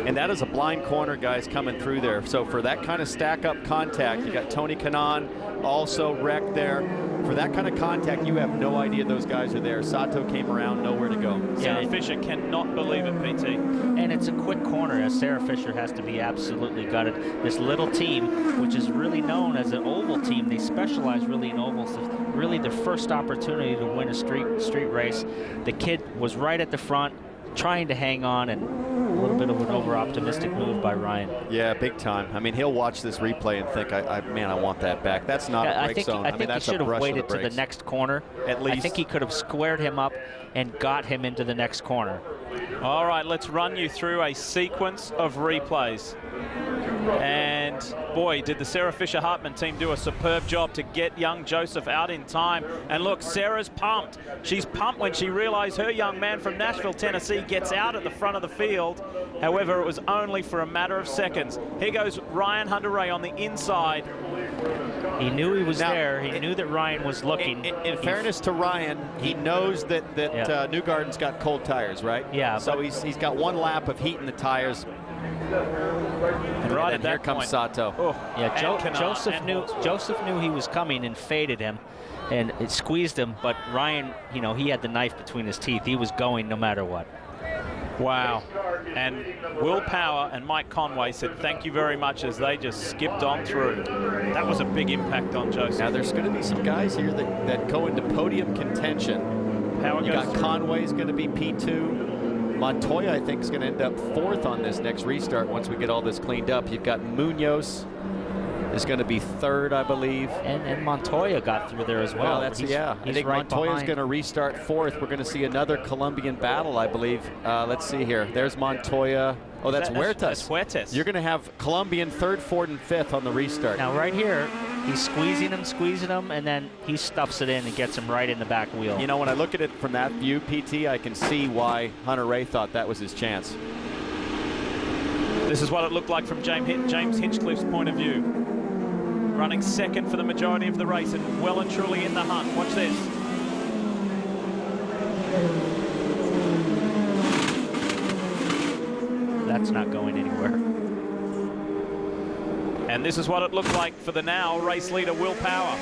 And that is a blind corner, guys, coming through there. So for that kind of stack-up contact, you got Tony Kanaan also wrecked there. For that kind of contact, you have no idea those guys are there. Sato came around, nowhere to go. Sarah Fisher cannot believe it, PT. And it's a quick corner, as Sarah Fisher has to be absolutely gutted. This little team, which is really known as an oval team, they specialize really in ovals. Really their first opportunity to win a street race. The kid was right at the front, trying to hang on, and a little bit of an over-optimistic move by Ryan. Yeah, big time. I mean, he'll watch this replay and think, man, I want that back. That's not a brake zone. I think that's he should a have brush waited of the to the next corner. At least. I think he could have squared him up and got him into the next corner. All right, let's run you through a sequence of replays. And boy, did the Sarah Fisher-Hartman team do a superb job to get young Joseph out in time. And look, Sarah's pumped. She's pumped when she realized her young man from Nashville, Tennessee gets out at the front of the field. However, it was only for a matter of seconds. Here goes Ryan Hunter-Reay on the inside. He knew he was there. He knew that Ryan was looking. In fairness to Ryan, he knows that Newgarden's got cold tires, right? Yeah. So he's got 1 lap of heat in the tires. And right at that here comes point, Sato. Oh, yeah, Joseph knew he was coming and faded him, and it squeezed him. But Ryan, he had the knife between his teeth. He was going no matter what. Wow. And Will Power and Mike Conway said thank you very much as they just skipped on through. That was a big impact on Joseph. Now there's going to be some guys here that go into podium contention. You got Conway's going to be P2. Montoya, I think, is going to end up 4th on this next restart once we get all this cleaned up. You've got Munoz is going to be 3rd, I believe. And Montoya got through there as well. I think right Montoya's going to restart 4th. We're going to see another Colombian battle, I believe. Let's see here. There's Montoya. Oh, that's Huertas. That's Huertas. You're going to have Colombian 3rd, 4th, and 5th on the restart. Now, right here, he's squeezing him, and then he stuffs it in and gets him right in the back wheel. You know, when I look at it from that view, PT, I can see why Hunter Ray thought that was his chance. This is what it looked like from James Hinchcliffe's point of view. Running 2nd for the majority of the race and well and truly in the hunt. Watch this. That's not going anywhere. And this is what it looked like for the now race leader, Will Power.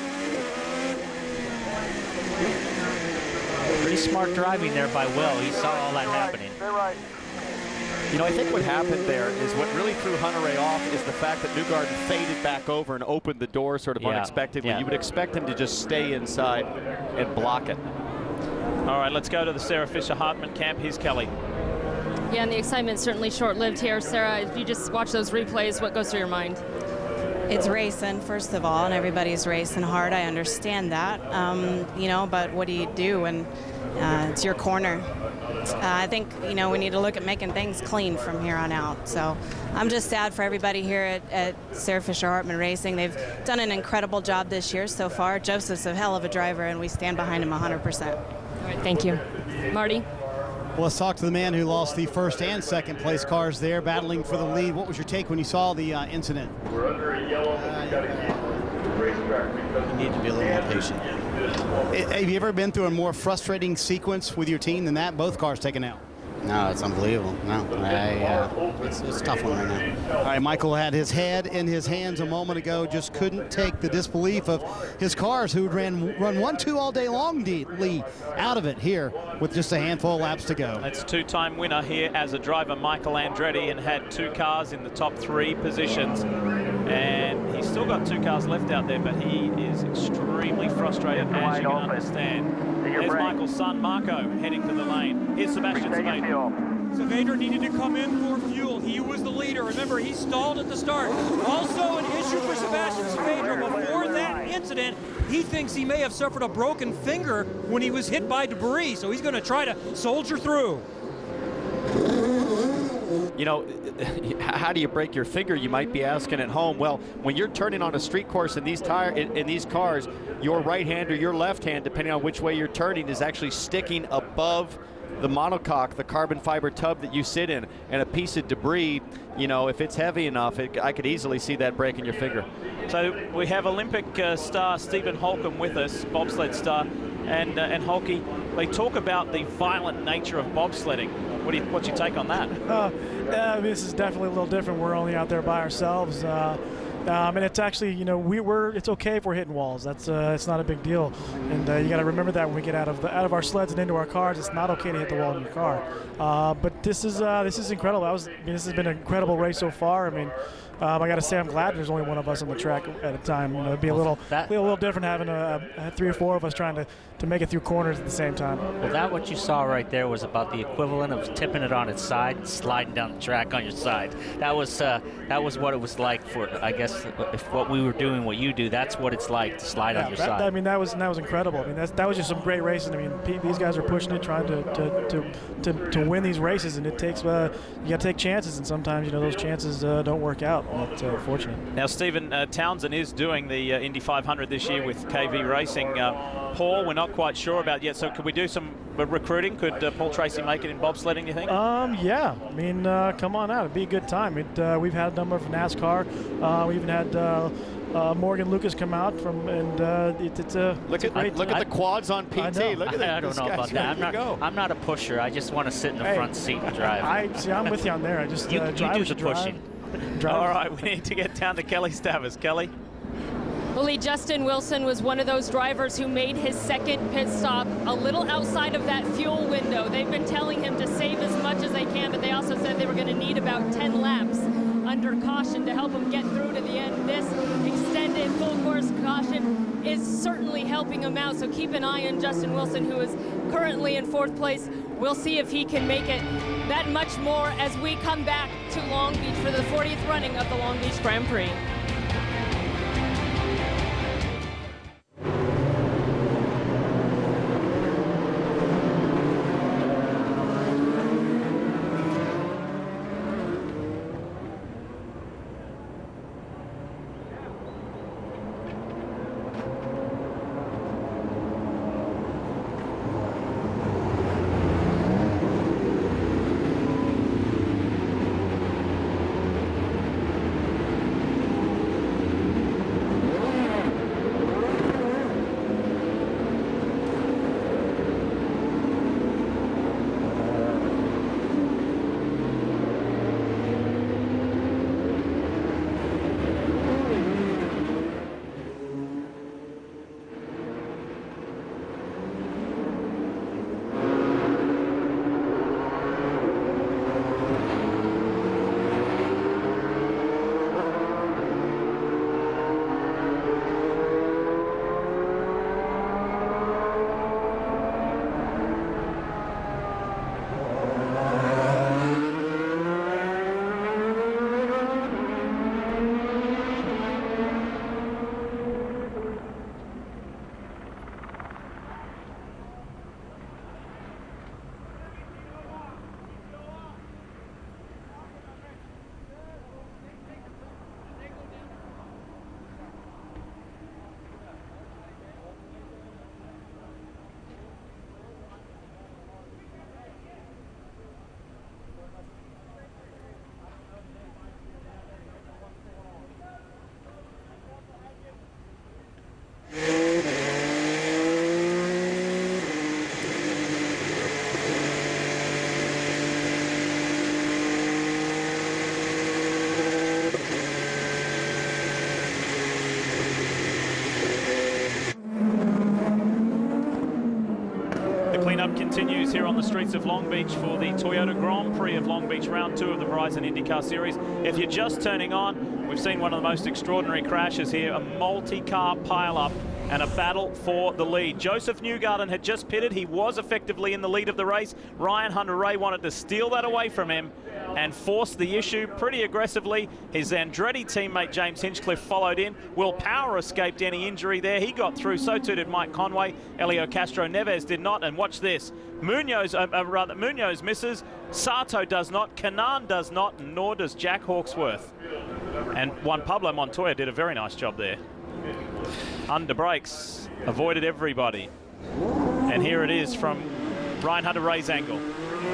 Pretty smart driving there by Will. He saw all that happening. You know, I think what happened there is what really threw Hunter Ray off is the fact that Newgarden faded back over and opened the door sort of unexpectedly. You would expect him to just stay inside and block it. All right, let's go to the Sarah Fisher Hartman camp. Here's Kelly. Yeah, and the excitement's certainly short-lived here. Sarah, if you just watch those replays, what goes through your mind? It's racing, first of all, and everybody's racing hard. I understand that, you know, but what do you do when it's your corner? I think, you know, we need to look at making things clean from here on out. So I'm just sad for everybody here at Sarah Fisher Hartman Racing. They've done an incredible job this year so far. Joseph's a hell of a driver, and we stand behind him 100%. All right, thank you. Marty? Well, let's talk to the man who lost the 1st and 2nd place cars there, battling for the lead. What was your take when you saw the incident? We're under a yellow. You need to be a little more patient. Have you ever been through a more frustrating sequence with your team than that? Both cars taken out. No, it's unbelievable. No, it's a tough one right now. All right, Michael had his head in his hands a moment ago, just couldn't take the disbelief of his cars who run 1-2 all day long, Lee, out of it here with just a handful of laps to go. That's two-time winner here as a driver, Michael Andretti, and had 2 cars in the top 3 positions. And he's still got 2 cars left out there, but he is extremely frustrated, as you can understand. There's Michael's son, Marco, heading to the lane. Here's Sebastian Saavedra. Saavedra needed to come in for fuel. He was the leader. Remember, he stalled at the start. Also an issue for Sebastian Saavedra. Before that incident, he thinks he may have suffered a broken finger when he was hit by debris, so he's going to try to soldier through. You know, how do you break your finger, you might be asking at home. Well, when you're turning on a street course in these cars, your right hand or your left hand, depending on which way you're turning, is actually sticking above the monocoque, the carbon fiber tub that you sit in, and a piece of debris, you know, if it's heavy enough, I could easily see that breaking your finger. So we have Olympic star Stephen Holcomb with us, bobsled star, and Holkie, they talk about the violent nature of bobsledding. What's your take on that? This is definitely a little different. We're only out there by ourselves. And it's actually, you know, it's okay if we're hitting walls. That's it's not a big deal. And you got to remember that when we get out of our sleds and into our cars, it's not okay to hit the wall in your car. But this is incredible. This has been an incredible race so far. I mean, I got to say I'm glad there's only one of us on the track at a time. You know, it'd be a little different having 3 or 4 of us trying to make it through corners at the same time. Well, what you saw right there was about the equivalent of tipping it on its side and sliding down the track on your side. That was what it was like for, I guess, if what we were doing, what you do, that's what it's like to slide on your side. I mean, that was incredible. I mean, that was just some great racing. I mean, these guys are pushing it, trying to win these races, and it takes you got to take chances, and sometimes, you know, those chances don't work out. That's unfortunate. Now, Stephen Townsend is doing the Indy 500 this year with KV Racing. Paul, we're not quite sure about yet, so could we do some recruiting? Could Paul Tracy make it in bobsledding, you think? Yeah. I mean, come on out. It'd be a good time. We've had a number of NASCAR. We even had Morgan Lucas come out from, and it's a look at the quads on PT. Look at that. I don't know about that. I'm not a pusher. I just want to sit in the front seat and drive. I'm with you on there. I just you do the pushing. All right, we need to get down to Kelly Stavers. Kelly. Well, Justin Wilson was one of those drivers who made his second pit stop a little outside of that fuel window. They've been telling him to save as much as they can, but they also said they were going to need about 10 laps under caution to help him get through to the end. This extended full course caution is certainly helping him out, so keep an eye on Justin Wilson, who is currently in 4th place. We'll see if he can make it that much more as we come back to Long Beach for the 40th running of the Long Beach Grand Prix. Cleanup continues here on the streets of Long Beach for the Toyota Grand Prix of Long Beach, round 2 of the Verizon IndyCar Series. If you're just turning on, we've seen one of the most extraordinary crashes here, a multi-car pile-up and a battle for the lead. Joseph Newgarden had just pitted. He was effectively in the lead of the race. Ryan Hunter-Reay wanted to steal that away from him and force the issue pretty aggressively. His Andretti teammate James Hinchcliffe followed in. Will Power escaped any injury there. He got through, so too did Mike Conway. Elio Castro Neves did not, and watch this. Munoz misses, Sato does not, Kanan does not, nor does Jack Hawksworth. And Juan Pablo Montoya did a very nice job there. Under brakes, avoided everybody. And here it is from Ryan Hunter-Reay's angle.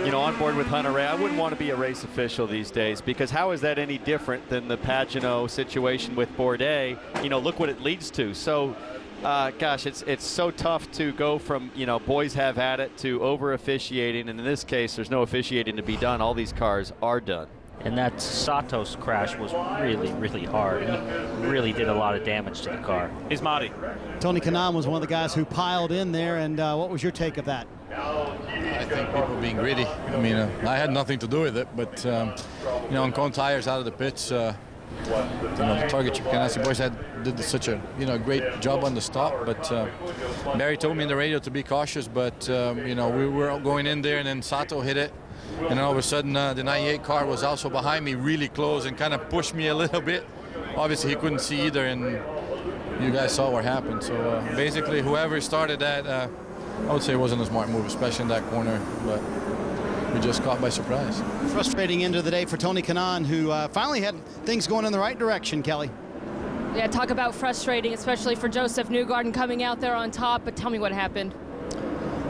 You know, on board with Hunter-Reay, I wouldn't want to be a race official these days, because how is that any different than the Pagenaud situation with Bourdais? You know, look what it leads to. So, gosh, it's so tough to go from, you know, boys have at it to over officiating, and in this case, there's no officiating to be done. All these cars are done. And that Sato's crash was really, really hard. He really did a lot of damage to the car. Here's Marty. Tony Kanaan was one of the guys who piled in there, and what was your take of that? I think people being greedy. I mean, I had nothing to do with it, but you know, on Cone Tires out of the pits, you know, the Target Ganassi boys did such a great job on the stop. But Barry told me in the radio to be cautious, but you know, we were going in there, and then Sato hit it. And then all of a sudden, the 98 car was also behind me really close and kind of pushed me a little bit. Obviously, he couldn't see either, and you guys saw what happened. So basically, whoever started that, I would say it wasn't a smart move, especially in that corner, but we just caught by surprise. Frustrating end of the day for Tony Kanaan, who finally had things going in the right direction, Kelly. Yeah, talk about frustrating, especially for Joseph Newgarden coming out there on top, but tell me what happened.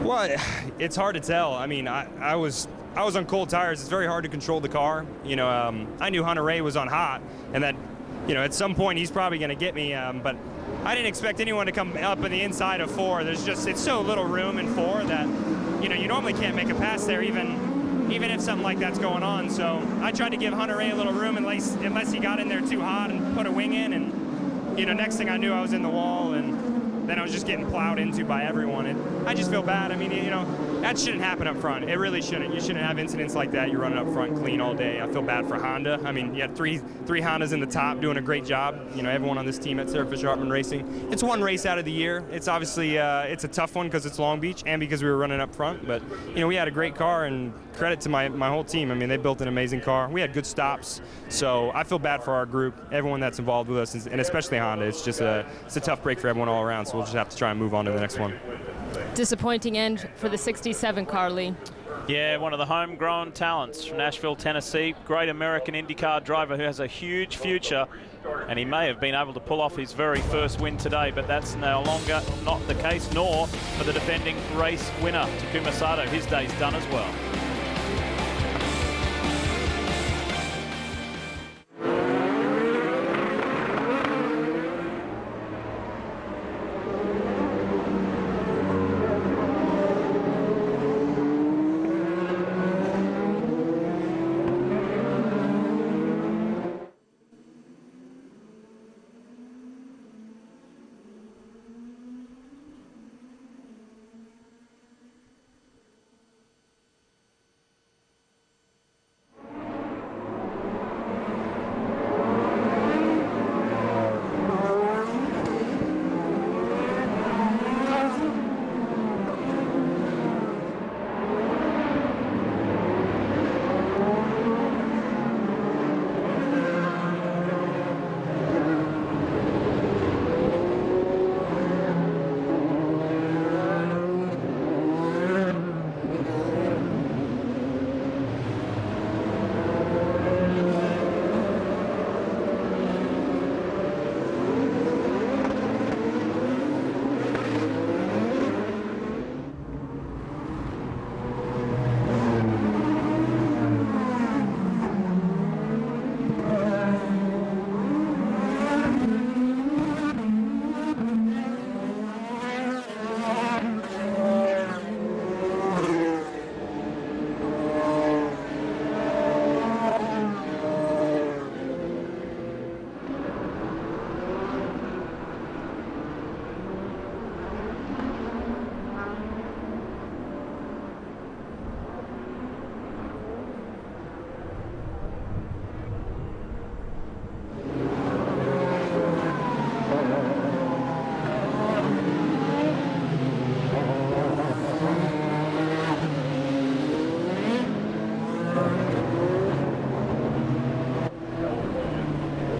Well, it's hard to tell. I mean, I was on cold tires. It's very hard to control the car. You know, I knew Hunter-Reay was on hot, and that, you know, at some point he's probably going to get me, but I didn't expect anyone to come up in the inside of 4. It's so little room in 4 that, you know, you normally can't make a pass there even if something like that's going on. So I tried to give Hunter-Reay a little room unless he got in there too hot and put a wing in, and next thing I knew, I was in the wall, and then I was just getting plowed into by everyone. And I just feel bad. I mean, that shouldn't happen up front. It really shouldn't. You shouldn't have incidents like that. You're running up front clean all day. I feel bad for Honda. I mean, you had three Hondas in the top doing a great job. Everyone on this team at Sarah Fisher Hartman Racing. It's one race out of the year. It's obviously it's a tough one because it's Long Beach and because we were running up front. But we had a great car, and credit to my whole team. I mean, they built an amazing car. We had good stops. So I feel bad for our group, everyone that's involved with us, and especially Honda. It's just it's a tough break for everyone all around. So we'll just have to try and move on to the next one. Disappointing end for the 67 car, Lee. Yeah, one of the homegrown talents from Nashville, Tennessee. Great American IndyCar driver who has a huge future, and he may have been able to pull off his very first win today, but that's no longer not the case, nor for the defending race winner, Takuma Sato. His day's done as well.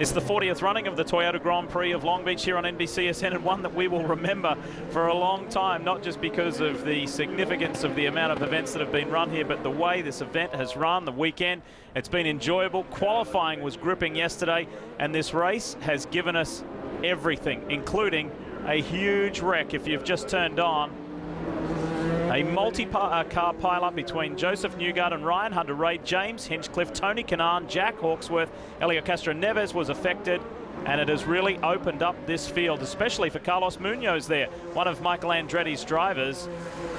It's the 40th running of the Toyota Grand Prix of Long Beach here on NBCSN, and one that we will remember for a long time, not just because of the significance of the amount of events that have been run here, but the way this event has run the weekend. It's been enjoyable. Qualifying was gripping yesterday, and this race has given us everything, including a huge wreck. If you've just turned on, a multi-car pile-up between Joseph Newgard and Ryan Hunter-Reay, James Hinchcliffe, Tony Kanaan, Jack Hawksworth, Elio Castro-Neves was affected, and it has really opened up this field, especially for Carlos Munoz there, one of Michael Andretti's drivers,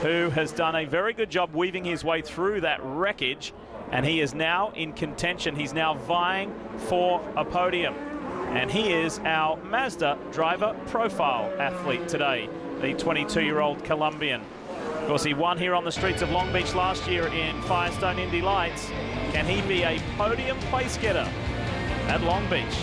who has done a very good job weaving his way through that wreckage, and he is now in contention. He's now vying for a podium, and he is our Mazda driver profile athlete today, the 22-year-old Colombian. Of course, he won here on the streets of Long Beach last year in Firestone Indy Lights. Can he be a podium place getter at Long Beach?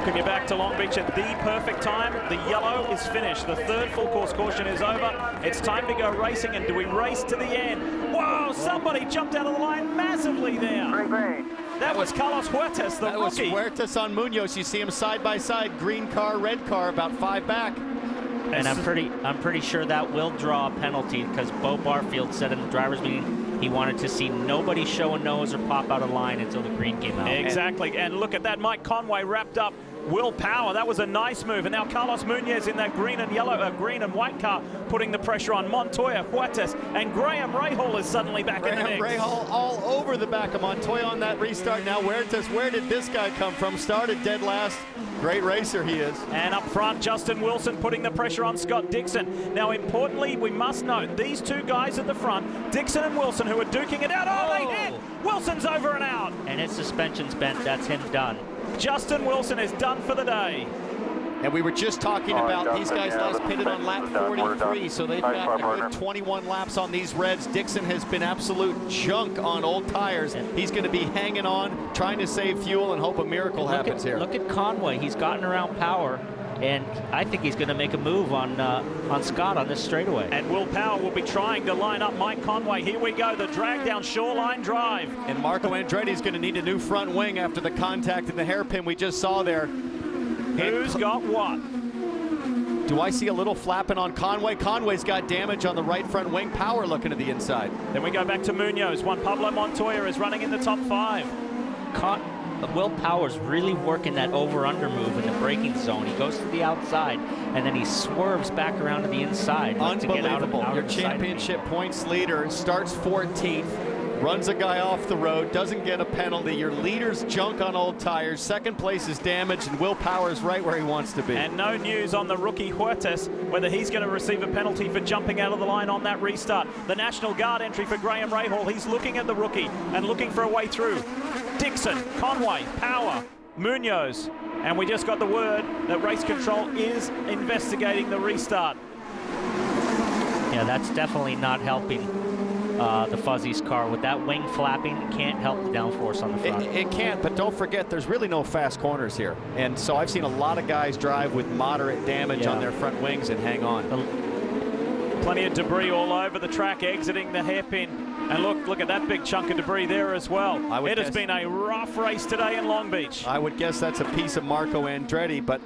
welcome you back to Long Beach at the perfect time. The yellow is finished. The third full course caution is over. It's time to go racing, and do we race to the end? Whoa, somebody jumped out of the line massively there. That was Carlos Huertas, the rookie. That was Huertas on Munoz. You see him side by side, green car, red car, about 5 back. And I'm pretty sure that will draw a penalty, because Bo Barfield said in the driver's meeting he wanted to see nobody show a nose or pop out of line until the green came out. Exactly, and look at that. Mike Conway wrapped up Will Power. That was a nice move. And now Carlos Munoz in that green and white car, putting the pressure on Montoya, Huertas, and Graham Rahal is suddenly back in the mix. Graham Rahal all over the back of Montoya on that restart. Now Huertas, where did this guy come from? Started dead last. Great racer he is. And up front, Justin Wilson putting the pressure on Scott Dixon. Now, importantly, we must note these two guys at the front, Dixon and Wilson, who are duking it out. Oh, they hit! Wilson's over and out. And his suspension's bent. That's him done. Justin Wilson is done for the day. And we were just talking about these guys last pitted on lap 43, so they've got a good 21 laps on these reds. Dixon has been absolute junk on old tires. He's going to be hanging on, trying to save fuel, and hope a miracle happens here. Look at Conway. He's gotten around Power, and I think he's going to make a move on Scott on this straightaway. And Will Power will be trying to line up Mike Conway. Here we go, the drag down Shoreline Drive. And Marco Andretti is going to need a new front wing after the contact in the hairpin we just saw there. Who's got what? Do I see a little flapping on Conway? Conway's got damage on the right front wing. Power looking to the inside. Then we go back to Munoz. Juan Pablo Montoya is running in the top 5. Will Power's really working that over-under move in the braking zone. He goes to the outside, and then he swerves back around to the inside. Unbelievable. To get out Your championship points leader starts 14th. Runs a guy off the road, doesn't get a penalty. Your leader's junk on old tires. Second place is damaged, and Will Power's right where he wants to be. And no news on the rookie Huertas, whether he's going to receive a penalty for jumping out of the line on that restart. The National Guard entry for Graham Rahal. He's looking at the rookie and looking for a way through. Dixon, Conway, Power, Munoz. And we just got the word that race control is investigating the restart. Yeah, that's definitely not helping the Fuzzy's car. With that wing flapping, it can't help the downforce on the front. It can't, but don't forget there's really no fast corners here. And so I've seen a lot of guys drive with moderate damage on their front wings and hang on. Plenty of debris all over the track, exiting the hairpin. And look at that big chunk of debris there as well. It has been a rough race today in Long Beach. I would guess that's a piece of Marco Andretti, but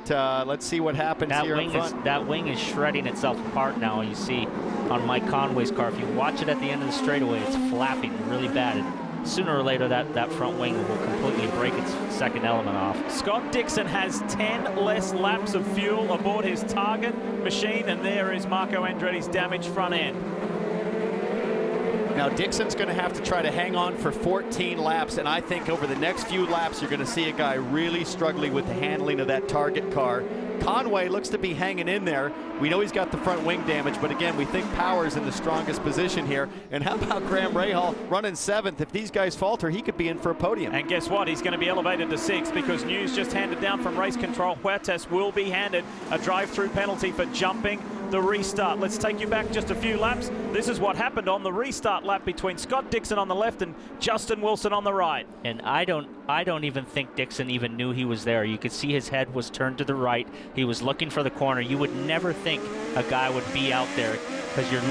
let's see what happens here in front. That wing is shredding itself apart now. You see on Mike Conway's car, if you watch it at the end of the straightaway, it's flapping really bad. And sooner or later, that front wing will completely break its second element off. Scott Dixon has 10 less laps of fuel aboard his target machine, and there is Marco Andretti's damaged front end. Now Dixon's going to have to try to hang on for 14 laps, and I think over the next few laps you're going to see a guy really struggling with the handling of that target car. Conway looks to be hanging in there. We know he's got the front wing damage, but again, we think Power's in the strongest position here. And how about Graham Rahal running 7th? If these guys falter, he could be in for a podium. And guess what? He's going to be elevated to 6th because news just handed down from race control. Huertas will be handed a drive-through penalty for jumping the restart. Let's take you back just a few laps. This is what happened on the restart lap between Scott Dixon on the left and Justin Wilson on the right. And I don't even think Dixon even knew he was there. You could see his head was turned to the right. He was looking for the corner. You would never think a guy would be out there because your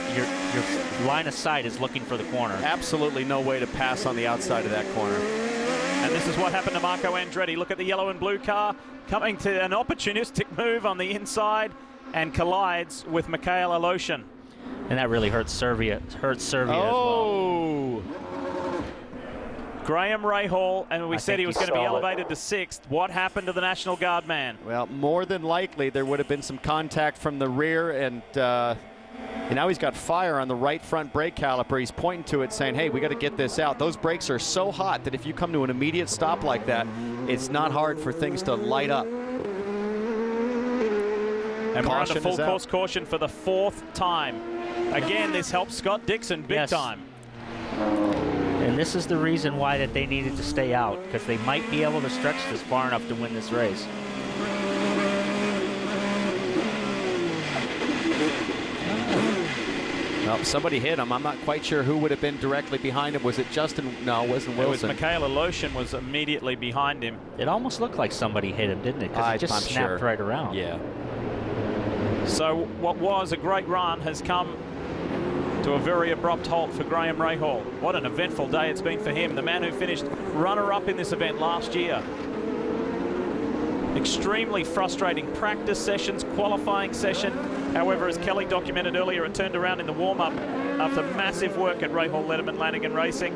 line of sight is looking for the corner. Absolutely no way to pass on the outside of that corner. And this is what happened to Marco Andretti. Look at the yellow and blue car coming to an opportunistic move on the inside and collides with Mikhail Aloshin. And that really hurts Serbia. As well. Graham Rahal, and we said he was going to be elevated to 6th. What happened to the National Guard man? Well, more than likely there would have been some contact from the rear, and now he's got fire on the right front brake caliper. He's pointing to it saying, hey, we got to get this out. Those brakes are so hot that if you come to an immediate stop like that, it's not hard for things to light up. And we're under full course caution for the 4th time. Again, this helps Scott Dixon big time. And this is the reason why that they needed to stay out, because they might be able to stretch this far enough to win this race. No, somebody hit him. I'm not quite sure who would have been directly behind him. Was it Justin? No, it wasn't Wilson. It was Michaela Lotion was immediately behind him. It almost looked like somebody hit him, didn't it? Because it just snapped right around. Yeah. So what was a great run has come to a very abrupt halt for Graham Rahal. What an eventful day it's been for him. The man who finished runner-up in this event last year. Extremely frustrating practice sessions, qualifying session. However, as Kelly documented earlier, it turned around in the warm-up after massive work at Rahal Letterman Lanigan Racing.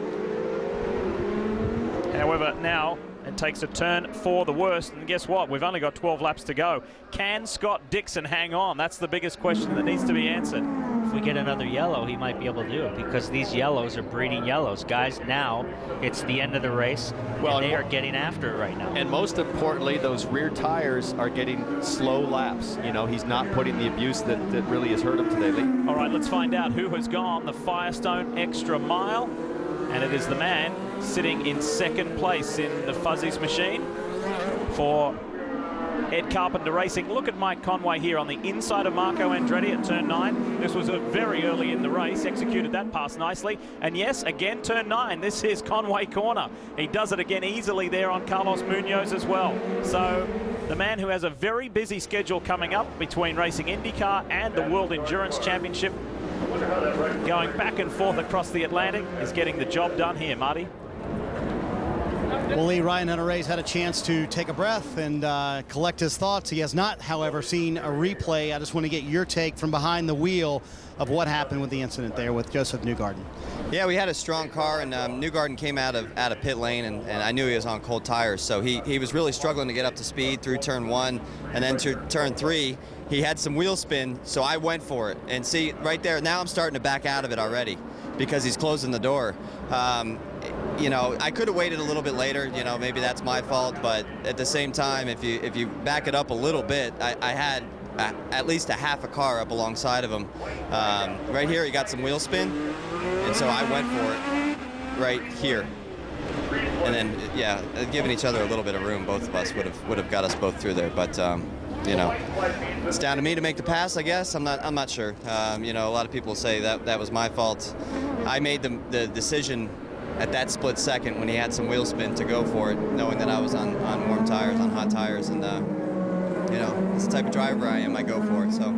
However, now it takes a turn for the worst, and guess what? We've only got 12 laps to go. Can Scott Dixon hang on? That's the biggest question that needs to be answered. If we get another yellow, he might be able to do it, because these yellows are breeding yellows. Guys, now it's the end of the race, and they are getting after it right now. And most importantly, those rear tires are getting slow laps. You know, he's not putting the abuse that really has hurt him today, Lee. All right, let's find out who has gone the Firestone extra mile. And it is the man sitting in second place in the Fuzzies machine for Ed Carpenter Racing. Look at Mike Conway here on the inside of Marco Andretti at turn 9. This was very early in the race, executed that pass nicely. And yes, again, turn 9. This is Conway corner. He does it again easily there on Carlos Munoz as well. So the man who has a very busy schedule coming up between racing IndyCar and the World Endurance Championship, going back and forth across the Atlantic, is getting the job done here, Marty. Well, Lee, Ryan Hunter-Reay's had a chance to take a breath and collect his thoughts. He has not, however, seen a replay. I just want to get your take from behind the wheel of what happened with the incident there with Joseph Newgarden. Yeah, we had a strong car, and Newgarden came out of pit lane, and I knew he was on cold tires, so he was really struggling to get up to speed through turn 1, and then to turn 3. He had some wheel spin, so I went for it. And see, right there, now I'm starting to back out of it already because he's closing the door. You know, I could have waited a little bit later. You know, maybe that's my fault. But at the same time, if you back it up a little bit, I had at least a half a car up alongside of him. Right here, he got some wheel spin, and so I went for it right here. And then, yeah, giving each other a little bit of room, both of us would have got us both through there. But you know, it's down to me to make the pass, I guess. I'm not sure. You know, a lot of people say that was my fault. I made the decision at that split second when he had some wheel spin to go for it, knowing that I was on warm tires, on hot tires, and you know, it's the type of driver I am. I go for it. So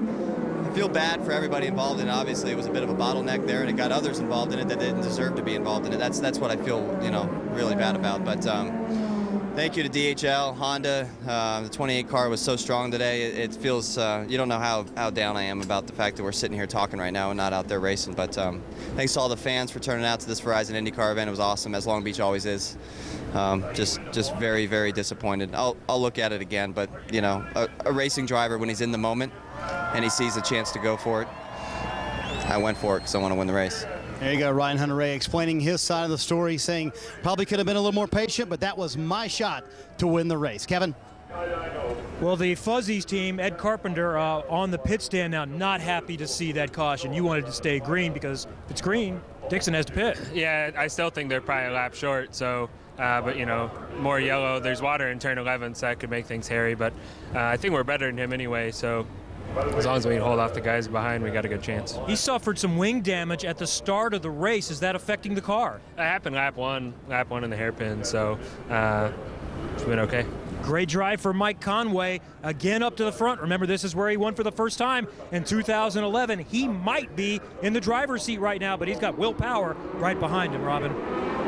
I feel bad for everybody involved in it. Obviously, it was a bit of a bottleneck there, and it got others involved in it that didn't deserve to be involved in it. That's what I feel, you know, really bad about. But thank you to DHL, Honda. The 28 car was so strong today. It feels, you don't know how down I am about the fact that we're sitting here talking right now and not out there racing. But thanks to all the fans for turning out to this Verizon IndyCar event. It was awesome, as Long Beach always is. Just very, very disappointed. I'll look at it again, but you know, a racing driver, when he's in the moment and he sees a chance to go for it, I went for it because I want to win the race. There you go, Ryan Hunter-Reay explaining his side of the story, saying probably could have been a little more patient, but that was my shot to win the race. Kevin? Well, the Fuzzies team, Ed Carpenter, on the pit stand now, not happy to see that caution. You wanted to stay green because if it's green, Dixon has to pit. Yeah, I still think they're probably a lap short, so, but you know, more yellow. There's water in turn 11, so that could make things hairy, but I think we're better than him anyway, so as long as we can hold off the guys behind, we got a good chance. He suffered some wing damage at the start of the race. Is that affecting the car? It happened lap one in the hairpin, so it's been okay. Great drive for Mike Conway, again up to the front. Remember, this is where he won for the first time in 2011. He might be in the driver's seat right now, but he's got Will Power right behind him, Robin.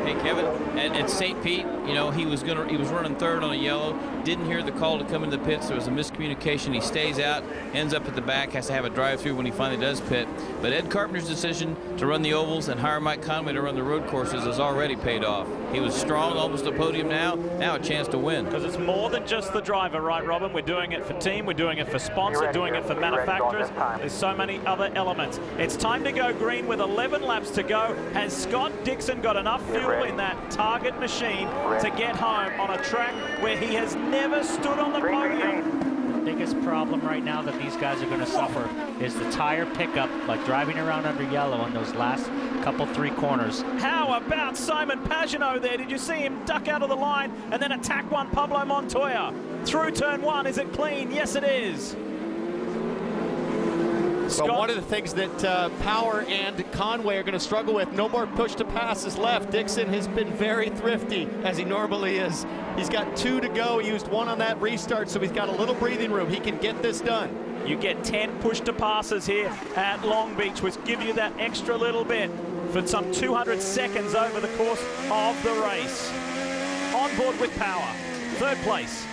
Hey, Kevin, at St. Pete, you know, he was running third on a yellow, didn't hear the call to come into the pits. There was a miscommunication. He stays out, ends up at the back, has to have a drive-through when he finally does pit. But Ed Carpenter's decision to run the ovals and hire Mike Conway to run the road courses has already paid off. He was strong, almost a podium now a chance to win. Because it's more than just the driver, right, Robin? We're doing it for team, we're doing it for sponsor, doing it for manufacturers. There's so many other elements. It's time to go green with 11 laps to go. Has Scott Dixon got enough fuel in that target machine to get home on a track where he has never stood on the podium? The biggest problem right now that these guys are going to suffer is the tire pickup, like driving around under yellow on those last couple 3 corners. How about Simon Pagenaud there? Did you see him duck out of the line and then attack one Pablo Montoya? Through turn 1, is it clean? Yes, it is. But one of the things that Power and Conway are going to struggle with, no more push to passes left. Dixon has been very thrifty, as he normally is. He's got 2 to go. He used 1 on that restart, so he's got a little breathing room. He can get this done. You get 10 push to passes here at Long Beach, which give you that extra little bit for some 200 seconds over the course of the race. On board with Power, 3rd place.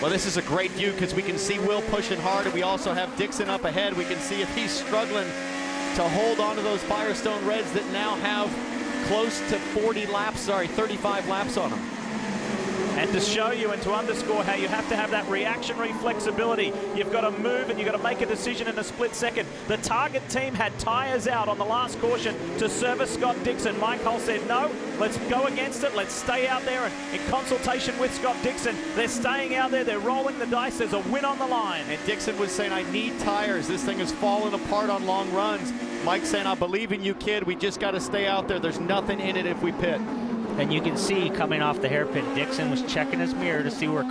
Well, this is a great view because we can see Will pushing hard, and we also have Dixon up ahead. We can see if he's struggling to hold on to those Firestone Reds that now have close to 35 laps on them. And to show you and to underscore how you have to have that reactionary flexibility, you've got to move and you've got to make a decision in a split second. The Target team had tires out on the last caution to service Scott Dixon. Mike Hull said, no, let's go against it. Let's stay out there. And in consultation with Scott Dixon, they're staying out there. They're rolling the dice. There's a win on the line. And Dixon was saying, I need tires. This thing has fallen apart on long runs. Mike saying, I believe in you, kid. We just got to stay out there. There's nothing in it if we pit. And you can see coming off the hairpin, Dixon was checking his mirror to see where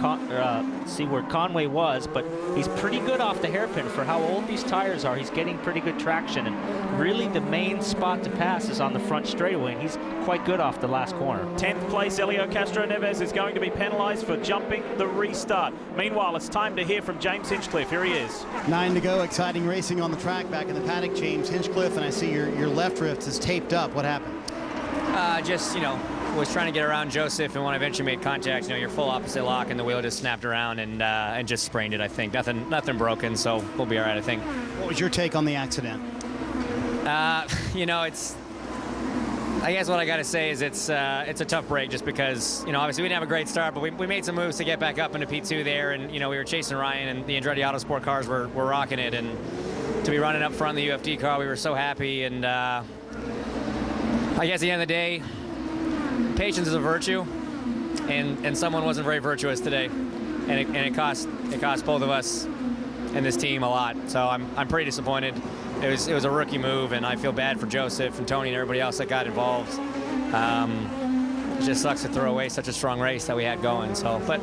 Conway was, but he's pretty good off the hairpin for how old these tires are. He's getting pretty good traction, and really the main spot to pass is on the front straightaway, and he's quite good off the last corner. 10th place, Elio Castro Neves is going to be penalized for jumping the restart. Meanwhile, it's time to hear from James Hinchcliffe. Here he is. 9 to go. Exciting racing on the track back in the paddock. James Hinchcliffe, and I see your left wrist is taped up. What happened? Just, was trying to get around Joseph, and when I eventually made contact, your full opposite lock, and the wheel just snapped around and just sprained it, I think. Nothing broken, so we'll be all right, I think. What was your take on the accident? It's, I guess what I got to say is it's a tough break just because, obviously we didn't have a great start, but we made some moves to get back up into P2 there, and, we were chasing Ryan, and the Andretti Autosport cars were rocking it, and to be running up front in the UFD car, we were so happy, and I guess at the end of the day, patience is a virtue, and someone wasn't very virtuous today, and it cost both of us and this team a lot. So I'm pretty disappointed. It was a rookie move, and I feel bad for Joseph and Tony and everybody else that got involved. It just sucks to throw away such a strong race that we had going. So, but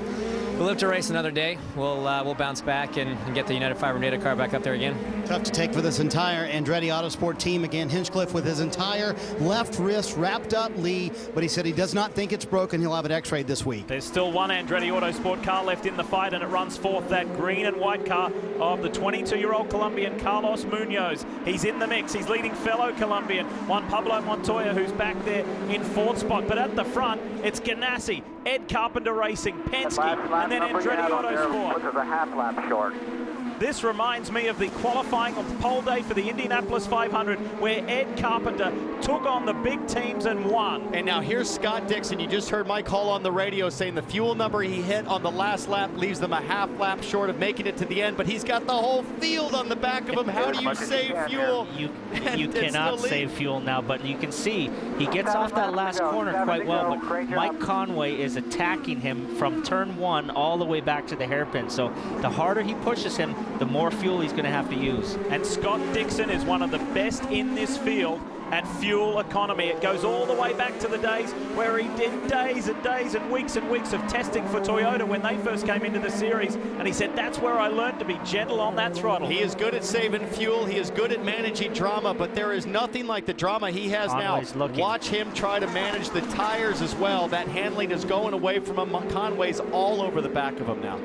we'll live to race another day. We'll bounce back and get the United Fiber Data car back up there again. Tough to take for this entire Andretti Autosport team. Again, Hinchcliffe with his entire left wrist wrapped up, Lee, but he said he does not think it's broken. He'll have it x-rayed this week. There's still one Andretti Autosport car left in the fight, and it runs fourth, that green and white car of the 22-year-old Colombian Carlos Munoz. He's in the mix. He's leading fellow Colombian Juan Pablo Montoya, who's back there in fourth spot. But at the front, it's Ganassi, Ed Carpenter Racing, Penske, and then Andretti Autosport. Which is a half lap short. This reminds me of the qualifying of pole day for the Indianapolis 500, where Ed Carpenter took on the big teams and won. And now here's Scott Dixon. You just heard Mike Hull on the radio saying the fuel number he hit on the last lap leaves them a half lap short of making it to the end, but he's got the whole field on the back of him. How do you save fuel? You cannot save fuel now, but you can see he gets off that last corner quite well, but Mike Conway is attacking him from turn 1 all the way back to the hairpin. So the harder he pushes him, the more fuel he's going to have to use. And Scott Dixon is one of the best in this field at fuel economy. It goes all the way back to the days where he did days and days and weeks of testing for Toyota when they first came into the series, and he said, that's where I learned to be gentle on that throttle. He is good at saving fuel. He is good at managing drama, but there is nothing like the drama he has Conway's now. looking. Watch him try to manage the tires as well. That handling is going away from him. Conway's all over the back of him now.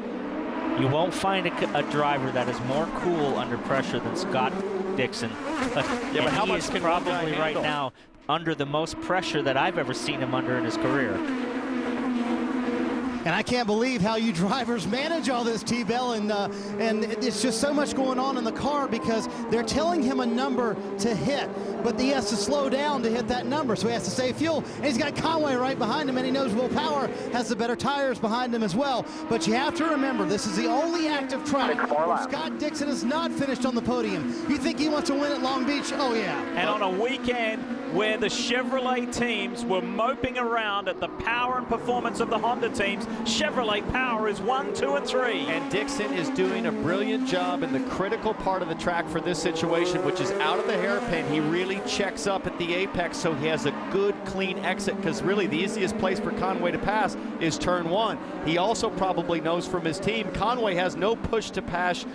You won't find a driver that is more cool under pressure than Scott Dixon. Yeah, but how much is can probably right now under the most pressure that I've ever seen him under in his career. And I can't believe how you drivers manage all this, T-Bell, and it's just so much going on in the car because they're telling him a number to hit, but he has to slow down to hit that number, so he has to save fuel. And he's got Conway right behind him, and he knows Will Power has the better tires behind him as well. But you have to remember, this is the only active track where Scott Dixon has not finished on the podium. You think he wants to win at Long Beach? Oh, yeah. And on a weekend where the Chevrolet teams were moping around at the power and performance of the Honda teams. Chevrolet power is 1, 2, and 3. And Dixon is doing a brilliant job in the critical part of the track for this situation, which is out of the hairpin. He really checks up at the apex so he has a good, clean exit, because really the easiest place for Conway to pass is turn 1. He also probably knows from his team Conway has no push to pass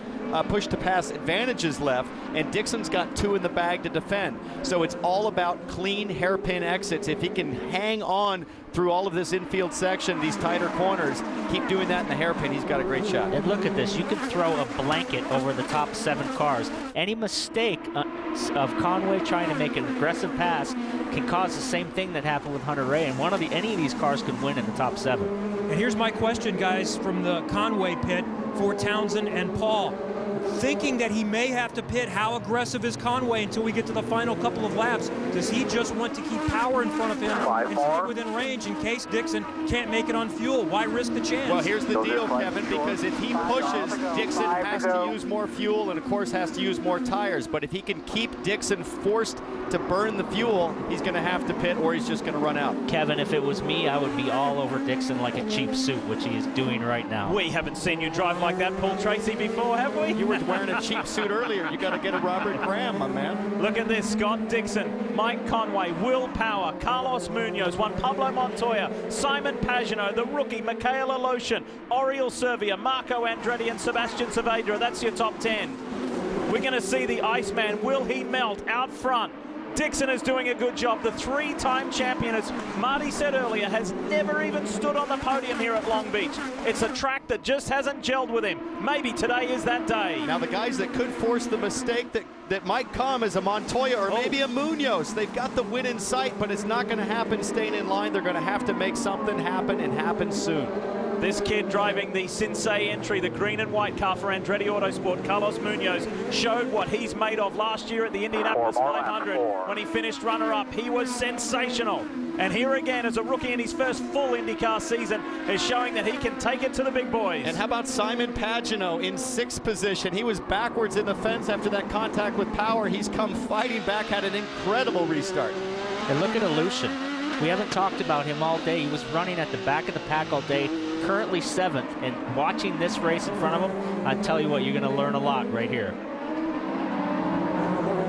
advantages left, and Dixon's got 2 in the bag to defend. So it's all about clean hairpin exits. If he can hang on through all of this infield section, these tighter corners, keep doing that in the hairpin, he's got a great shot. And look at this, you can throw a blanket over the top 7 cars. Any mistake of Conway trying to make an aggressive pass can cause the same thing that happened with Hunter Ray, and any of these cars could win in the top 7. And here's my question, guys, from the Conway pit for Townsend and Paul. Thinking that he may have to pit, how aggressive is Conway until we get to the final couple of laps? Does he just want to keep power in front of him and stay within range in case Dixon can't make it on fuel? Why risk the chance? Well, here's the deal, Kevin, because if he pushes, Dixon has to use more fuel and, of course, has to use more tires. But if he can keep Dixon forced to burn the fuel, he's going to have to pit or he's just going to run out. Kevin, if it was me, I would be all over Dixon like a cheap suit, which he is doing right now. We haven't seen you drive like that, Paul Tracy, before, have we? You were wearing a cheap suit earlier. You got to get a Robert Graham, my man. Look at this. Scott Dixon, Mike Conway, Will Power, Carlos Munoz, Juan Pablo Montoya, Simon Pagino, the rookie, Michael Aloshin, Oriol Servia, Marco Andretti, and Sebastian Saavedra. That's your top 10. We're going to see the Iceman. Will he melt out front? Dixon is doing a good job. The 3-time champion, as Marty said earlier, has never even stood on the podium here at Long Beach. It's a track that just hasn't gelled with him. Maybe today is that day. Now the guys that could force the mistake that might come is a Montoya or maybe a Munoz. They've got the win in sight, but it's not going to happen staying in line. They're going to have to make something happen and happen soon. This kid driving the Sensei entry, the green and white car for Andretti Autosport, Carlos Munoz, showed what he's made of last year at the Indianapolis 500 when he finished runner-up. He was sensational. And here again, as a rookie in his first full IndyCar season, is showing that he can take it to the big boys. And how about Simon Pagino in 6th position? He was backwards in the fence after that contact with Power. He's come fighting back, had an incredible restart. And look at Aloshin. We haven't talked about him all day. He was running at the back of the pack all day, currently 7th. And watching this race in front of him, I tell you what, you're going to learn a lot right here.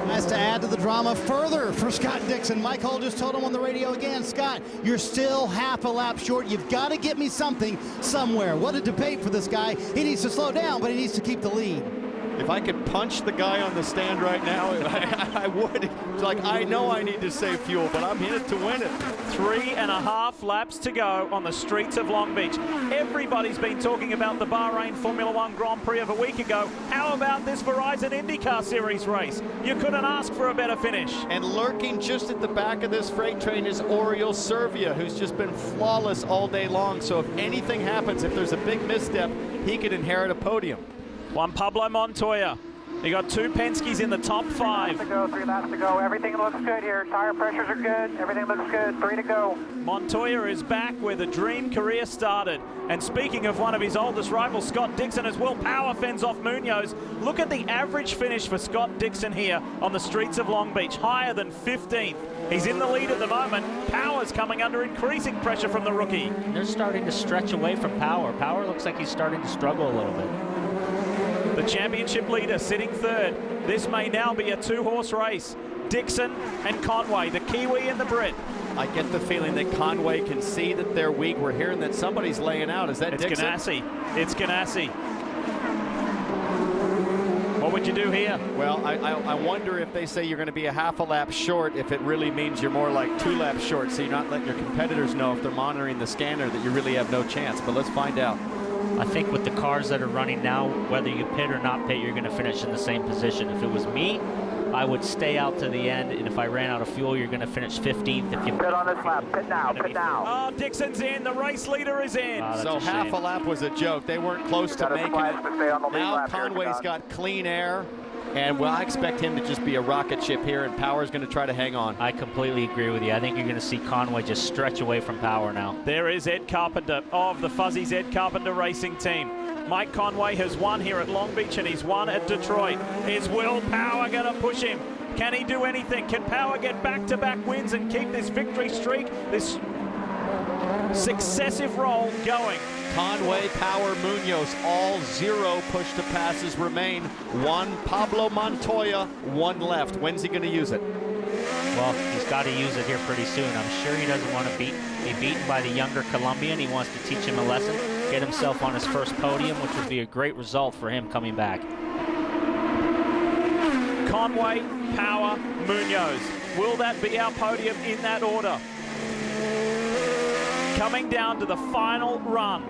Has to add to the drama further for Scott Dixon. Mike Hull just told him on the radio again, Scott, you're still half a lap short. You've got to get me something somewhere. What a debate for this guy. He needs to slow down, but he needs to keep the lead. If I could punch the guy on the stand right now, I would. It's like, I know I need to save fuel, but I'm in it to win it. 3.5 laps to go on the streets of Long Beach. Everybody's been talking about the Bahrain Formula One Grand Prix of a week ago. How about this Verizon IndyCar Series race? You couldn't ask for a better finish. And lurking just at the back of this freight train is Oriol Servia, who's just been flawless all day long. So if anything happens, if there's a big misstep, he could inherit a podium. Juan Pablo Montoya. You got 2 Penske's in the top 5. 3 laps to go. Everything looks good here. Tire pressures are good. Everything looks good. 3 to go. Montoya is back where the dream career started. And speaking of one of his oldest rivals, Scott Dixon, as Will Power fends off Munoz. Look at the average finish for Scott Dixon here on the streets of Long Beach, higher than 15th. He's in the lead at the moment. Power's coming under increasing pressure from the rookie. They're starting to stretch away from Power. Power looks like he's starting to struggle a little bit. The championship leader sitting 3rd. This may now be a 2-horse race. Dixon and Conway, the Kiwi and the Brit. I get the feeling that Conway can see that they're weak. We're hearing that somebody's laying out. Is that It's Dixon? Ganassi. It's Ganassi. What would you do here? Well, I wonder if they say you're going to be a half a lap short, if it really means you're more like 2 laps short, so you're not letting your competitors know if they're monitoring the scanner that you really have no chance. But let's find out. I think with the cars that are running now, whether you pit or not pit, you're going to finish in the same position. If it was me, I would stay out to the end, and if I ran out of fuel, you're going to finish 15th. If you pit on this lap, pit now, pit now. Oh, Dixon's in. The race leader is in. So half a lap was a joke. They weren't close to making it. Now Conway's got clean air. And well, I expect him to just be a rocket ship here, and Power's going to try to hang on. I completely agree with you. I think you're going to see Conway just stretch away from Power now. There is Ed Carpenter of the Fuzzies Ed Carpenter Racing Team. Mike Conway has won here at Long Beach, and he's won at Detroit. Is Will Power going to push him? Can he do anything? Can Power get back-to-back wins and keep this victory streak, this successive roll going? Conway, Power, Munoz, all 0 push-to-passes remain. 1 Pablo Montoya, 1 left. When's he going to use it? Well, he's got to use it here pretty soon. I'm sure he doesn't want to be beaten by the younger Colombian. He wants to teach him a lesson, get himself on his first podium, which would be a great result for him coming back. Conway, Power, Munoz. Will that be our podium in that order? Coming down to the final run.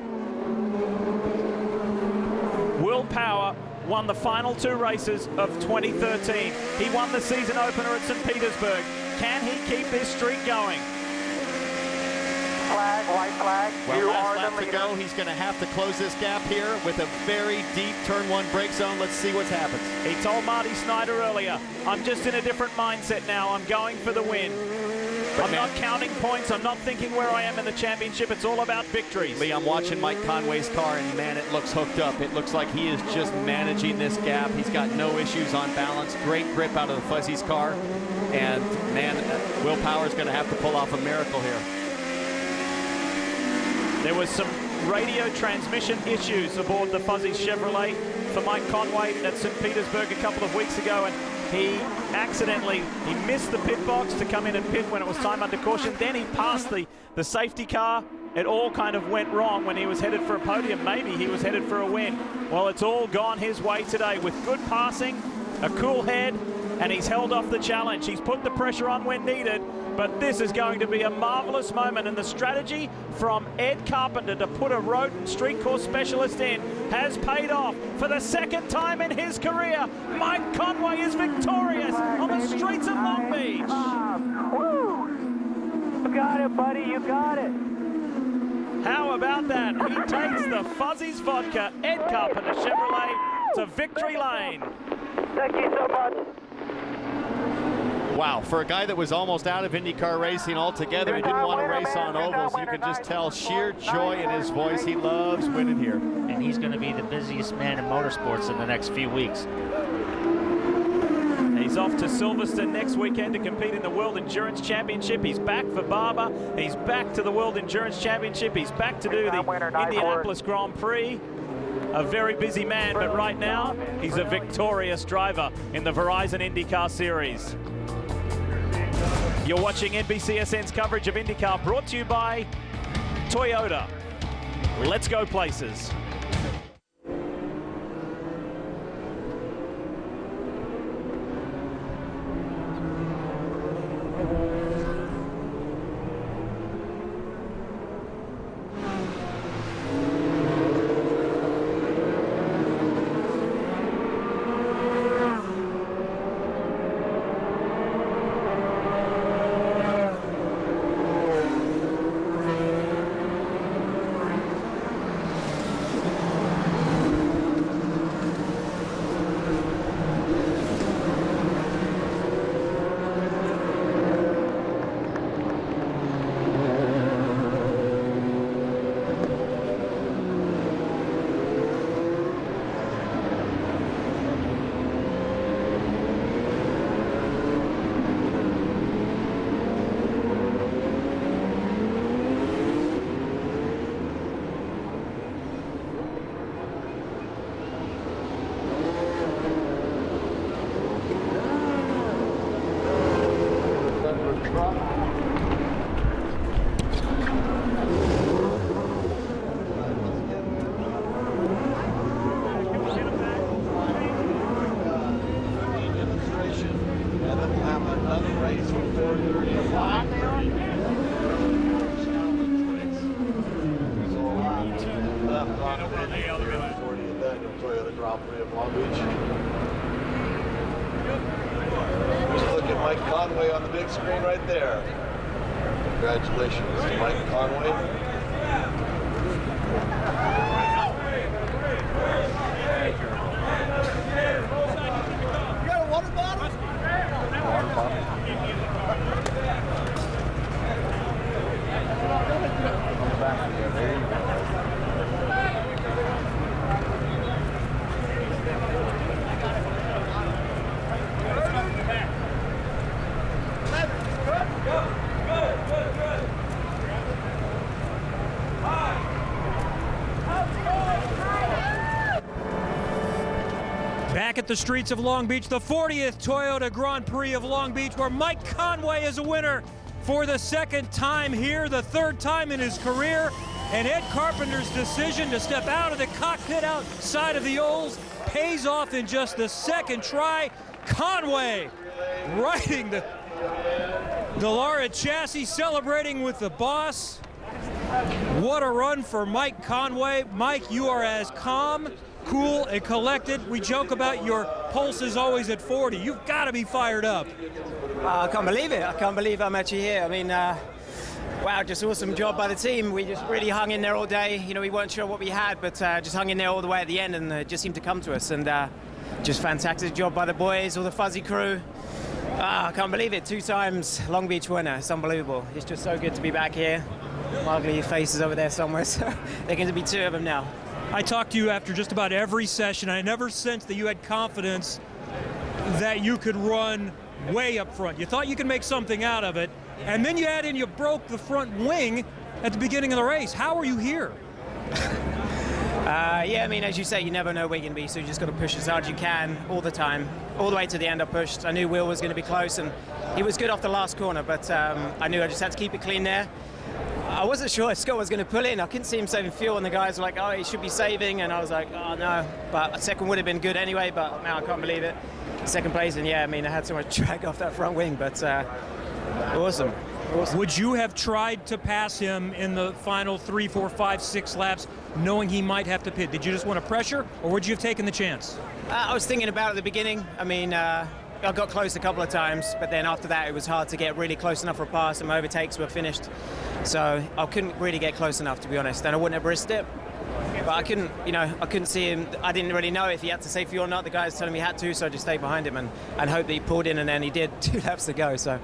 Will Power won the final 2 races of 2013. He won the season opener at St. Petersburg. Can he keep this streak going? Flag, white flag. Well, You last are lap the to leader. go. He's going to have to close this gap here with a very deep turn 1 brake zone. Let's see what happens. He told Marty Snyder earlier, I'm just in a different mindset now. I'm going for the win. I'm not counting points. I'm not thinking where I am in the championship. It's all about victories. Lee, I'm watching Mike Conway's car, and man, it looks hooked up. It looks like he is just managing this gap. He's got no issues on balance. Great grip out of the Fuzzy's car. And man, Will Power's going to have to pull off a miracle here. There was some radio transmission issues aboard the Fuzzy's Chevrolet for Mike Conway at St. Petersburg a couple of weeks ago, and he missed the pit box to come in and pit when it was time under caution. Then he passed the safety car. It all kind of went wrong when he was headed for a podium. Maybe he was headed for a win. Well, it's all gone his way today with good passing, a cool head, and he's held off the challenge. He's put the pressure on when needed, but this is going to be a marvelous moment, and the strategy from Ed Carpenter to put a road and street course specialist in has paid off. For the 2nd time in his career, Mike Conway is victorious on the streets of Long Beach. You got it, buddy. You got it. How about that? He takes the Fuzzy's Vodka Ed Carpenter Chevrolet to victory lane. Thank you so much. Wow, for a guy that was almost out of IndyCar racing altogether, he didn't want to race on ovals. You can just tell sheer joy in his voice. He loves winning here. And he's going to be the busiest man in motorsports in the next few weeks. He's off to Silverstone next weekend to compete in the World Endurance Championship. He's back for Barber. He's back to the World Endurance Championship. He's back to do the Indianapolis Grand Prix. A very busy man, but right now, he's a victorious driver in the Verizon IndyCar Series. You're watching NBCSN's coverage of IndyCar, brought to you by Toyota. Let's go places. Toyota Grand Prix of Long Beach. Just look at Mike Conway on the big screen right there. Congratulations to Mike Conway. You got a water bottle? Water bottle. On the back of there you go. Back at the streets of Long Beach, the 40th Toyota Grand Prix of Long Beach, where Mike Conway is a winner for the second time here, the third time in his career. And Ed Carpenter's decision to step out of the cockpit outside of the Olds pays off in just the second try. Conway riding the Lara chassis, celebrating with the boss. What a run for Mike Conway. Mike, you are as calm, cool, and collected. We joke about your pulse is always at 40. You've got to be fired up. I can't believe it. I can't believe I'm actually here. I mean, wow, just awesome job by the team. We just really hung in there all day. You know, we weren't sure what we had, but just hung in there all the way at the end, and it just seemed to come to us. And just fantastic job by the boys, all the fuzzy crew. I can't believe it. 2 times Long Beach winner. It's unbelievable. It's just so good to be back here. Ugly faces over there somewhere, so there can be 2 of them now. I talked to you after just about every session. I never sensed that you had confidence that you could run way up front. You thought you could make something out of it, and then you add in you broke the front wing at the beginning of the race. How are you here? Yeah, I mean, as you say, you never know where you're going to be, so you just got to push as hard as you can all the time. All the way to the end I pushed. I knew Will was going to be close, and he was good off the last corner, but I knew I just had to keep it clean there. I wasn't sure if Scott was going to pull in. I couldn't see him saving fuel, and the guys were like, oh, he should be saving, and I was like, oh, no. But a second would have been good anyway, but man, I can't believe it. Second place, and yeah, I mean, I had so much drag off that front wing, but awesome. Would you have tried to pass him in the final 3, 4, 5, 6 laps, knowing he might have to pit? Did you just want to pressure, or would you have taken the chance? I was thinking about it at the beginning. I mean, I got close a couple of times, but then after that, it was hard to get really close enough for a pass, and my overtakes were finished. So I couldn't really get close enough, to be honest, and I wouldn't have risked it. But I couldn't see him. I didn't really know if he had to save fuel or not. The guy was telling me he had to, so I just stayed behind him and hoped that he pulled in, and then he did 2 laps to go. So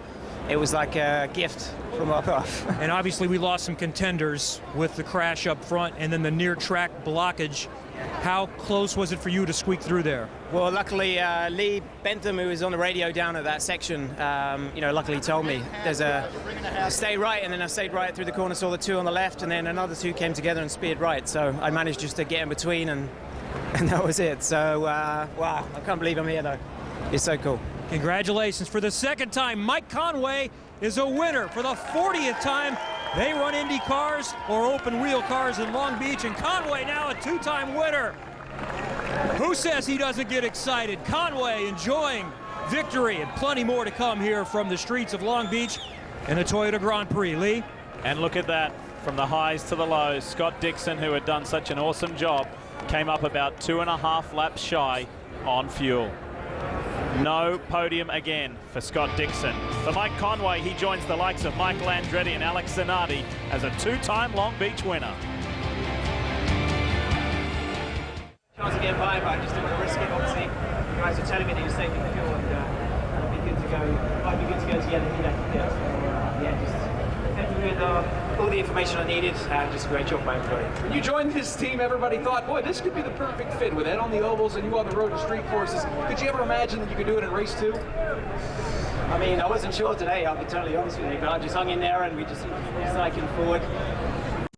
it was like a gift from up off. And obviously we lost some contenders with the crash up front and then the near track blockage. How close was it for you to squeak through there? Well, luckily Lee Bentham, who was on the radio down at that section, luckily told me there's a stay right, and then I stayed right through the corner, saw the 2 on the left, and then another 2 came together and speared right. So I managed just to get in between, and that was it. So wow, I can't believe I'm here though. It's so cool. Congratulations. For the second time, Mike Conway is a winner. For the 40th time, they run Indy cars or open wheel cars in Long Beach, and Conway now a 2-time winner. Who says he doesn't get excited? Conway enjoying victory, and plenty more to come here from the streets of Long Beach in the Toyota Grand Prix. Lee? And look at that, from the highs to the lows. Scott Dixon, who had done such an awesome job, came up about 2.5 laps shy on fuel. No podium again for Scott Dixon. For Mike Conway, he joins the likes of Michael Andretti and Alex Zanardi as a 2-time Long Beach winner. Chance to get by, but I just didn't want to risk it, obviously. The guys were telling me they were saving the fuel, and it'd be good to go. Might be good to go to yellow heat after pit. Yeah, just with all the information I needed. Just a great job by everybody. When you joined this team, everybody thought, boy, this could be the perfect fit with Ed on the ovals and you on the road to street courses. Could you ever imagine that you could do it in race 2? I mean, I wasn't sure today, I'll be totally honest with you, but I just hung in there and we just cycling forward.